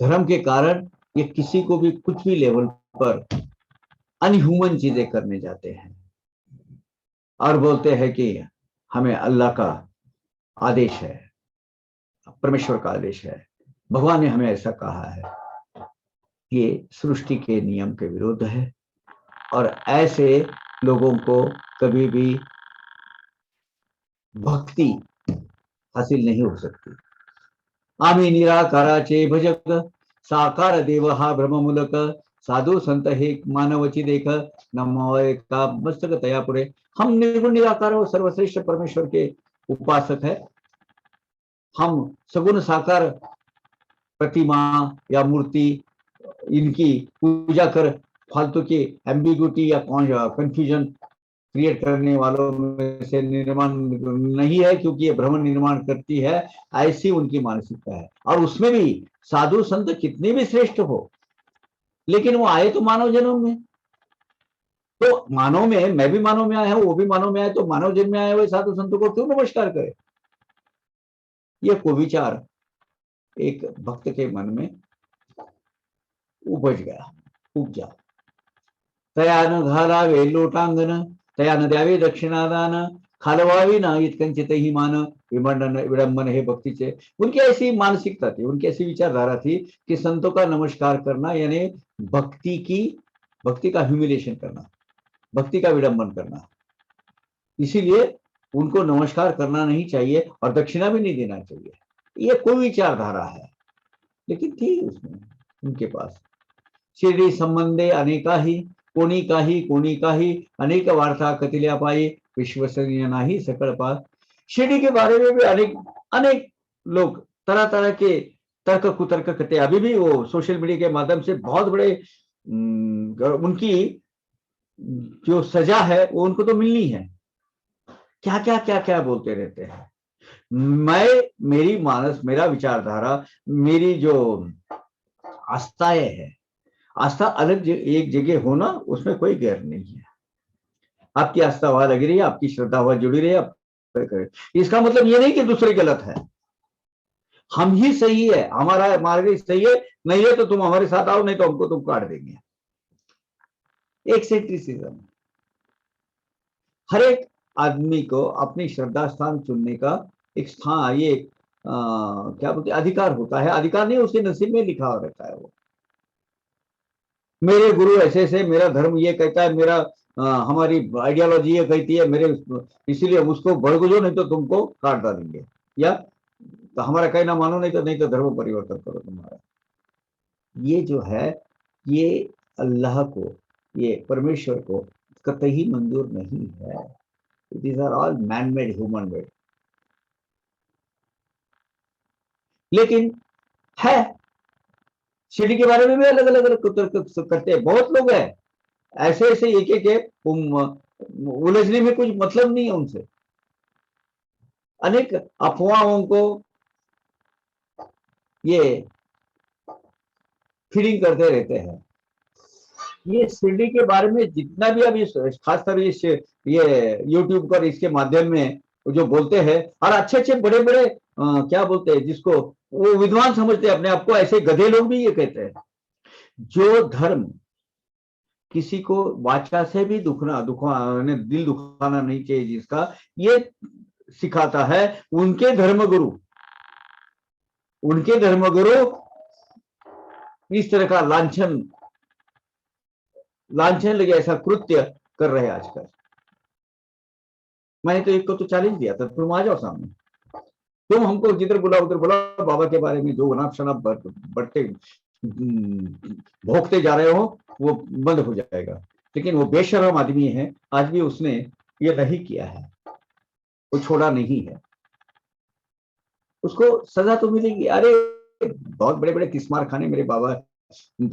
धर्म के कारण ये किसी को भी कुछ भी लेवल पर अनह्यूमन चीजें करने जाते हैं और बोलते हैं कि हमें अल्लाह का आदेश है, परमेश्वर का आदेश है, भगवान ने हमें ऐसा कहा है। ये सृष्टि के नियम के विरुद्ध है, और ऐसे लोगों को कभी भी भक्ति हासिल नहीं हो सकती। आम्ही निराकाराचे भजक साकार देव हा ब्रह्ममूलक साधु संत हे मानवची देख नमोका मस्तक तया पुरे। हम निर्गुण निराकार और सर्वश्रेष्ठ परमेश्वर के उपासक है। हम सगुण साकार प्रतिमा या मूर्ति इनकी पूजा कर फालतू की एम्बिग्युटी या कंफ्यूजन क्रिएट करने वालों में से निर्माण नहीं है, क्योंकि ये भ्रम निर्माण करती है, ऐसी उनकी मानसिकता है। और उसमें भी साधु संत कितने भी श्रेष्ठ हो, लेकिन वो आए तो मानव जन्म में, तो मानव में मैं भी मानव में आया हूं, वो भी मानव में आए, तो मानव जन्म में आए हुए साधु संतों को क्यों नमस्कार करे। ये कुविचार एक भक्त के मन में उपजा। तयान घालावे लोटांगण, तयान द्यावे दक्षिणादान, खालवावी ना इतकंचितही मान विमंडन विडंबन हे भक्तीचे। उनकी ऐसी मानसिकता थी, उनकी ऐसी विचारधारा थी कि संतों का नमस्कार करना यानी भक्ति का ह्यूमिलेशन करना। भक्ति का विडंबन करना। इसीलिए उनको नमस्कार करना नहीं चाहिए और दक्षिणा भी नहीं देना चाहिए। ये कोई विचारधारा है, लेकिन थी उसमें उनके पास। शिर्डी संबंधे अनेकाही, कोणी काही अनेक वार्ता कथिल्या पायी, विश्वसनीय नाही सकळ पास। शिर्डी के बारे में भी अनेक अनेक लोग तरह तरह के तर्क कुतर्क करते। अभी भी वो सोशल मीडिया के माध्यम से बहुत बड़े उनकी जो सजा है वो उनको तो मिलनी है। क्या क्या बोलते रहते हैं। मेरी मानस, मेरा विचारधारा, मेरी जो आस्थाएं है, आस्था अलग एक जगह होना उसमें कोई गैर नहीं है। आपकी आस्था वहां लगी रही है, आपकी श्रद्धा वहां जुड़ी रही है, आप इसका मतलब ये नहीं कि दूसरे गलत है। हम ही सही है, हमारा मार्ग सही है, नहीं है तो तुम हमारे साथ आओ, नहीं तो हमको तुम काट देंगे। एक सेंट्रिसिज्म। हर एक आदमी को अपनी श्रद्धा स्थान चुनने का एक स्थान, ये क्या बोलते अधिकार होता है। अधिकार नहीं, उसके नसीब में लिखा हुआ रहता है। वो मेरे गुरु ऐसे ऐसे, मेरा धर्म ये कहता है, मेरा हमारी आइडियोलॉजी ये कहती है, मेरे इसीलिए उसको भड़गुजो, नहीं तो तुमको काट डालेंगे, या तो हमारा कहना मानो, नहीं तो धर्म परिवर्तन करो तुम्हारा। ये जो है, ये अल्लाह को, ये परमेश्वर को कतई मंजूर नहीं है। These are all man-made, human-made. लेकिन है, शिर्डी के बारे में भी अलग अलग कुतर्क करते हैं बहुत लोग हैं। ऐसे ऐसे एक एक है, उलझने में कुछ मतलब नहीं है उनसे। अनेक अफवाहों को ये फीडिंग करते रहते हैं। ये शिरडी के बारे में जितना भी अभी खासकर ये यूट्यूब पर इसके माध्यम में जो बोलते हैं, और अच्छे अच्छे बड़े बड़े क्या बोलते हैं, जिसको वो विद्वान समझते हैं अपने आप को, ऐसे गधे लोग भी ये कहते हैं। जो धर्म किसी को वाचा से भी दिल दुखाना नहीं चाहिए, जिसका ये सिखाता है, उनके धर्मगुरु इस तरह का लांछन लगे ऐसा कृत्य कर रहे हैं आजकल। मैंने तो एक को तो चैलेंज दिया था, तुम आ जाओ सामने, तुम हमको जिधर बुला उधर बुला, बाबा के बारे में जो अनाप शनाप बढ़ते भोगते जा रहे हो वो बंद हो जाएगा। लेकिन वो बेशरम आदमी है, आज भी उसने ये नहीं किया है, वो छोड़ा नहीं है। उसको सजा तो मिलेगी। अरे बहुत बड़े बड़े तिस्मार खाने मेरे बाबा,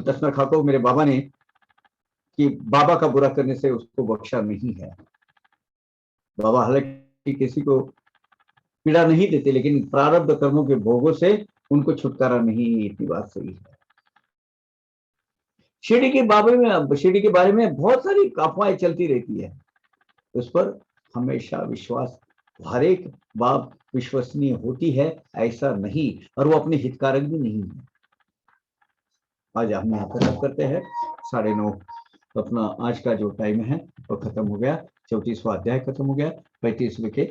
तस्मर खा को मेरे बाबा ने, कि बाबा का बुरा करने से उसको बख्शा नहीं है। बाबा हालांकि किसी को पीड़ा नहीं देते, लेकिन प्रारब्ध कर्मों के भोगों से उनको छुटकारा नहीं, इतनी बात सही है। शिरडी के बारे में बहुत सारी अफवाहें चलती रहती है, उस पर हमेशा विश्वास, हर एक बात विश्वसनीय होती है ऐसा नहीं, और वो अपने हितकारक भी नहीं है। आज हम यहाँ खत्म करते हैं, 9:30 अपना आज का जो टाइम है वो खत्म हो गया। 34वां अध्याय खत्म हो गया। 35वें के